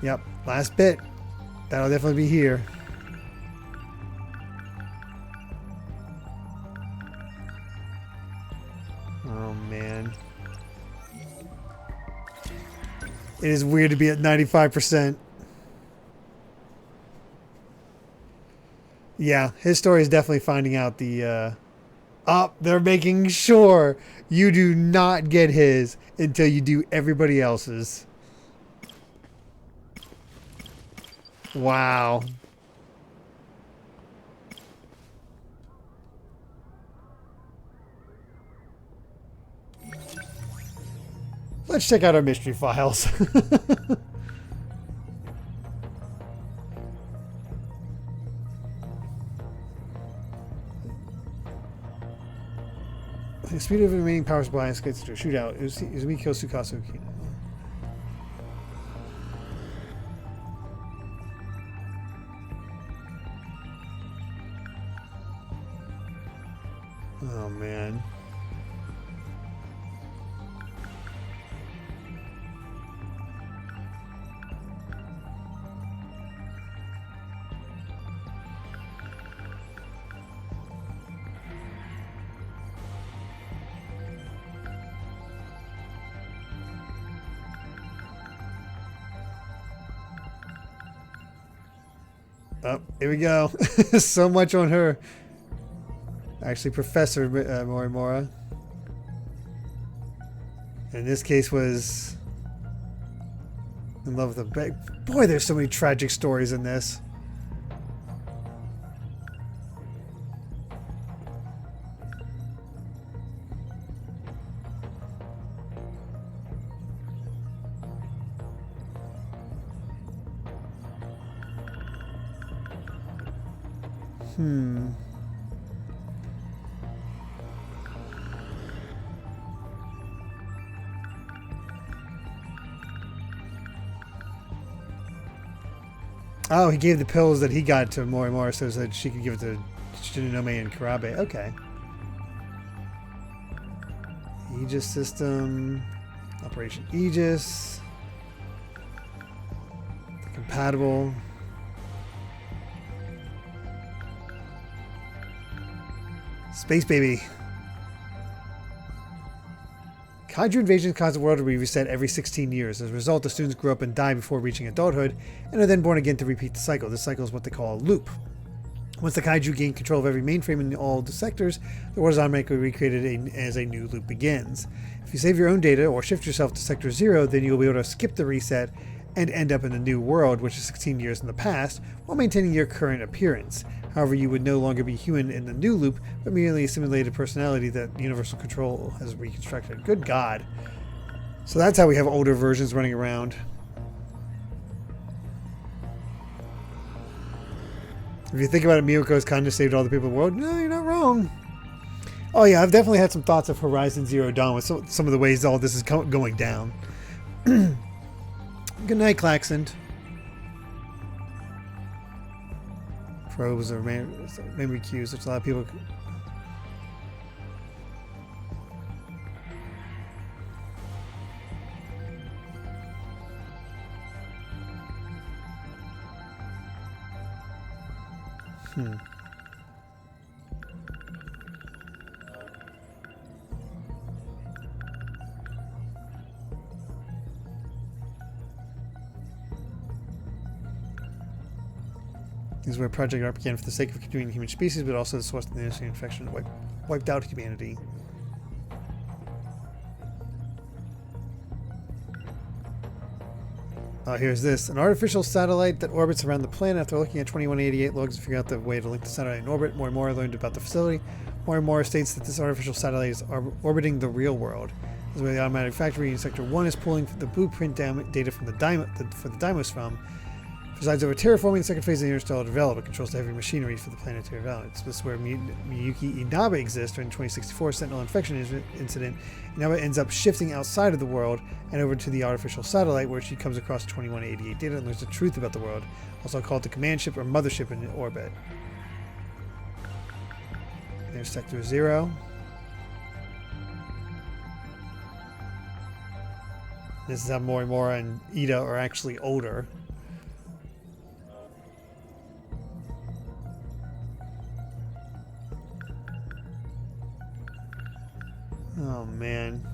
Yep, last bit. That'll definitely be here. Oh, man. It is weird to be at 95%. Yeah, his story is definitely finding out the... they're making sure you do not get his until you do everybody else's. Wow. Let's check out our mystery files. The speed of the remaining power supply gets to a shootout. Izumi kills Tsukasa Okina. Oh, man. Oh, here we go. So much on her. Actually, Professor Morimura. In this case was in love with a... Boy, there's so many tragic stories in this. Oh, he gave the pills that he got to Morimura so that she could give it to Shinonome and Karabe. Okay. Aegis system. Operation Aegis. The compatible. Space baby. Kaiju invasions cause the world to be reset every 16 years. As a result, the students grow up and die before reaching adulthood, and are then born again to repeat the cycle. This cycle is what they call a loop. Once the Kaiju gain control of every mainframe in all the sectors, the world is automatically recreated as a new loop begins. If you save your own data or shift yourself to Sector 0, then you'll be able to skip the reset and end up in the new world, which is 16 years in the past, while maintaining your current appearance. However, you would no longer be human in the new loop, but merely a simulated personality that Universal Control has reconstructed. Good God. So that's how we have older versions running around. If you think about it, Miyoko's kind of saved all the people in the world. No, you're not wrong. Oh yeah, I've definitely had some thoughts of Horizon Zero Dawn with some of the ways all this is going down. Good night, Klaxon. Probes or memory cues, which a lot of people... This is where Project Art began for the sake of continuing the human species, but also the source of the infection that wiped out humanity. Here's this. An artificial satellite that orbits around the planet. After looking at 2188 logs to figure out the way to link the satellite in orbit, Morimura learned about the facility. Morimura states that this artificial satellite is orbiting the real world. This is where the automatic factory in Sector 1 is pulling the blueprint data from the Deimos from. Presides over terraforming the second phase of the interstellar development, controls the heavy machinery for the planetary development. This is where Miyuki Inaba exists during the 2064 Sentinel infection incident. Inaba ends up shifting outside of the world and over to the artificial satellite, where she comes across 2188 data and learns the truth about the world, also called the command ship or mothership in orbit. There's Sector 0. This is how Morimura and Ida are actually older. Oh man.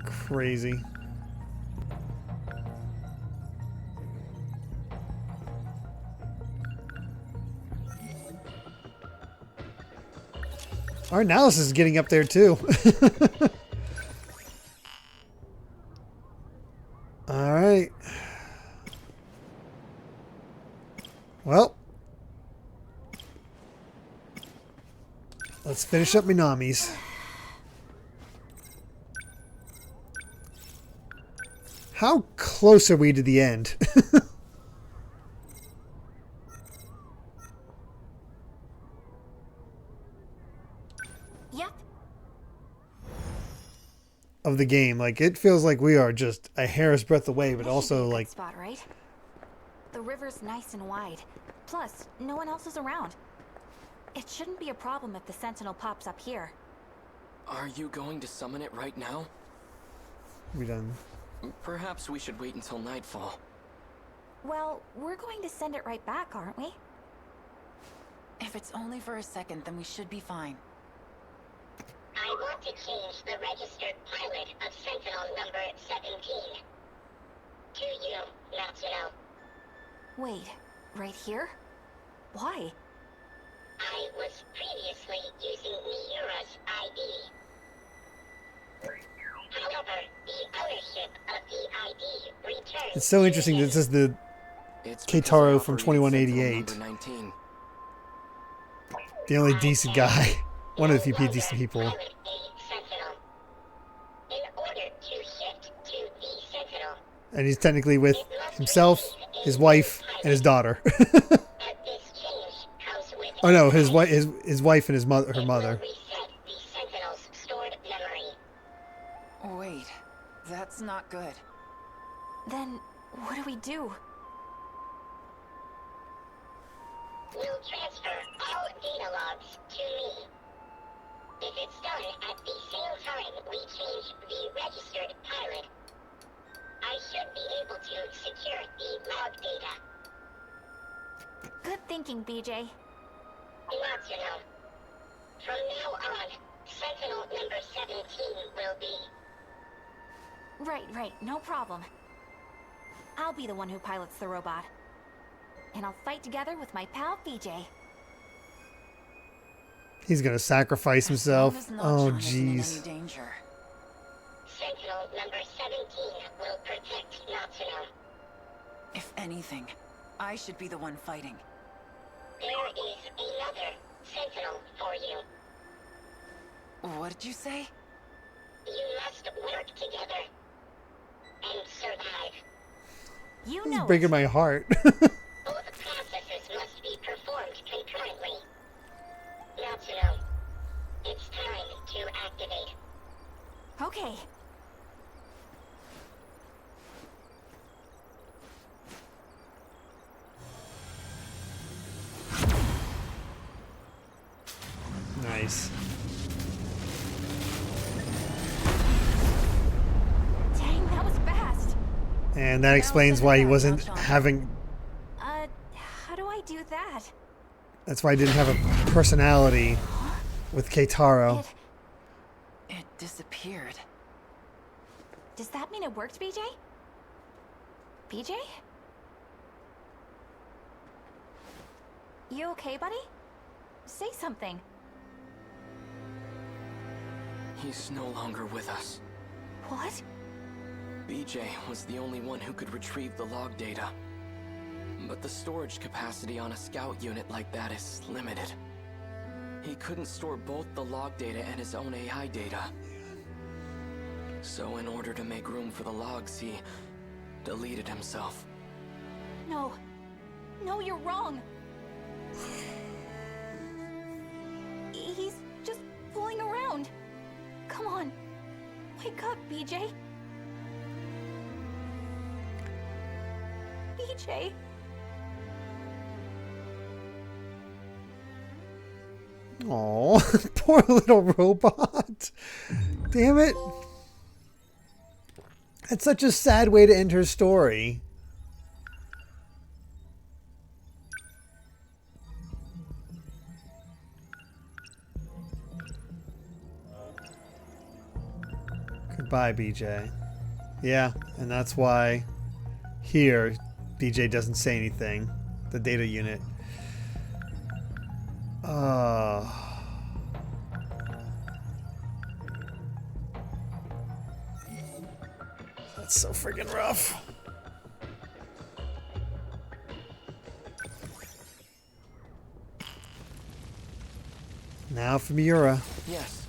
Crazy. Our analysis is getting up there too. All right. Well. Let's finish up Minamis. How close are we to the end? Yep. Of the game. Like, it feels like we are just a hair's breadth away, but also like... spot, right? The river's nice and wide. Plus, no one else is around. It shouldn't be a problem if the Sentinel pops up here. Are you going to summon it right now? We done. Perhaps we should wait until nightfall. Well, we're going to send it right back, aren't we? If it's only for a second, then we should be fine. I want to change the registered pilot of Sentinel number 17. To you, Natsuno. Wait, right here? Why? I was previously using Miura's ID. However, the ownership of the ID returns. It's so interesting that this is the Keitaro from 2188. The only decent guy. One of the few decent people. In order to shift to the Sentinel. And he's technically with himself, his wife, and his daughter. Oh no, his wife and her mother. Wait, that's not good. Then What do we do? We'll transfer all data logs to me. If it's done at the same time we change the registered pilot, I should be able to secure the log data. Good thinking, BJ. Not to know. From now on, Sentinel number 17 will be... Right, no problem. I'll be the one who pilots the robot. And I'll fight together with my pal, BJ. He's gonna sacrifice himself. Oh, jeez. Sentinel number 17 will protect Natsuno. If anything, I should be the one fighting. There is another Sentinel for you. What did you say? You must work together and survive. You It's know breaking my heart. Both processes must be performed concurrently. Natsuno, it's time to activate. Okay. Nice. Dang, that was fast. And that explains why he wasn't having... How do I do that? That's why he didn't have a personality with Keitaro. It disappeared. Does that mean it worked, BJ? BJ? You okay, buddy? Say something. He's no longer with us. What? BJ was the only one who could retrieve the log data. But the storage capacity on a scout unit like that is limited. He couldn't store both the log data and his own AI data. So in order to make room for the logs, he deleted himself. No. No, you're wrong. He's just fooling around. Come on. Wake up, BJ. BJ. Aw, poor little robot. Damn it. That's such a sad way to end her story. Goodbye, BJ. Yeah, and that's why here BJ doesn't say anything. The data unit. That's so friggin' rough. Now for Miura. Yes.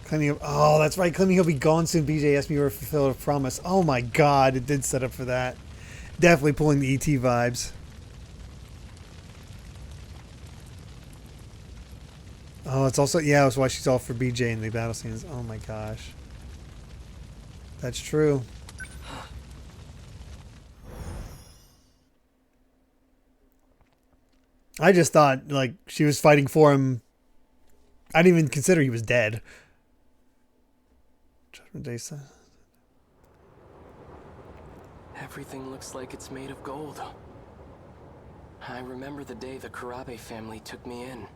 Claiming, oh, that's right. Claiming he'll be gone soon. BJ asked me to fulfill a promise. Oh my god, it did set up for that. Definitely pulling the ET vibes. Oh, it's also, yeah, that's why she's all for BJ in the battle scenes. Oh my gosh. That's true. I just thought, like, she was fighting for him. I didn't even consider he was dead. Judgment Day. Everything looks like it's made of gold. I remember the day the Kurabe family took me in.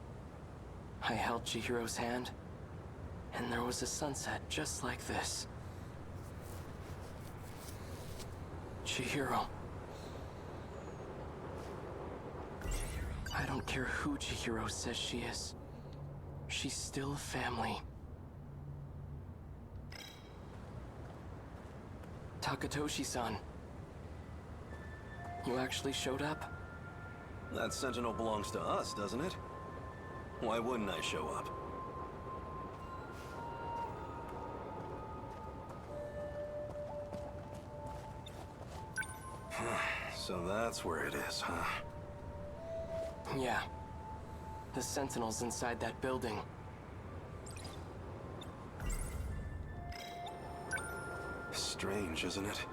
I held Chihiro's hand, and there was a sunset just like this. Chihiro. I don't care who Chihiro says she is. She's still family. Takatoshi-san. You actually showed up? That Sentinel belongs to us, doesn't it? Why wouldn't I show up? So that's where it is, huh? Yeah. The Sentinels inside that building. strange, isn't it?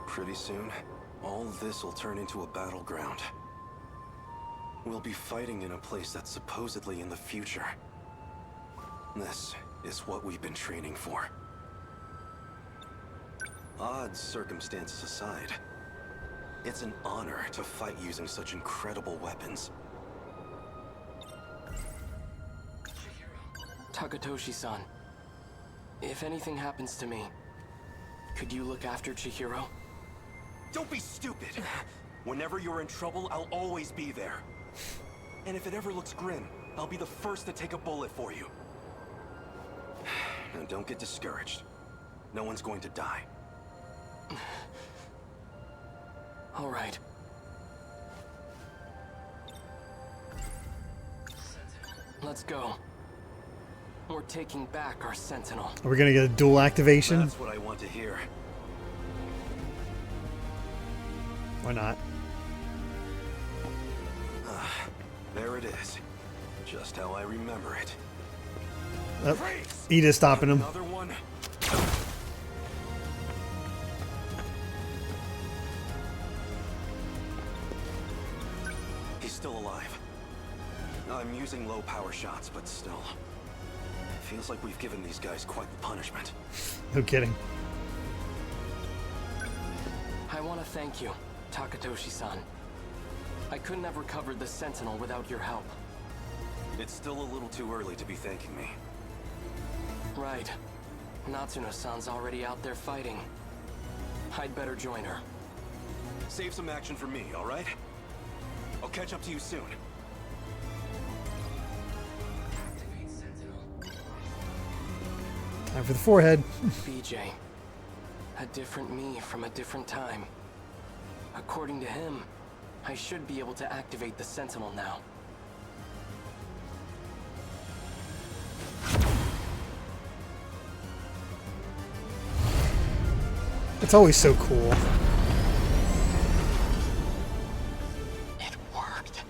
Pretty soon, all this will turn into a battleground. We'll be fighting in a place that's supposedly in the future. This is what we've been training for. Odd circumstances aside, it's an honor to fight using such incredible weapons. Takatoshi-san, if anything happens to me, could you look after Chihiro? Don't be stupid! Whenever you're in trouble, I'll always be there. And if it ever looks grim, I'll be the first to take a bullet for you. And don't get discouraged. No one's going to die. All right. Let's go. We're taking back our Sentinel. Are we gonna get a dual activation? That's what I want to hear. Or not? There it is. Just how I remember it. Oh, Ida's stopping him. Another one. He's still alive. I'm using low power shots, but still. Feels like we've given these guys quite the punishment. No kidding. I want to thank you, Takatoshi-san. I couldn't have recovered the Sentinel without your help. It's still a little too early to be thanking me. Right. Natsuno-san's already out there fighting. I'd better join her. Save some action for me, all right? I'll catch up to you soon. Time for the forehead. BJ. A different me from a different time. According to him, I should be able to activate the Sentinel now. It's always so cool. It worked.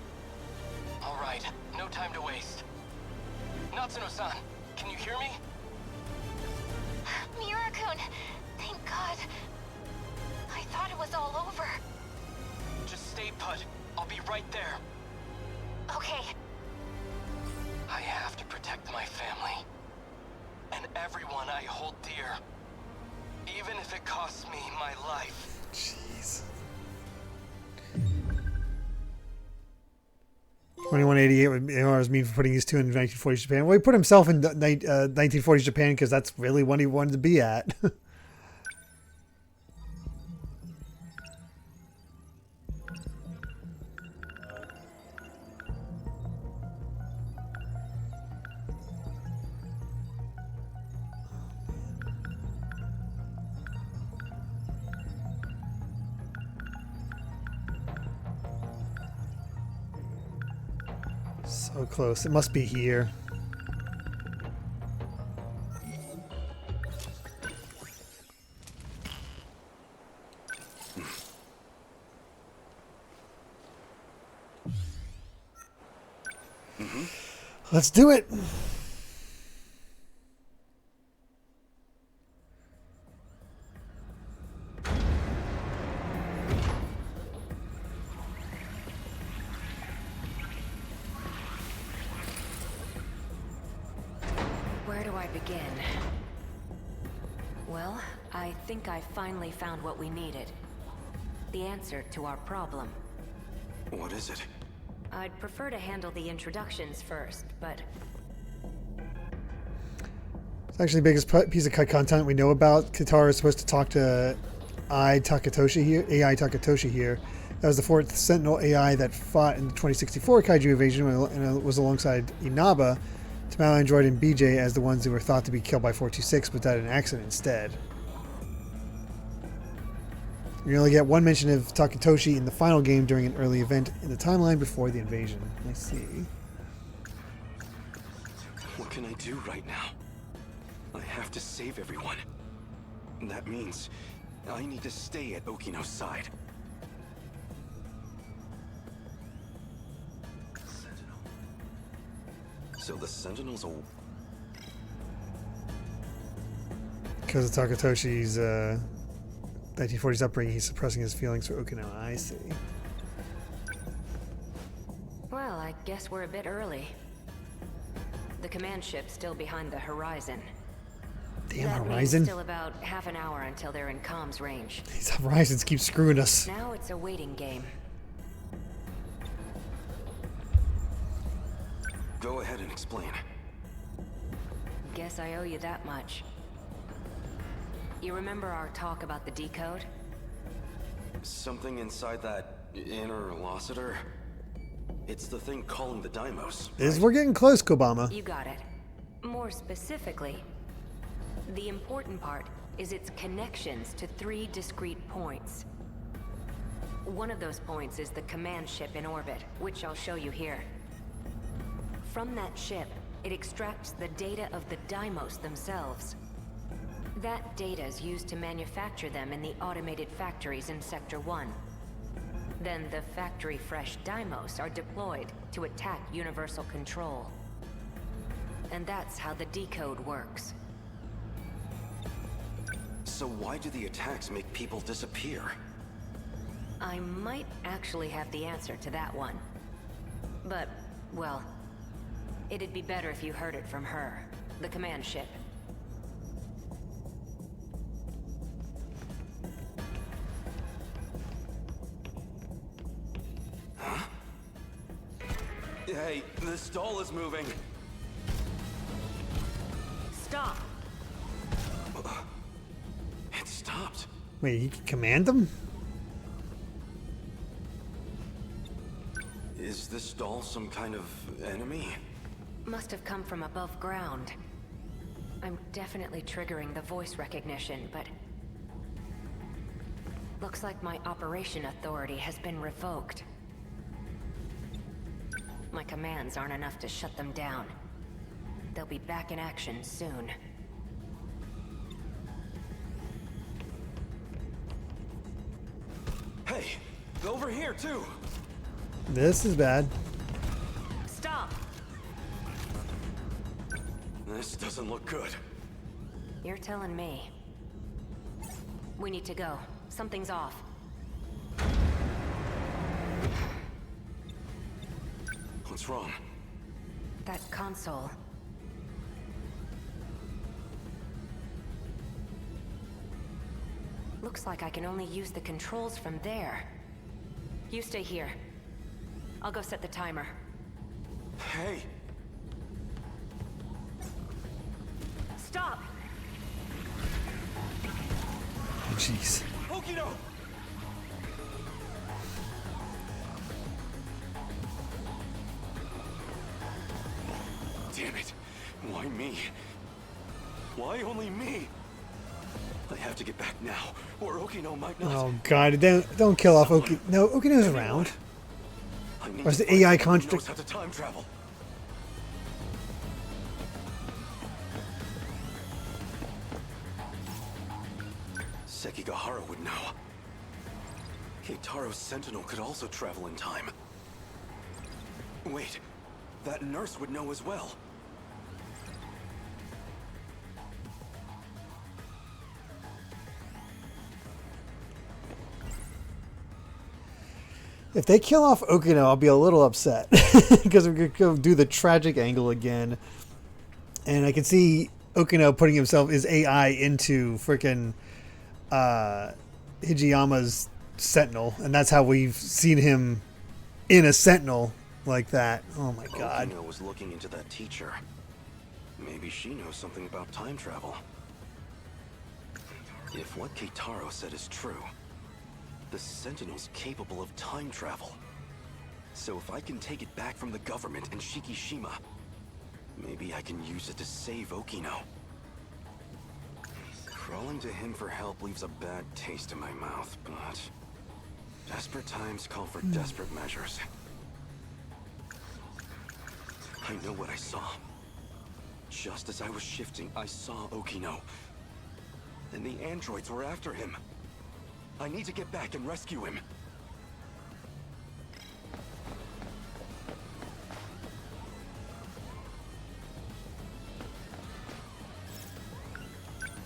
All right, no time to waste. Natsuno-san, can you hear me? Miura-kun, thank God. I thought it was all over. Just stay put. I'll be right there. Okay. I have to protect my family. And everyone I hold dear. Even if it costs me my life. Jeez. 2188 was mean for putting these two in 1940s Japan. Well, he put himself in 1940s Japan because that's really what he wanted to be at. So close. It must be here. Let's do it. Where do I begin? Well, I think I finally found what we needed. The answer to our problem. What is it? I'd prefer to handle the introductions first, but... It's actually the biggest piece of cut content we know about. Katara is supposed to talk to AI Takatoshi here. That was the fourth Sentinel AI that fought in the 2064 Kaiju invasion and it was alongside Inaba, Tamale Android, and BJ as the ones who were thought to be killed by 426 but died in an accident instead. You only get one mention of Takatoshi in the final game during an early event in the timeline before the invasion. I see. What can I do right now? I have to save everyone. That means I need to stay at Okino's side. So the Sentinels will... Because of Takatoshi's 1940s upbringing, he's suppressing his feelings for Okinawa. I see. Well, I guess we're a bit early. The command ship's still behind the horizon. Damn that horizon. Means still about half an hour until they're in comms range. These horizons keep screwing us. Now it's a waiting game. Go ahead and explain. Guess I owe you that much. You remember our talk about the decode? Something inside that inner Locitor? It's the thing calling the Deimos. We're getting close, Kobama. You got it. More specifically, the important part is its connections to 3 discrete points. One of those points is the command ship in orbit, which I'll show you here. From that ship, it extracts the data of the Deimos themselves. That data is used to manufacture them in the automated factories in Sector 1. Then the factory-fresh Deimos are deployed to attack Universal Control. And that's how the decode works. So why do the attacks make people disappear? I might actually have the answer to that one. But, well, it'd be better if you heard it from her, the command ship. Huh? Hey, the stall is moving. Stop! It stopped. Wait, you can command them? Is this stall some kind of enemy? Must have come from above ground. I'm definitely triggering the voice recognition, but... looks like my operation authority has been revoked. My commands aren't enough to shut them down. They'll be back in action soon. Hey, over here too. This is bad. Stop! This doesn't look good. You're telling me. We need to go. Something's off. What's wrong? That console. Looks like I can only use the controls from there. You stay here. I'll go set the timer. Hey! Stop! Jeez. Okino! Damn it! Why me? Why only me? I have to get back now, or Okino might not. Oh god, don't kill off Okino. No, Okino's around. Or is the AI construct? Knows how to time travel. Sekigahara would know. Keitaro's Sentinel could also travel in time. Wait, that nurse would know as well. If they kill off Okino, I'll be a little upset because we're gonna go do the tragic angle again, and I can see Okino putting himself his AI into freaking Hijiyama's Sentinel, and that's how we've seen him in a Sentinel like that. Oh my god! Okino was looking into that teacher. Maybe she knows something about time travel. If what Keitaro said is true, the Sentinel's capable of time travel. So if I can take it back from the government and Shikishima, maybe I can use it to save Okino. Crawling to him for help leaves a bad taste in my mouth, but desperate times call for desperate measures. I know what I saw. Just as I was shifting, I saw Okino. And the androids were after him. I need to get back and rescue him.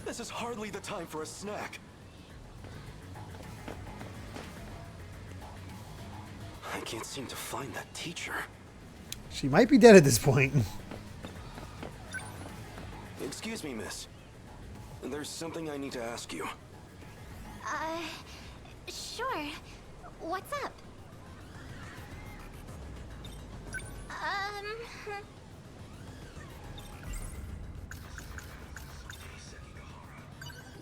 This is hardly the time for a snack. I can't seem to find that teacher. She might be dead at this point. Excuse me, miss. There's something I need to ask you. Sure. What's up?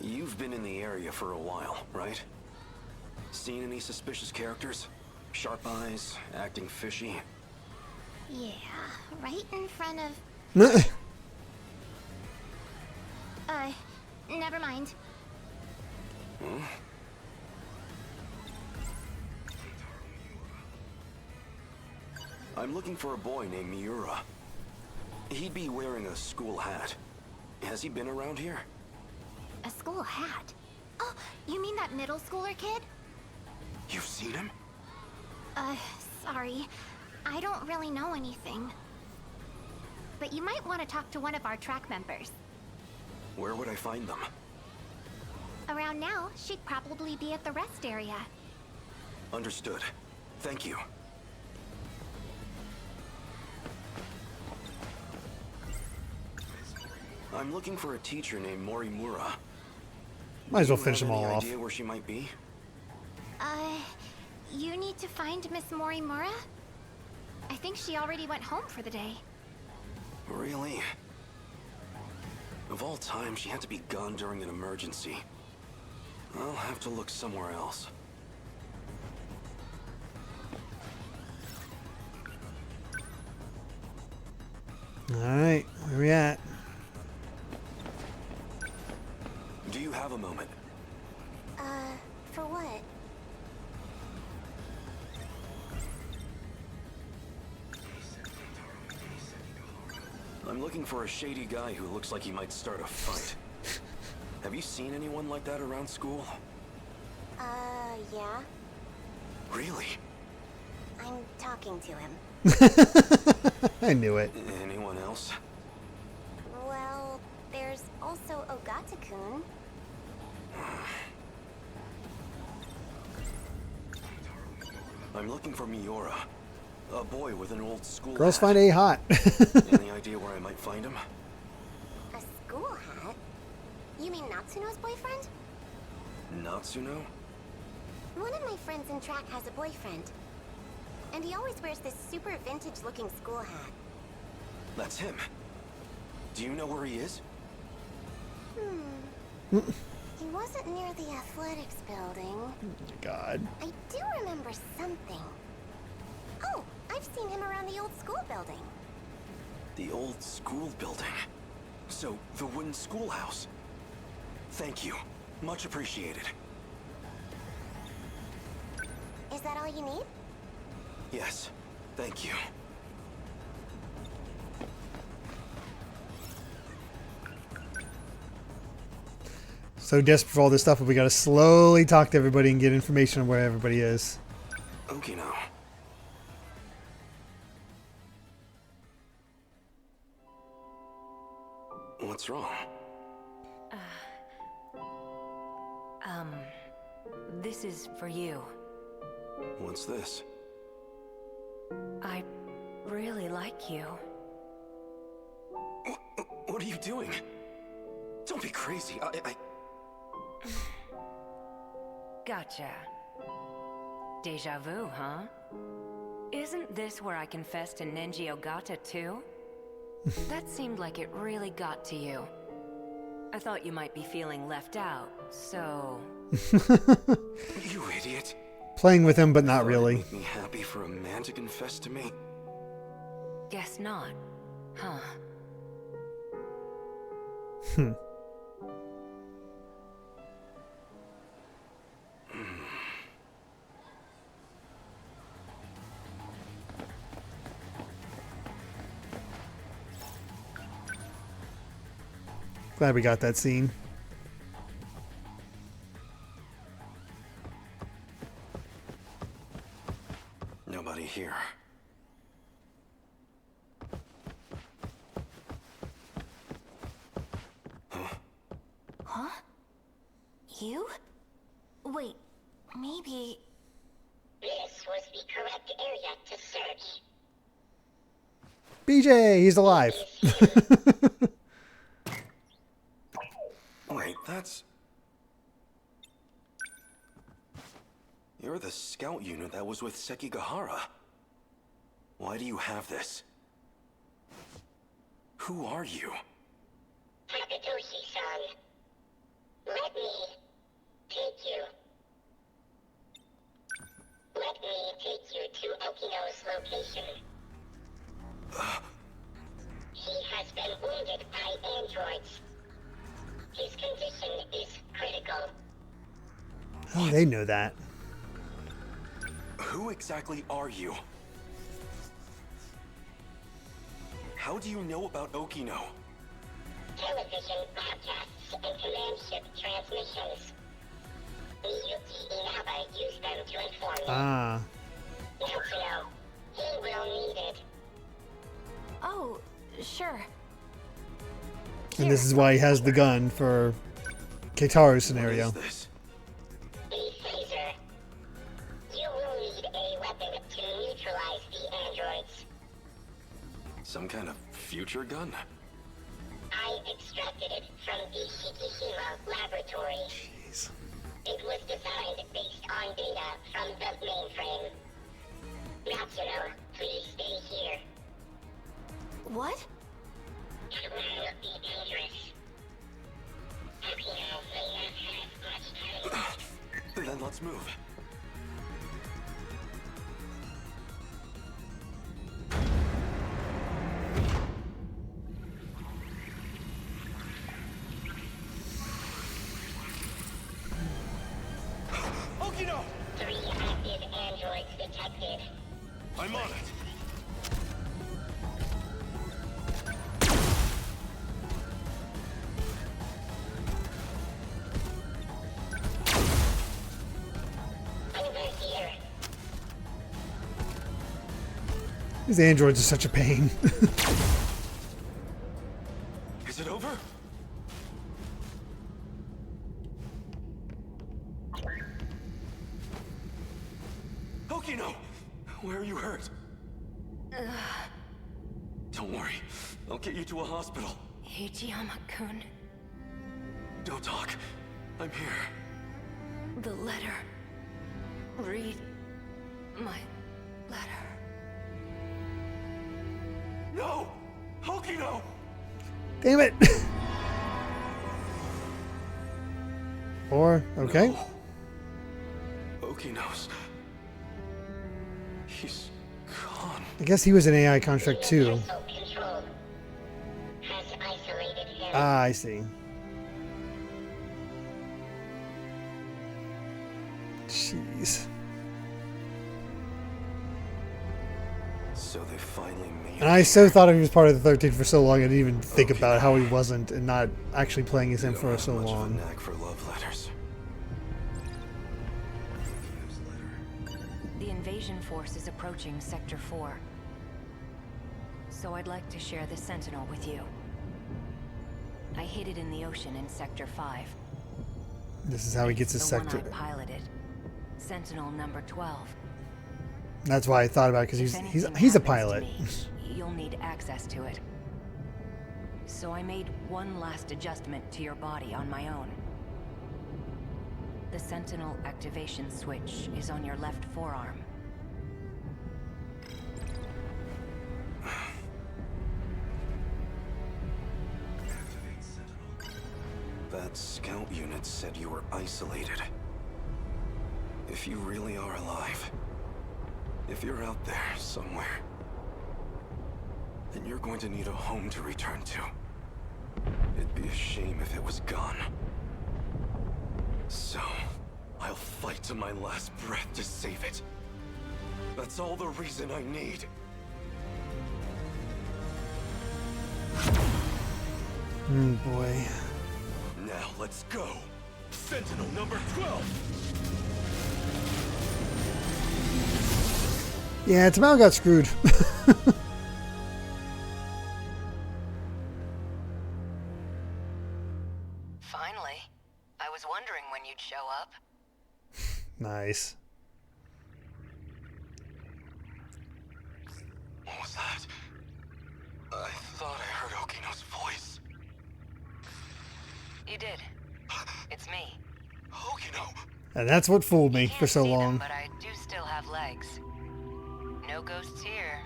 You've been in the area for a while, right? Seen any suspicious characters? Sharp eyes, acting fishy? Yeah, right in front of... never mind. Hmm? I'm looking for a boy named Miura. He'd be wearing a school hat. Has he been around here? A school hat? Oh, you mean that middle schooler kid? You've seen him? Sorry. I don't really know anything. But you might want to talk to one of our track members. Where would I find them? Around now, she'd probably be at the rest area. Understood. Thank you. I'm looking for a teacher named Morimura. Might as well finish them all Any off. idea where she might be? You need to find Miss Morimura? I think she already went home for the day. Really? Of all time, she had to be gone during an emergency. I'll have to look somewhere else. Alright, where we at? Do you have a moment? For what? I'm looking for a shady guy who looks like he might start a fight. Have you seen anyone like that around school? Yeah. Really? I'm talking to him. I knew it. Anyone else? Well, there's also Ogata-kun. I'm looking for Miura, a boy with an old school Girls hat. find A hot. Any idea where I might find him? A school hat? You mean Natsuno's boyfriend? Natsuno? One of my friends in track has a boyfriend. And he always wears this super vintage-looking school hat. That's him. Do you know where he is? He wasn't near the athletics building. God. I do remember something. Oh, I've seen him around the old school building. The old school building. So, the wooden schoolhouse. Thank you. Much appreciated. Is that all you need? Yes. Thank you. So desperate for all this stuff, but we gotta slowly talk to everybody and get information on where everybody is. Okay now. What's wrong? This is for you. What's this? I really like you. What are you doing? Don't be crazy. I... Gotcha. Deja vu, huh? Isn't this where I confessed to Nenji Ogata too? That seemed like it really got to you. I thought you might be feeling left out, so... You idiot. Playing with him, but not really. Make me happy for a man to confess to me? Guess not, huh? Glad we got that scene. Nobody here. Huh? Huh? You? Wait, maybe... This was the correct area to search. BJ, he's alive. Wait, that's... You're the scout unit that was with Sekigahara. Why do you have this? Who are you? Takatoshi-san. Let me take you. Let me take you to Okino's location. He has been wounded by androids. His condition is critical. Oh, they know that. Who exactly are you? How do you know about Okino? Television broadcasts and command ship transmissions. Miyuki Inaba used them to inform me. Ah. Natsuno, he will need it. Oh, sure. And this is why he has the gun for Keitaru's scenario. What is this? The phaser. You will need a weapon to neutralize the androids. Some kind of future gun? I extracted it from the Shikishima laboratory. Jeez. It was designed based on data from the mainframe. Natsuno, please stay here. What? It will be dangerous. Okino may not have much time. Then let's move. Okino! 3 active androids detected. I'm on it. Over here. These androids are such a pain. Is it over? Okino! Where are you hurt? Don't worry. I'll get you to a hospital. Ichiyama-kun. Don't talk. I'm here. The letter. Read my letter. No! Okino! Damn it. Or, okay. No. Okino's. He's gone. I guess he was an AI construct too. Control has isolated him. Ah, I see. Jeez. So they finally made And I so thought he was part of the 13 for so long, I didn't even think about how he wasn't and not actually playing as him for so long. knack for love letters. The invasion force is approaching Sector 4. So I'd like to share the Sentinel with you. I hid it in the ocean in Sector 5. This is how he gets his The sector. one I piloted. Sentinel number 12. That's why I thought about it, because If he's anything a happens to pilot. me, you'll need access to it. So I made one last adjustment to your body on my own. The Sentinel activation switch is on your left forearm. That scout unit said you were isolated. If you really are alive, if you're out there somewhere, then you're going to need a home to return to. It'd be a shame if it was gone. So, I'll fight to my last breath to save it. That's all the reason I need. Boy. Now let's go. Sentinel number 12. Yeah, Tamao got screwed. Finally. I was wondering when you'd show up. Nice. What was that? I thought I heard Okino's voice. You did. It's me. Okino! And that's what fooled me for so See them, long. but I do still have legs. No ghosts here.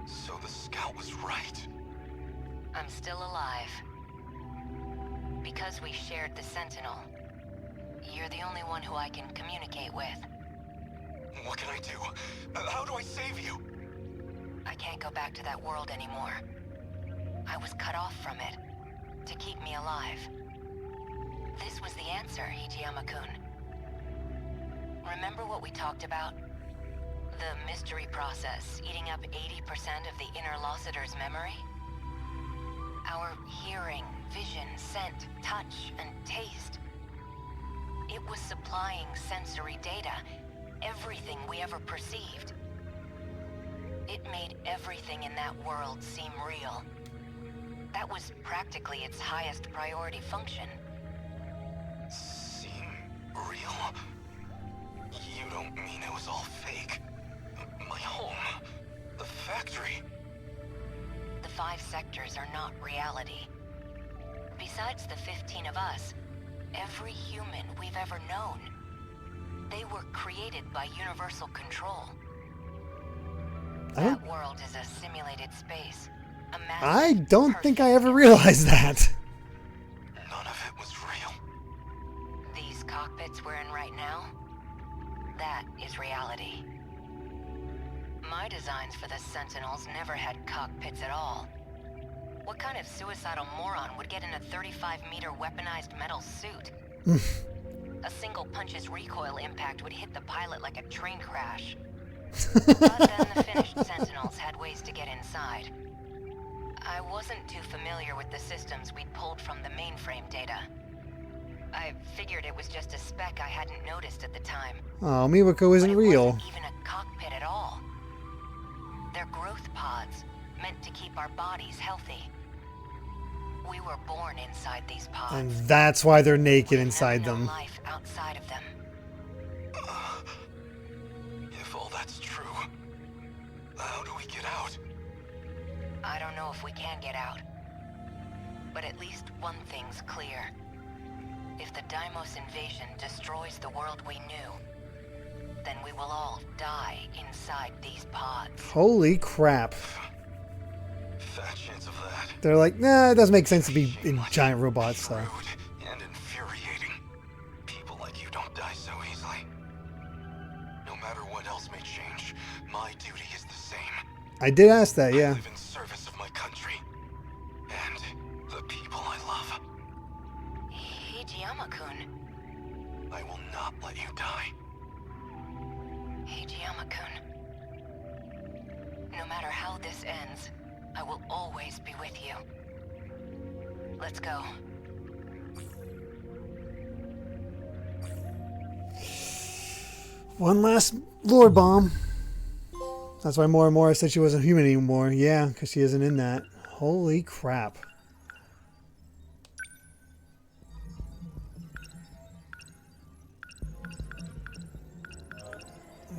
So the scout was right. I'm still alive. Because we shared the Sentinel, you're the only one who I can communicate with. What can I do? How do I save you? I can't go back to that world anymore. I was cut off from it to keep me alive. This was the answer, Hijiyama-kun. Remember what we talked about? The mystery process eating up 80% of the interlocutor's memory? Our hearing, vision, scent, touch, and taste. It was supplying sensory data, everything we ever perceived. It made everything in that world seem real. That was practically its highest priority function. Seem real? You don't mean it was all fake? My home? The factory? The 5 sectors are not reality. Besides the 15 of us, every human we've ever known, they were created by universal control. That world is a simulated space. A massive, I don't think I ever realized that. None of it was real. These cockpits we're in right now, that is reality. My designs for the Sentinels never had cockpits at all. What kind of suicidal moron would get in a 35-meter weaponized metal suit? A single punch's recoil impact would hit the pilot like a train crash. But then the finished Sentinels had ways to get inside. I wasn't too familiar with the systems we'd pulled from the mainframe data. I figured it was just a speck I hadn't noticed at the time. Oh, Miwako isn't real. Wasn't even a cockpit at all. They're growth pods, meant to keep our bodies healthy. We were born inside these pods. And that's why they're naked inside them. Life outside of them. If all that's true, how do we get out? I don't know if we can get out. But at least one thing's clear. If the Deimos invasion destroys the world we knew, then we will all die inside these pods. Holy crap. Fat chance of that. They're like, nah, it doesn't make sense to be in giant robots, so. And infuriating. People like you don't die so easily. No matter what else may change, my duty is the same. I did ask that, yeah. I live in service of my country. And the people I love. Hijiyama-kun. I will not let you die. Hijiyama-kun. No matter how this ends, I will always be with you. Let's go. One last Lord Bomb. That's why more and more said she wasn't human anymore. Yeah, because she isn't in that. Holy crap.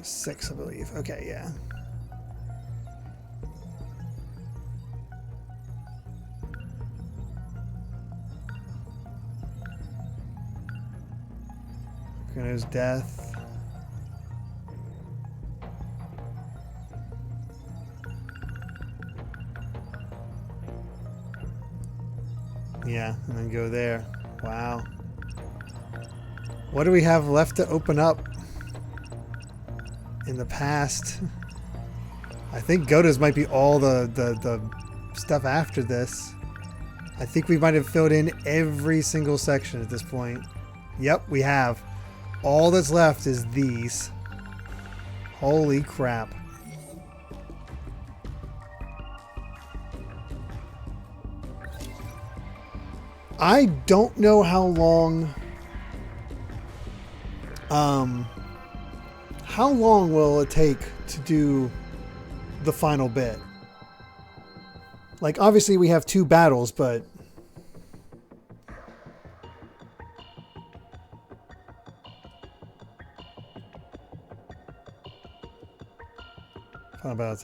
Six, I believe. Okay, yeah. There's death. Yeah, and then go there. Wow. What do we have left to open up in the past? I think Gota's might be all the stuff after this. I think we might have filled in every single section at this point. Yep, we have. All that's left is these. Holy crap. I don't know how long will it take to do the final bit? Like, obviously we have 2 battles, but about.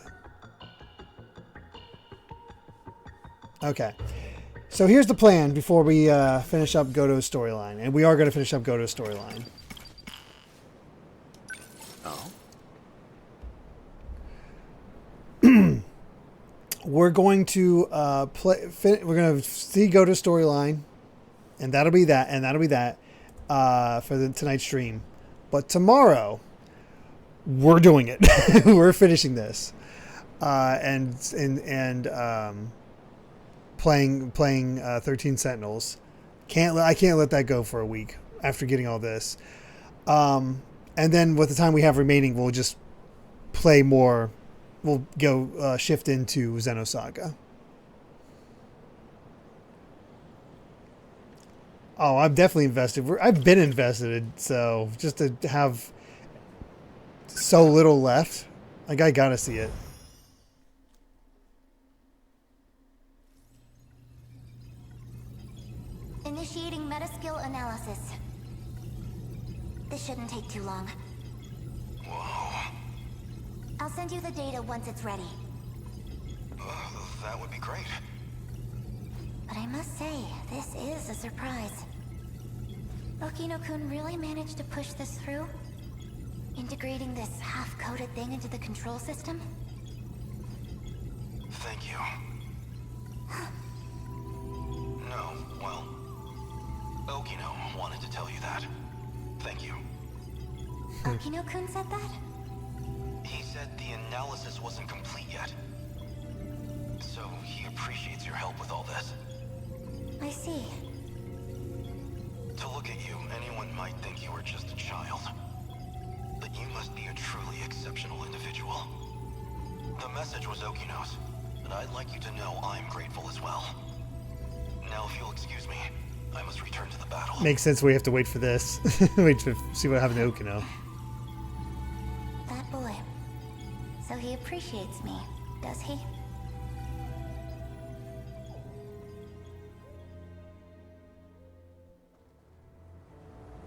Okay. So here's the plan before we finish up Goto's storyline. And we are going to finish up Goto's storyline. Oh? We're going to we're going to see Goto's storyline. And that'll be that. And that'll be that for the tonight's stream. But tomorrow, we're doing it. We're finishing this. And playing 13 Sentinels. I can't let that go for a week after getting all this. And then with the time we have remaining, we'll just play more. We'll go shift into Xenosaga. Oh, I'm definitely invested. I've been invested, so just to have so little left, like I gotta see it. Initiating metaskill analysis. This shouldn't take too long. Whoa. I'll send you the data once it's ready. That would be great. But I must say, this is a surprise. Okino-kun really managed to push this through? Integrating this half-coded thing into the control system? Thank you. No, well, Okino wanted to tell you that. Thank you. Okino-kun said that? He said the analysis wasn't complete yet. So he appreciates your help with all this. I see. To look at you, anyone might think you were just a child. But you must be a truly exceptional individual. The message was Okino's, and I'd like you to know I'm grateful as well. Now, if you'll excuse me, I must return to the battle. Makes sense. We have to wait for this. Wait to see what happened to Okino. That boy. So he appreciates me, does he?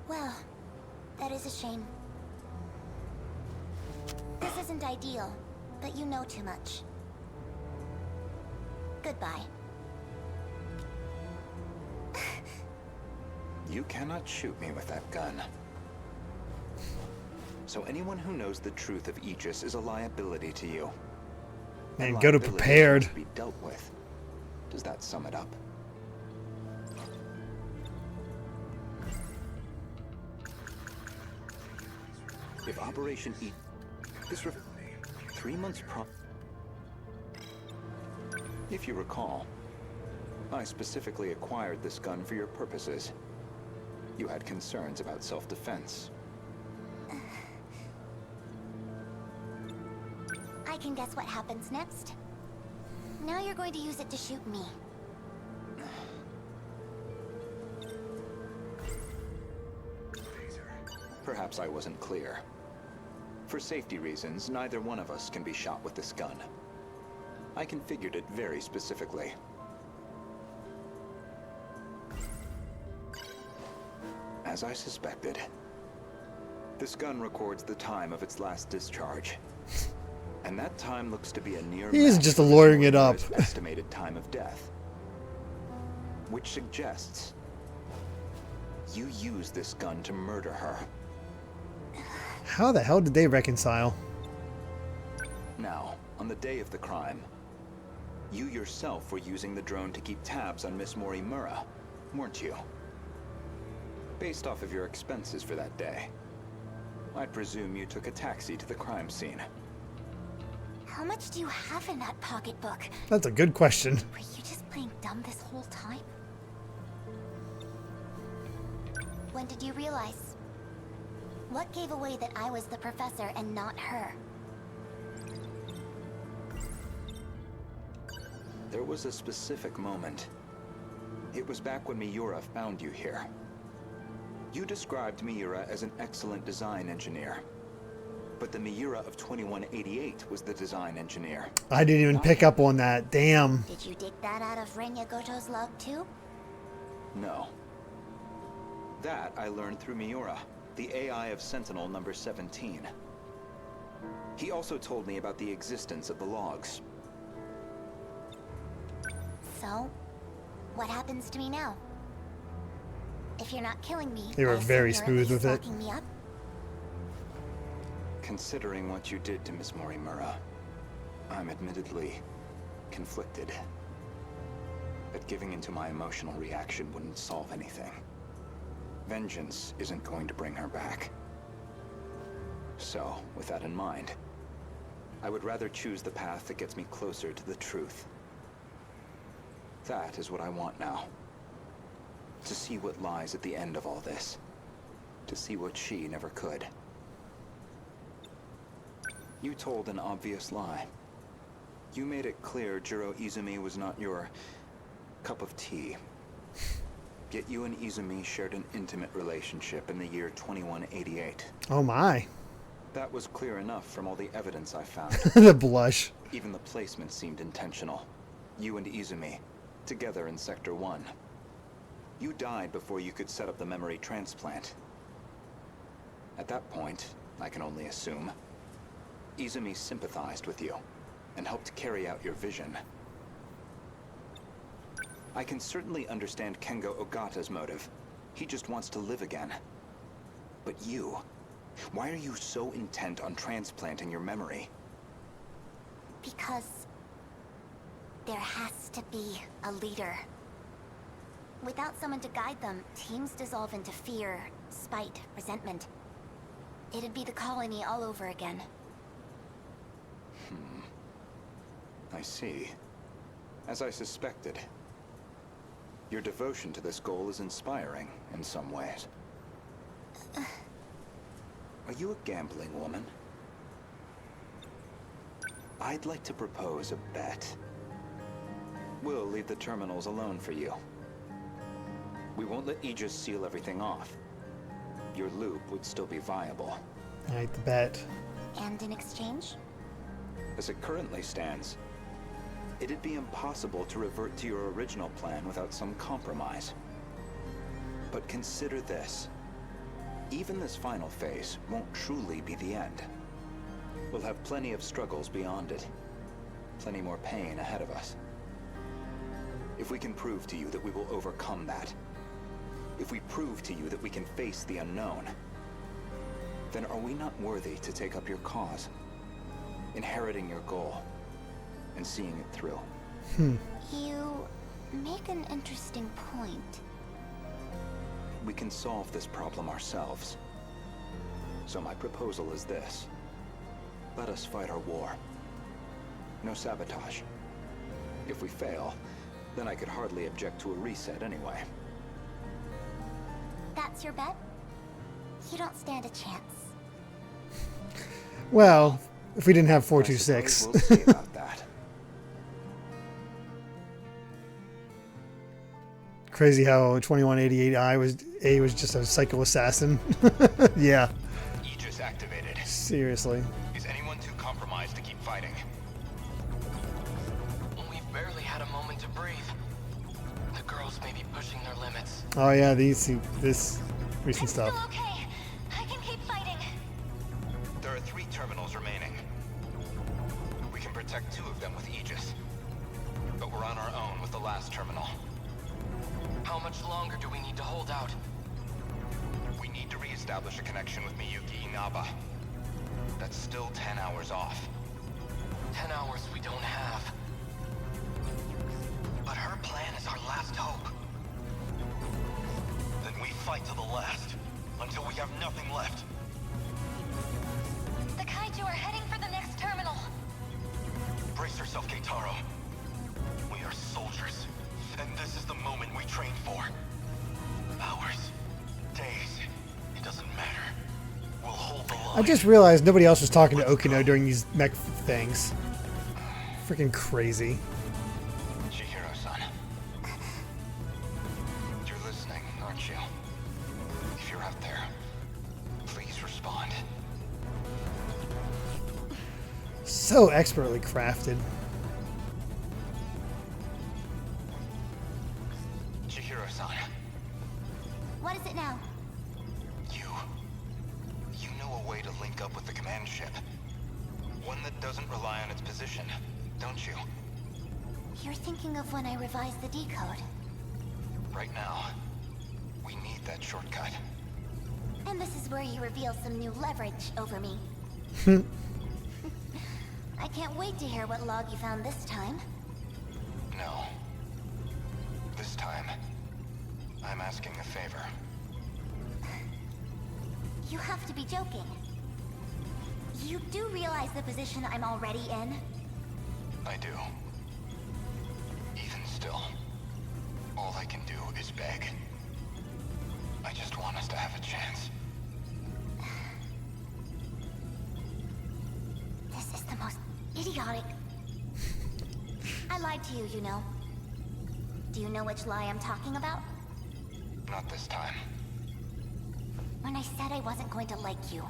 Well, that is a shame. This isn't ideal, but you know too much. Goodbye. You cannot shoot me with that gun. So anyone who knows the truth of Aegis is a liability to you. Man, go to prepared. To be dealt with. Does that sum it up? If Operation E... This 3 months If you recall, I specifically acquired this gun for your purposes. You had concerns about self-defense. I can guess what happens next. Now you're going to use it to shoot me. Perhaps I wasn't clear. For safety reasons, neither one of us can be shot with this gun. I configured it very specifically. As I suspected, this gun records the time of its last discharge. And that time looks to be a near He is just lawyering it up. estimated time of death. Which suggests you used this gun to murder her. How the hell did they reconcile? Now, on the day of the crime, you yourself were using the drone to keep tabs on Miss Morimura, weren't you? Based off of your expenses for that day, I presume you took a taxi to the crime scene. How much do you have in that pocketbook? That's a good question. Were you just playing dumb this whole time? When did you realize? What gave away that I was the professor and not her? There was a specific moment. It was back when Miura found you here. You described Miura as an excellent design engineer. But the Miura of 2188 was the design engineer. I didn't even pick up on that. Damn. Did you dig that out of Renya Goto's log too? No. That I learned through Miura, the AI of Sentinel number 17. He also told me about the existence of the logs. So, what happens to me now? If you're not killing me, They were I assume very you're at smooth least with it. locking me up? Considering what you did to Miss Morimura, I'm admittedly conflicted. But giving into my emotional reaction wouldn't solve anything. Vengeance isn't going to bring her back. So, with that in mind, I would rather choose the path that gets me closer to the truth. That is what I want now. To see what lies at the end of all this. To see what she never could. You told an obvious lie. You made it clear Jiro Izumi was not your cup of tea. Yet you and Izumi shared an intimate relationship in the year 2188. Oh my. That was clear enough from all the evidence I found. The blush. Even the placement seemed intentional. You and Izumi, together in Sector 1. You died before you could set up the memory transplant. At that point, I can only assume, Izumi sympathized with you and helped carry out your vision. I can certainly understand Kengo Ogata's motive. He just wants to live again. But you, why are you so intent on transplanting your memory? Because there has to be a leader. Without someone to guide them, teams dissolve into fear, spite, resentment. It'd be the colony all over again. I see. As I suspected. Your devotion to this goal is inspiring in some ways. Are you a gambling woman? I'd like to propose a bet. We'll leave the terminals alone for you. We won't let Aegis seal everything off. Your loop would still be viable. I like the bet. And in exchange? As it currently stands, it'd be impossible to revert to your original plan without some compromise. But consider this. Even this final phase won't truly be the end. We'll have plenty of struggles beyond it. Plenty more pain ahead of us. If we can prove to you that we will overcome that, if we prove to you that we can face the unknown, then are we not worthy to take up your cause, inheriting your goal, and seeing it through? You make an interesting point. We can solve this problem ourselves. So my proposal is this. Let us fight our war. No sabotage. If we fail, then I could hardly object to a reset anyway. That's your bet? You don't stand a chance. Well, if we didn't have 426. We'll see about that. Crazy how 2188 was just a psycho assassin. Yeah. Aegis activated. Seriously. Is anyone too compromised to keep fighting? We've barely had a moment to breathe. The girls may be pushing their limits. Oh yeah, this recent stuff. Still okay. I can keep fighting. There are 3 terminals remaining. We can protect 2 of them with Aegis. But we're on our own with the last terminal. How much longer do we need to hold out? We need to re-establish a connection with Miyuki Inaba. That's still 10 hours off. 10 hours we don't have. But her plan is our last hope. Then we fight to the last, until we have nothing left. The kaiju are heading for the next terminal. Brace yourself, Keitaro. We are soldiers, and this is the moment we trained for. Hours, days, it doesn't matter. We'll hold the line. I just realized nobody else was talking to Okino during these mech things. Freaking crazy. Chihiro-san. You're listening, aren't you? If you're out there, please respond. So expertly crafted. Chihiro-san. What is it now? You know a way to link up with the command ship. One that doesn't rely on its position, don't you? You're thinking of when I revised the decode. Right now, we need that shortcut. And this is where you reveal some new leverage over me. I can't wait to hear what log you found this time. No. This time, I'm asking a favor. You have to be joking. You do realize the position I'm already in? I do. Even still, all I can do is beg. I just want us to have a chance. This is the most idiotic... I lied to you, you know. Do you know which lie I'm talking about? Not this time. When I said I wasn't going to like you.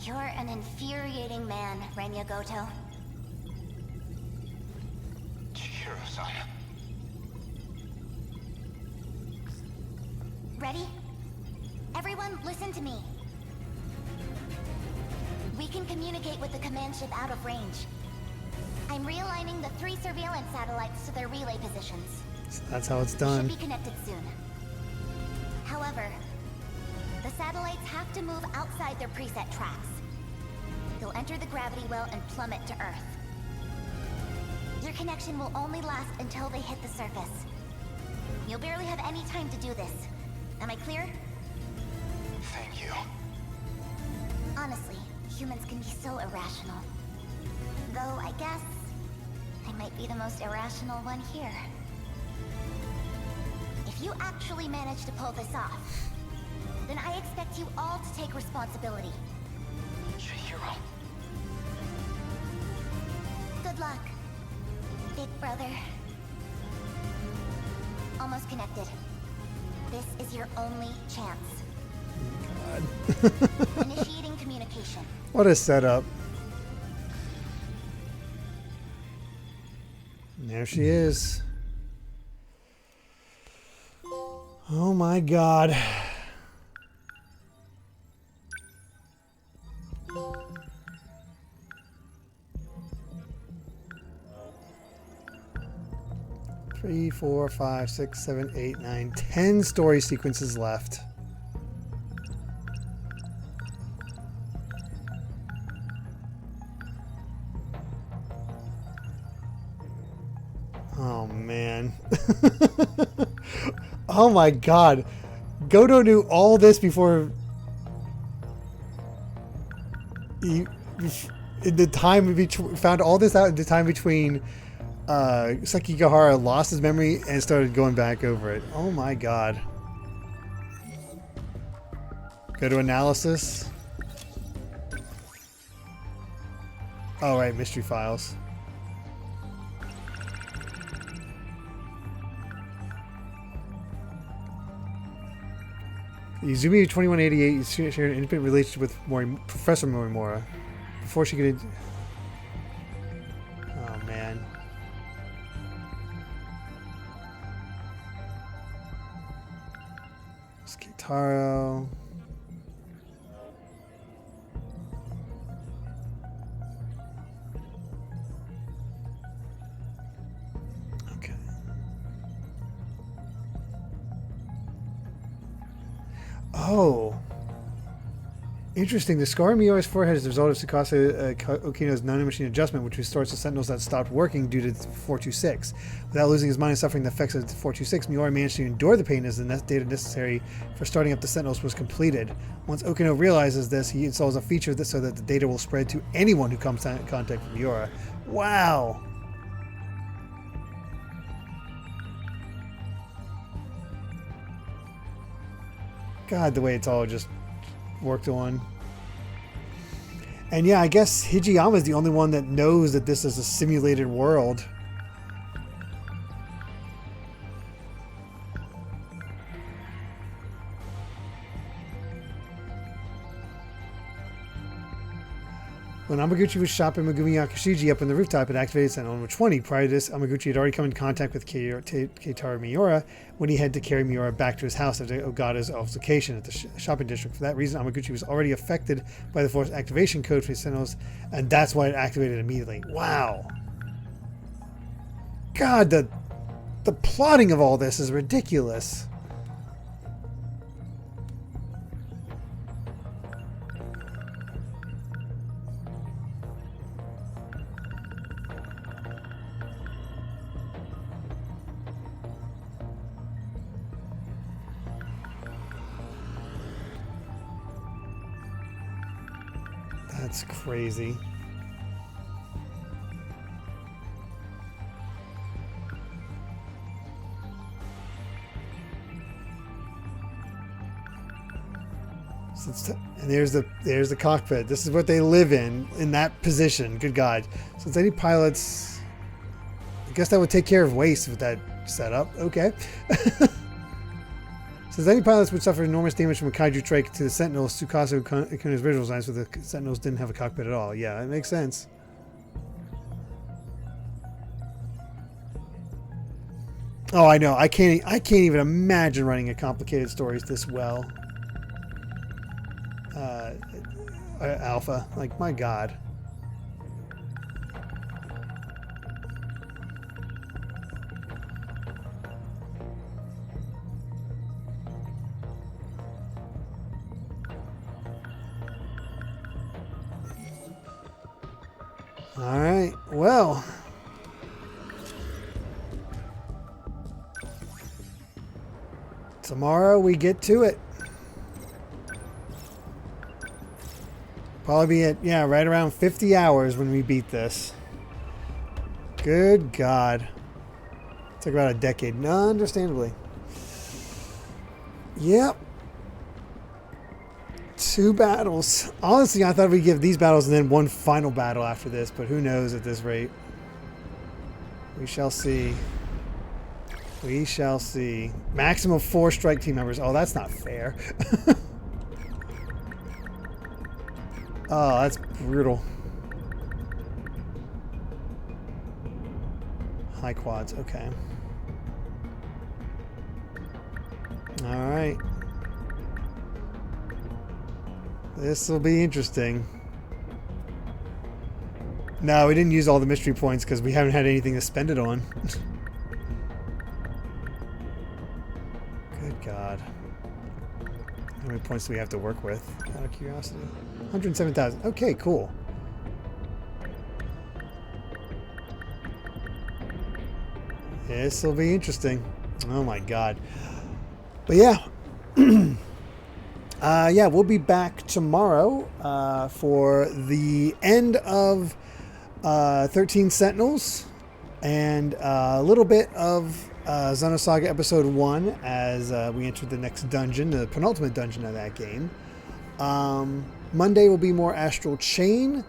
You're an infuriating man, Renya Goto. Chihiro-san. Ready? Everyone, listen to me. We can communicate with the command ship out of range. I'm realigning the 3 surveillance satellites to their relay positions. So that's how it's done. Should be connected soon. However, the satellites have to move outside their preset tracks. They'll enter the gravity well and plummet to Earth. Your connection will only last until they hit the surface. You'll barely have any time to do this. Am I clear? Thank you. Honestly, humans can be so irrational. Though I guess I might be the most irrational one here. If you actually manage to pull this off, then I expect you all to take responsibility. Chihiro. Good luck, big brother. Almost connected. This is your only chance. God. Initiating communication. What a setup. And there she is. Oh my God. Three, 4, 5, 6, 7, 8, 9, 10 story sequences left. Oh man. Oh my God. Goto knew all this before he, in the time found all this out in the time between Sekigahara lost his memory and started going back over it. Oh my God. Go to analysis. Oh right, mystery files. Izumi 2188 shared an intimate relationship with Professor Morimura before she could. Oh man. Skitaro. Okay. Oh. Interesting. The scar on Miura's forehead is the result of Tsukasa Okino's nanomachine adjustment, which restores the Sentinels that stopped working due to 426. Without losing his mind and suffering the effects of 426, Miura managed to endure the pain as the data necessary for starting up the Sentinels was completed. Once Okino realizes this, he installs a feature so that the data will spread to anyone who comes in contact with Miura. Wow! God, the way it's all just worked on. And yeah, I guess Hijiyama is the only one that knows that this is a simulated world. When Amaguchi was shopping Megumi Yakushiji up on the rooftop, it activated Sentinel number 20. Prior to this, Amaguchi had already come in contact with Keitaro Miura when he had to carry Miura back to his house after Ogata's altercation at the shopping district. For that reason, Amaguchi was already affected by the force activation code for the Sentinels, and that's why it activated immediately. Wow. God, the plotting of all this is ridiculous. That's crazy. And there's the cockpit. This is what they live in that position. Good God. Since any pilots, I guess that would take care of waste with that setup. Okay. Since any pilots would suffer enormous damage from a kaiju strike to the Sentinels, Tsukasa Kuna's visual design, so the Sentinels didn't have a cockpit at all. Yeah, it makes sense. Oh, I know. I can't even imagine running a complicated stories this well. Alpha, like, my God. All right, well, tomorrow we get to it. Probably be at, yeah, right around 50 hours when we beat this. Good God. Took about a decade. No, understandably. Yep. 2 battles. Honestly, I thought we'd give these battles and then one final battle after this, but who knows at this rate. We shall see. We shall see. Maximum 4 strike team members. Oh, that's not fair. Oh, that's brutal. High quads, okay. All right. This will be interesting. No, we didn't use all the mystery points because we haven't had anything to spend it on. Good God. How many points do we have to work with? Out of curiosity. 107,000. Okay, cool. This will be interesting. Oh my God. But yeah. Yeah, we'll be back tomorrow for the end of 13 Sentinels and a little bit of Xenosaga Episode 1 as we enter the next dungeon, the penultimate dungeon of that game. Monday will be more Astral Chain.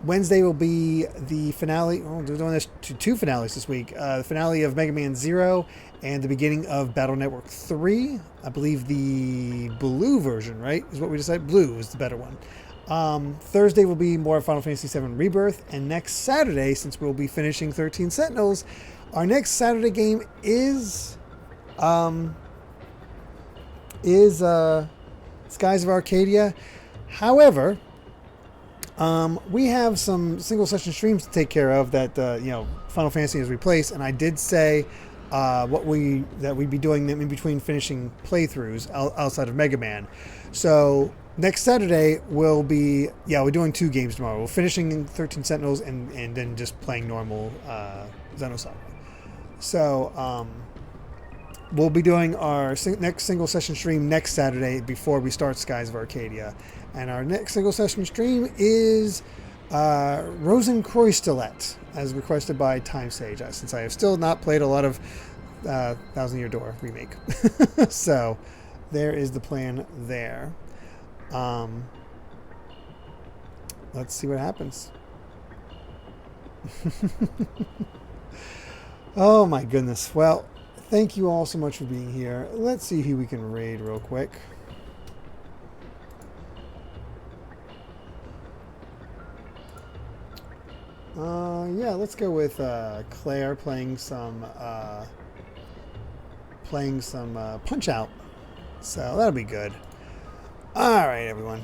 Wednesday will be the finale. Oh, we're doing this to 2 finales this week. The finale of Mega Man 0 and the beginning of Battle Network 3. I believe the blue version, right, is what we decided. Blue is the better one. Thursday will be more Final Fantasy VII Rebirth. And next Saturday, since we'll be finishing 13 Sentinels, our next Saturday game is Skies of Arcadia. However, we have some single session streams to take care of that Final Fantasy has replaced, and I did say that we'd be doing them in between finishing playthroughs outside of Mega Man. So next Saturday we'll be we're doing 2 games tomorrow. We're finishing 13 Sentinels and then just playing normal Xenosaga. So we'll be doing our next single session stream next Saturday before we start Skies of Arcadia. And our next single session stream is Rosenkreuzstilett, as requested by Time Sage, since I have still not played a lot of Thousand Year Door remake. So there is the plan there. Let's see what happens. Oh my goodness. Well, thank you all so much for being here. Let's see who we can raid real quick. Yeah, let's go with Claire playing some Punch Out. So that'll be good. All right, everyone.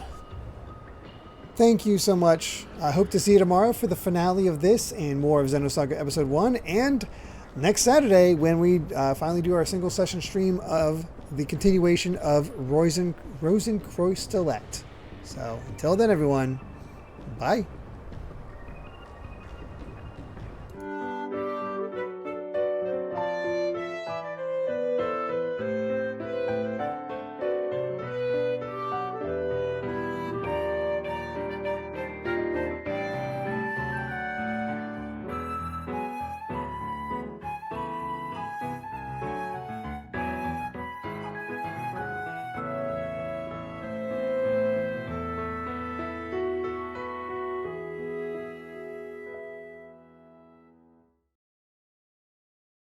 Thank you so much. I hope to see you tomorrow for the finale of this and more of Xenosaga Episode 1. And next Saturday when we finally do our single session stream of the continuation of Rosenkreuzstilett. So until then, everyone, bye.